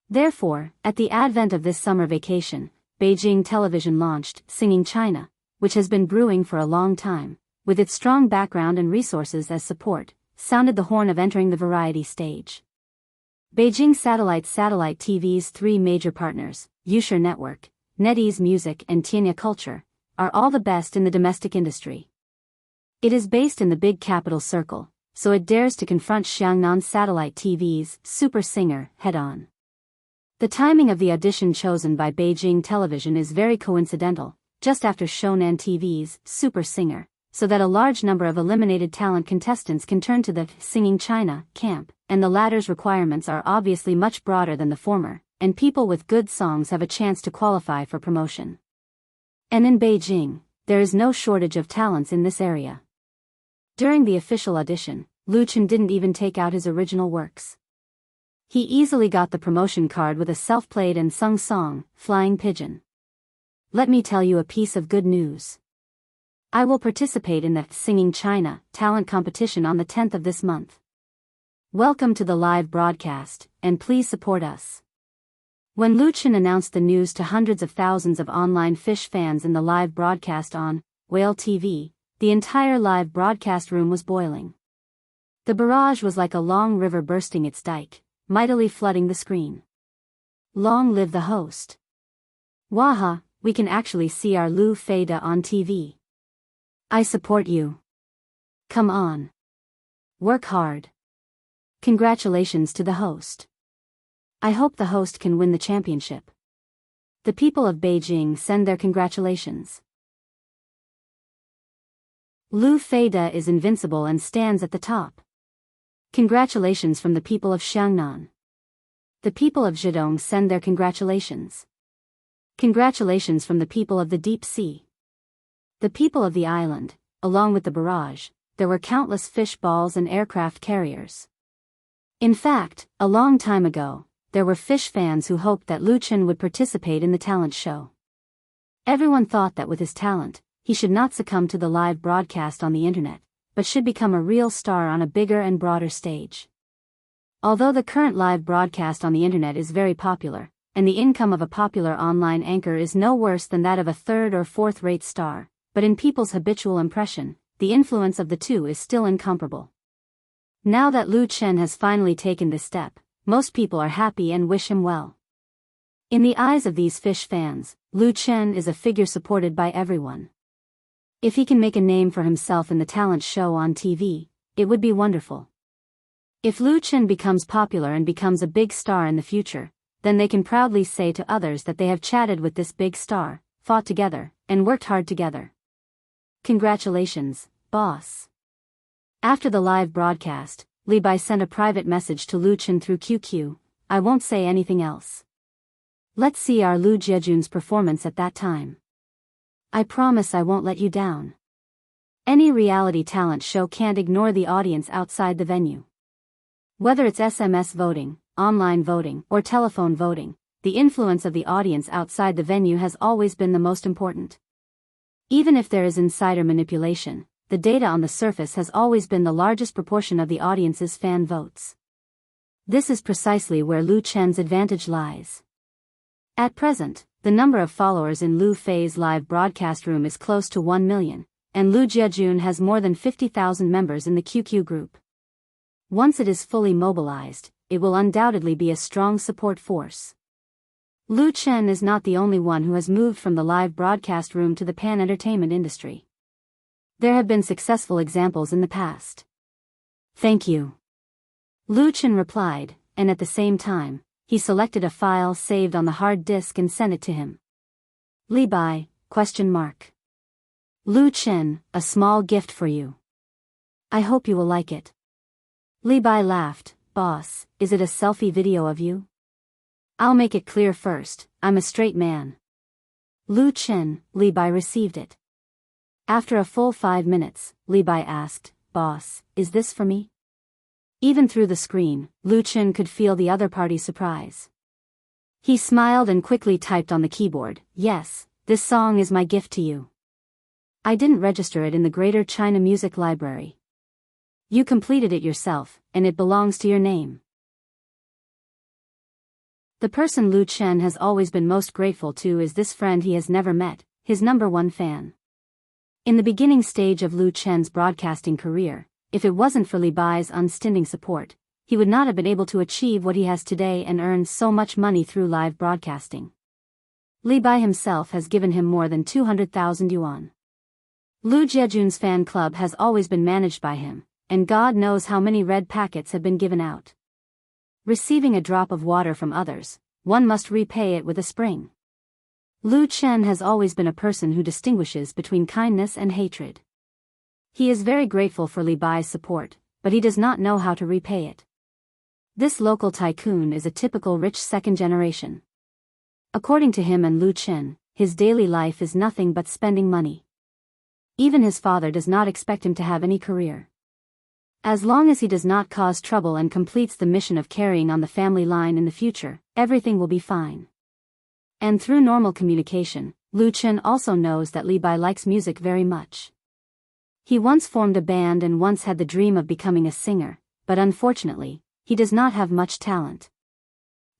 Therefore, at the advent of this summer vacation, Beijing Television launched Singing China, which has been brewing for a long time, with its strong background and resources as support, sounded the horn of entering the variety stage. Beijing Satellite TV's 3 major partners, Yusher Network, NetEase Music and Tianya Culture, are all the best in the domestic industry. It is based in the big capital circle, so it dares to confront Xiangnan Satellite TV's Super Singer head-on. The timing of the audition chosen by Beijing Television is very coincidental, just after Shonen TV's Super Singer, so that a large number of eliminated talent contestants can turn to the Singing China camp, and the latter's requirements are obviously much broader than the former, and people with good songs have a chance to qualify for promotion. And in Beijing, there is no shortage of talents in this area. During the official audition, Lu Chen didn't even take out his original works. He easily got the promotion card with a self-played and sung song, Flying Pigeon. Let me tell you a piece of good news. I will participate in the Singing China talent competition on the 10th of this month. Welcome to the live broadcast, and please support us. When Lu Chen announced the news to hundreds of thousands of online fish fans in the live broadcast on Whale TV, the entire live broadcast room was boiling. The barrage was like a long river bursting its dike, mightily flooding the screen. Long live the host! Waha, we can actually see our Lu Feida on TV. I support you. Come on. Work hard. Congratulations to the host. I hope the host can win the championship. The people of Beijing send their congratulations. Lu Feida is invincible and stands at the top. Congratulations from the people of Xiangnan. The people of Zhejiang send their congratulations. Congratulations from the people of the deep sea. The people of the island, along with the barrage, there were countless fish balls and aircraft carriers. In fact, a long time ago, there were fish fans who hoped that Lu Chen would participate in the talent show. Everyone thought that with his talent, he should not succumb to the live broadcast on the internet, but should become a real star on a bigger and broader stage. Although the current live broadcast on the internet is very popular, and the income of a popular online anchor is no worse than that of a third or fourth-rate star, but in people's habitual impression, the influence of the two is still incomparable. Now that Lu Chen has finally taken this step, most people are happy and wish him well. In the eyes of these fish fans, Lu Chen is a figure supported by everyone. If he can make a name for himself in the talent show on TV, it would be wonderful. If Lu Chen becomes popular and becomes a big star in the future, then they can proudly say to others that they have chatted with this big star, fought together, and worked hard together. Congratulations, boss. After the live broadcast, Li Bai sent a private message to Lu Chen through QQ, I won't say anything else. Let's see our Lu Jiejun's performance at that time. I promise I won't let you down. Any reality talent show can't ignore the audience outside the venue. Whether it's SMS voting, online voting, or telephone voting, the influence of the audience outside the venue has always been the most important. Even if there is insider manipulation, the data on the surface has always been the largest proportion of the audience's fan votes. This is precisely where Lu Chen's advantage lies. At present, the number of followers in Lu Fei's live broadcast room is close to 1 million, and Lu Jiejun has more than 50,000 members in the QQ group. Once it is fully mobilized, it will undoubtedly be a strong support force. Lu Chen is not the only one who has moved from the live broadcast room to the pan-entertainment industry. There have been successful examples in the past. Thank you. Lu Chen replied, and at the same time, he selected a file saved on the hard disk and sent it to him. Li Bai, ? Lu Chen, a small gift for you. I hope you will like it. Li Bai laughed, boss, is it a selfie video of you? I'll make it clear first, I'm a straight man. Lu Chen, Li Bai received it. After a full 5 minutes, Li Bai asked, boss, is this for me? Even through the screen, Lu Chen could feel the other party's surprise. He smiled and quickly typed on the keyboard, yes, this song is my gift to you. I didn't register it in the Greater China Music Library. You completed it yourself, and it belongs to your name. The person Lu Chen has always been most grateful to is this friend he has never met, his #1 fan. In the beginning stage of Lu Chen's broadcasting career, if it wasn't for Li Bai's unstinting support, he would not have been able to achieve what he has today and earn so much money through live broadcasting. Li Bai himself has given him more than 200,000 yuan. Lu Jiejun's fan club has always been managed by him, and God knows how many red packets have been given out. Receiving a drop of water from others, one must repay it with a spring. Lu Chen has always been a person who distinguishes between kindness and hatred. He is very grateful for Li Bai's support, but he does not know how to repay it. This local tycoon is a typical rich second generation. According to him and Lu Chen, his daily life is nothing but spending money. Even his father does not expect him to have any career. As long as he does not cause trouble and completes the mission of carrying on the family line in the future, everything will be fine. And through normal communication, Lu Chen also knows that Li Bai likes music very much. He once formed a band and once had the dream of becoming a singer, but unfortunately, he does not have much talent.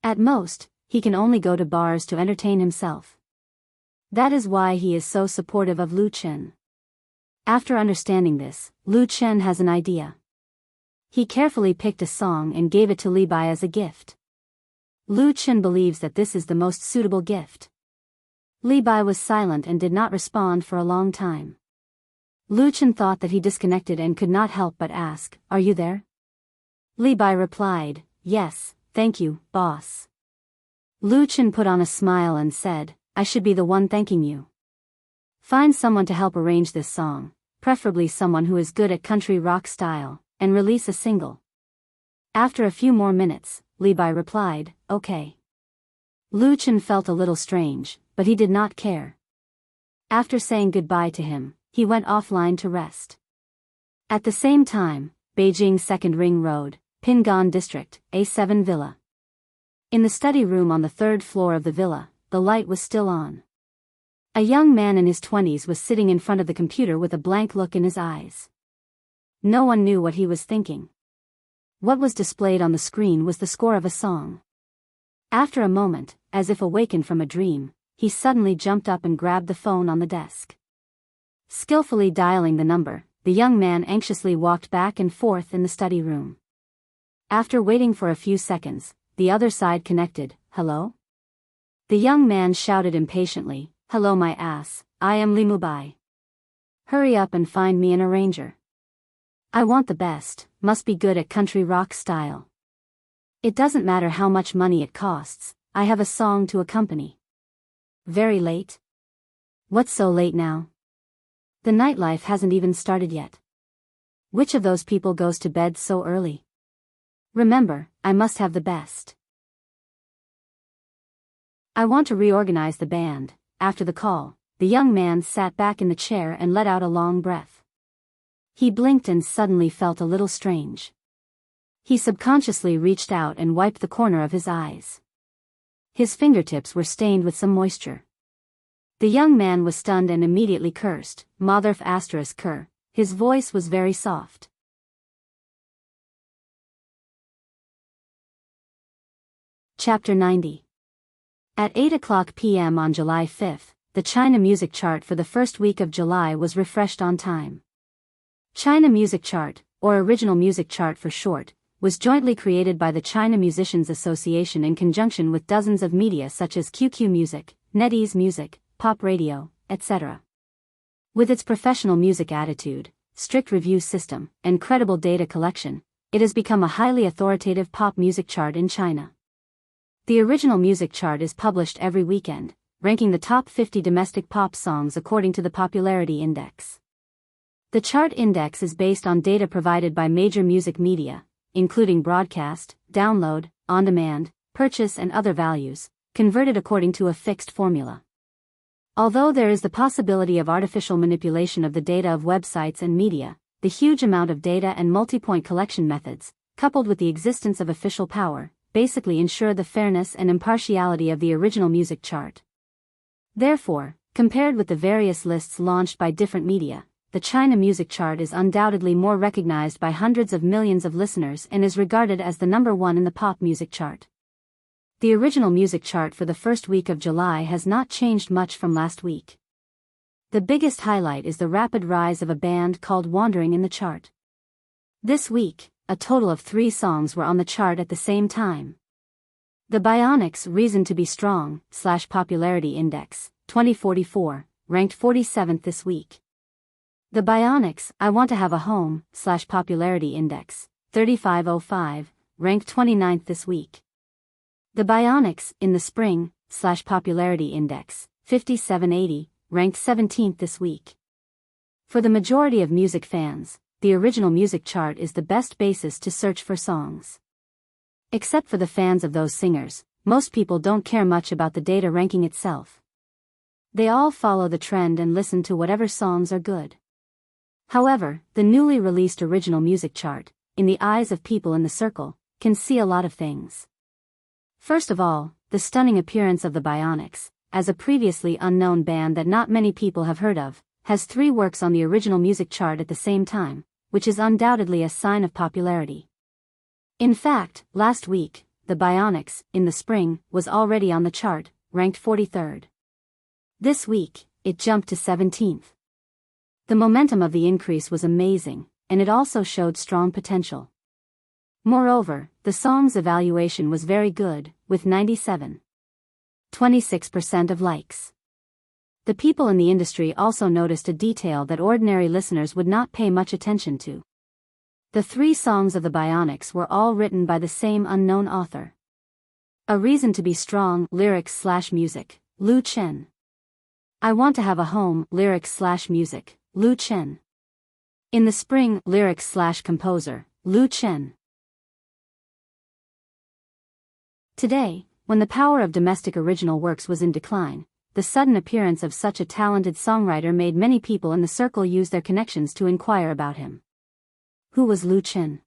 At most, he can only go to bars to entertain himself. That is why he is so supportive of Lu Chen. After understanding this, Lu Chen has an idea. He carefully picked a song and gave it to Li Bai as a gift. Lu Chen believes that this is the most suitable gift. Li Bai was silent and did not respond for a long time. Lu Chen thought that he disconnected and could not help but ask, "Are you there?" Li Bai replied, "Yes, thank you, boss." Lu Chen put on a smile and said, "I should be the one thanking you. Find someone to help arrange this song, preferably someone who is good at country rock style, and release a single." After a few more minutes, Li Bai replied, "Okay." Lu Chen felt a little strange, but he did not care. After saying goodbye to him, he went offline to rest. At the same time, Beijing 2nd Ring Road, Pingan District, A7 Villa. In the study room on the 3rd floor of the villa, the light was still on. A young man in his 20s was sitting in front of the computer with a blank look in his eyes. No one knew what he was thinking. What was displayed on the screen was the score of a song. After a moment, as if awakened from a dream, he suddenly jumped up and grabbed the phone on the desk. Skillfully dialing the number, the young man anxiously walked back and forth in the study room. After waiting for a few seconds, the other side connected. "Hello?" The young man shouted impatiently, "Hello my ass, I am Li Mubai. Hurry up and find me an arranger. I want the best, must be good at country rock style. It doesn't matter how much money it costs, I have a song to accompany." Very late? What's so late now? The nightlife hasn't even started yet. Which of those people goes to bed so early? Remember, I must have the best. I want to reorganize the band. After the call, the young man sat back in the chair and let out a long breath. He blinked and suddenly felt a little strange. He subconsciously reached out and wiped the corner of his eyes. His fingertips were stained with some moisture. The young man was stunned and immediately cursed, "Motherf asterisk cur." His voice was very soft. Chapter 90. At 8:00 p.m. on July 5, the China Music Chart for the first week of July was refreshed on time. China Music Chart, or Original Music Chart for short, was jointly created by the China Musicians Association in conjunction with dozens of media such as QQ Music, NetEase Music, Pop Radio, etc. With its professional music attitude, strict review system, and credible data collection, it has become a highly authoritative pop music chart in China. The Original Music Chart is published every weekend, ranking the top 50 domestic pop songs according to the Popularity Index. The chart index is based on data provided by major music media, including broadcast, download, on-demand, purchase and other values, converted according to a fixed formula. Although there is the possibility of artificial manipulation of the data of websites and media, the huge amount of data and multi-point collection methods, coupled with the existence of official power, basically ensure the fairness and impartiality of the Original Music Chart. Therefore, compared with the various lists launched by different media, the China Music Chart is undoubtedly more recognized by hundreds of millions of listeners and is regarded as the number one in the pop music chart. The Original Music Chart for the first week of July has not changed much from last week. The biggest highlight is the rapid rise of a band called Wandering in the chart. This week, a total of 3 songs were on the chart at the same time. The Bionics' Reason to Be Strong / Popularity Index, 2044, ranked 47th this week. The Bionics' I Want to Have a Home / Popularity Index, 3505, ranked 29th this week. The Bionics' In the Spring / Popularity Index, 5780, ranked 17th this week. For the majority of music fans, the Original Music Chart is the best basis to search for songs. Except for the fans of those singers, most people don't care much about the data ranking itself. They all follow the trend and listen to whatever songs are good. However, the newly released Original Music Chart, in the eyes of people in the circle, can see a lot of things. First of all, the stunning appearance of the Bionics, as a previously unknown band that not many people have heard of, has 3 works on the Original Music Chart at the same time, which is undoubtedly a sign of popularity. In fact, last week, the Bionics' In the Spring was already on the chart, ranked 43rd. This week, it jumped to 17th. The momentum of the increase was amazing, and it also showed strong potential. Moreover, the song's evaluation was very good, with 97.26% of likes. The people in the industry also noticed a detail that ordinary listeners would not pay much attention to. The 3 songs of the Bionics were all written by the same unknown author. A Reason to Be Strong, lyrics/music, Lu Chen. I Want to Have a Home, lyrics/music, Lu Chen. In the Spring, lyrics/composer, Lu Chen. Today, when the power of domestic original works was in decline, the sudden appearance of such a talented songwriter made many people in the circle use their connections to inquire about him. Who was Lu Chen?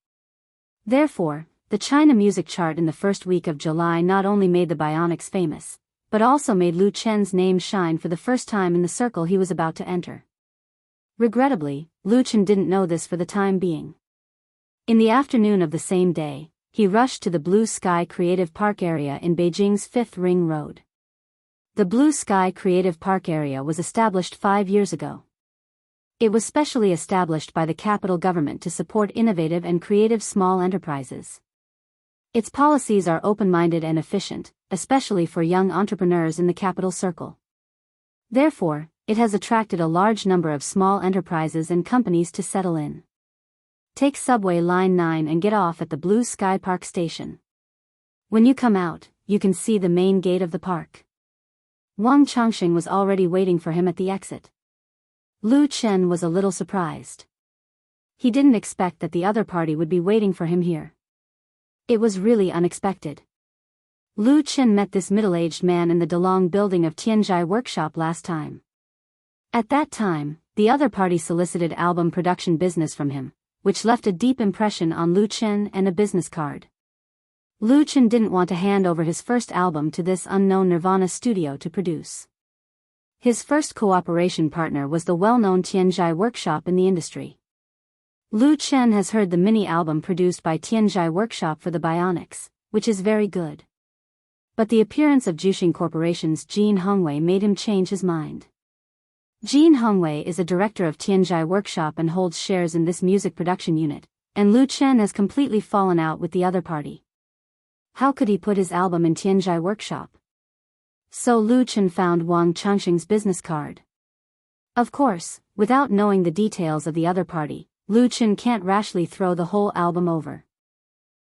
Therefore, the China music chart in the first week of July not only made the Bionics famous, but also made Lu Chen's name shine for the first time in the circle he was about to enter. Regrettably, Lu Chen didn't know this for the time being. In the afternoon of the same day, he rushed to the Blue Sky Creative Park area in Beijing's 5th Ring Road. The Blue Sky Creative Park area was established 5 years ago. It was specially established by the capital government to support innovative and creative small enterprises. Its policies are open-minded and efficient, especially for young entrepreneurs in the capital circle. Therefore, it has attracted a large number of small enterprises and companies to settle in. Take subway line 9 and get off at the Blue Sky Park station. When you come out, you can see the main gate of the park. Wang Changxing was already waiting for him at the exit. Lu Chen was a little surprised. He didn't expect that the other party would be waiting for him here. It was really unexpected. Lu Chen met this middle-aged man in the Delong building of Tianjai Workshop last time. At that time, the other party solicited album production business from him, which left a deep impression on Lu Chen and a business card. Lu Chen didn't want to hand over his first album to this unknown Nirvana studio to produce. His first cooperation partner was the well-known Tianjai Workshop in the industry. Lu Chen has heard the mini-album produced by Tianjai Workshop for the Bionics, which is very good. But the appearance of Juxing Corporation's Jin Hongwei made him change his mind. Jin Hongwei is a director of Tianjai Workshop and holds shares in this music production unit, and Lu Chen has completely fallen out with the other party. How could he put his album in Tianjai Workshop? So Lu Chen found Wang Changxing's business card. Of course, without knowing the details of the other party, Lu Chen can't rashly throw the whole album over.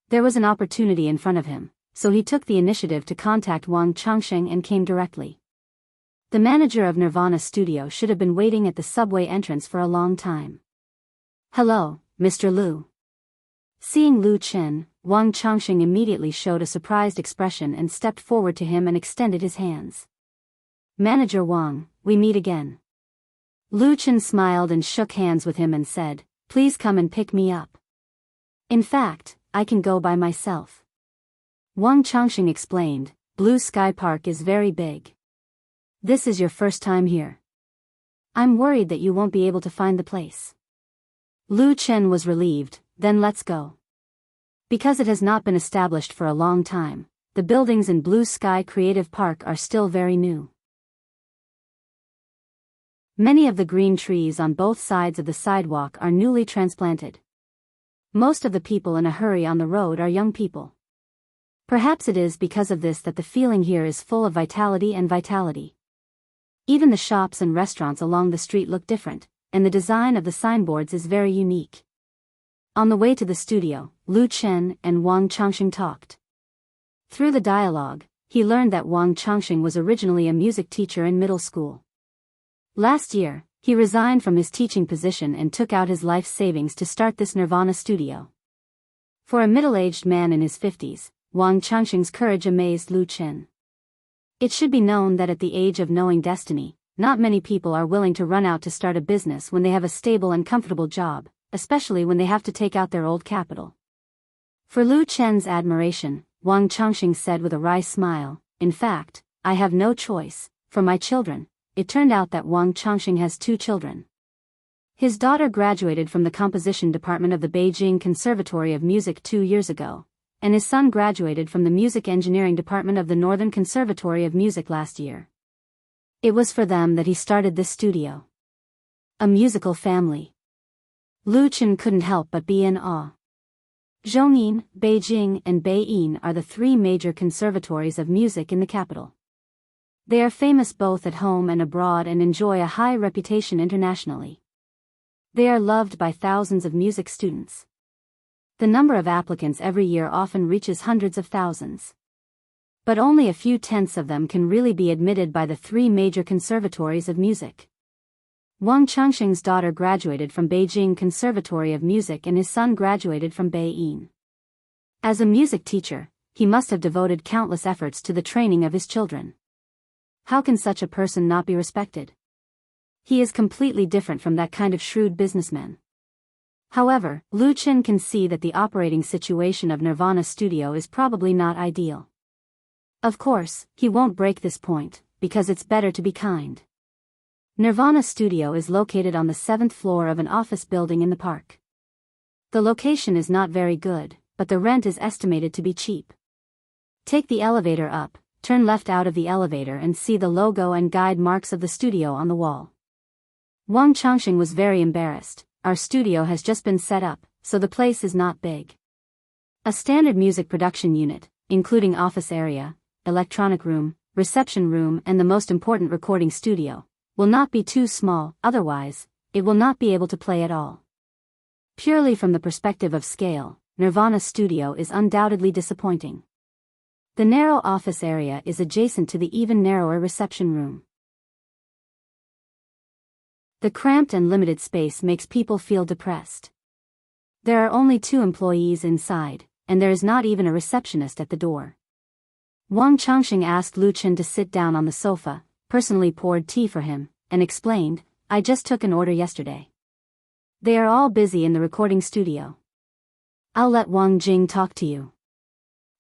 There was an opportunity in front of him, so he took the initiative to contact Wang Changxing and came directly. The manager of Nirvana Studio should have been waiting at the subway entrance for a long time. Hello, Mr. Lu. Seeing Lu Chen, Wang Changxing immediately showed a surprised expression and stepped forward to him and extended his hands. Manager Wang, we meet again. Lu Chen smiled and shook hands with him and said, please come and pick me up. In fact, I can go by myself. Wang Changxing explained, Blue Sky Park is very big. This is your first time here. I'm worried that you won't be able to find the place. Lu Chen was relieved, then let's go. Because it has not been established for a long time, the buildings in Blue Sky Creative Park are still very new. Many of the green trees on both sides of the sidewalk are newly transplanted. Most of the people in a hurry on the road are young people. Perhaps it is because of this that the feeling here is full of vitality and vitality. Even the shops and restaurants along the street look different, and the design of the signboards is very unique. On the way to the studio, Lu Chen and Wang Changxing talked. Through the dialogue, he learned that Wang Changxing was originally a music teacher in middle school. Last year, he resigned from his teaching position and took out his life savings to start this Nirvana studio. For a middle-aged man in his 50s, Wang Changxing's courage amazed Lu Chen. It should be known that at the age of knowing destiny, not many people are willing to run out to start a business when they have a stable and comfortable job, especially when they have to take out their old capital. For Lu Chen's admiration, Wang Changxing said with a wry smile, in fact, I have no choice. For my children, it turned out that Wang Changxing has 2 children. His daughter graduated from the composition department of the Beijing Conservatory of Music 2 years ago, and his son graduated from the music engineering department of the Northern Conservatory of Music last year. It was for them that he started this studio. A musical family. Lu Chen couldn't help but be in awe. Zhongyin, Beijing and Beiyin are the 3 major conservatories of music in the capital. They are famous both at home and abroad and enjoy a high reputation internationally. They are loved by thousands of music students. The number of applicants every year often reaches hundreds of thousands. But only a few tenths of them can really be admitted by the three major conservatories of music. Wang Changxing's daughter graduated from Beijing Conservatory of Music and his son graduated from Beiying. As a music teacher, he must have devoted countless efforts to the training of his children. How can such a person not be respected? He is completely different from that kind of shrewd businessman. However, Lu Chen can see that the operating situation of Nirvana Studio is probably not ideal. Of course, he won't break this point, because it's better to be kind. Nirvana Studio is located on the 7th floor of an office building in the park. The location is not very good, but the rent is estimated to be cheap. Take the elevator up, turn left out of the elevator and see the logo and guide marks of the studio on the wall. Wang Changxing was very embarrassed. Our studio has just been set up, so the place is not big. A standard music production unit, including office area, electronic room, reception room and the most important recording studio, will not be too small, otherwise, it will not be able to play at all. Purely from the perspective of scale, Nirvana Studio is undoubtedly disappointing. The narrow office area is adjacent to the even narrower reception room. The cramped and limited space makes people feel depressed. There are only 2 employees inside, and there is not even a receptionist at the door. Wang Changxing asked Lu Chen to sit down on the sofa, personally poured tea for him, and explained, "I just took an order yesterday. They are all busy in the recording studio. I'll let Wang Jing talk to you."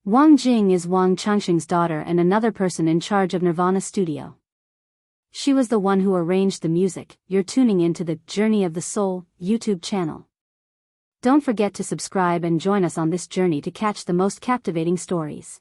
Wang Jing is Wang Changxing's daughter and another person in charge of Nirvana Studio. She was the one who arranged the music. You're tuning into the Journey of the Soul YouTube channel. Don't forget to subscribe and join us on this journey to catch the most captivating stories.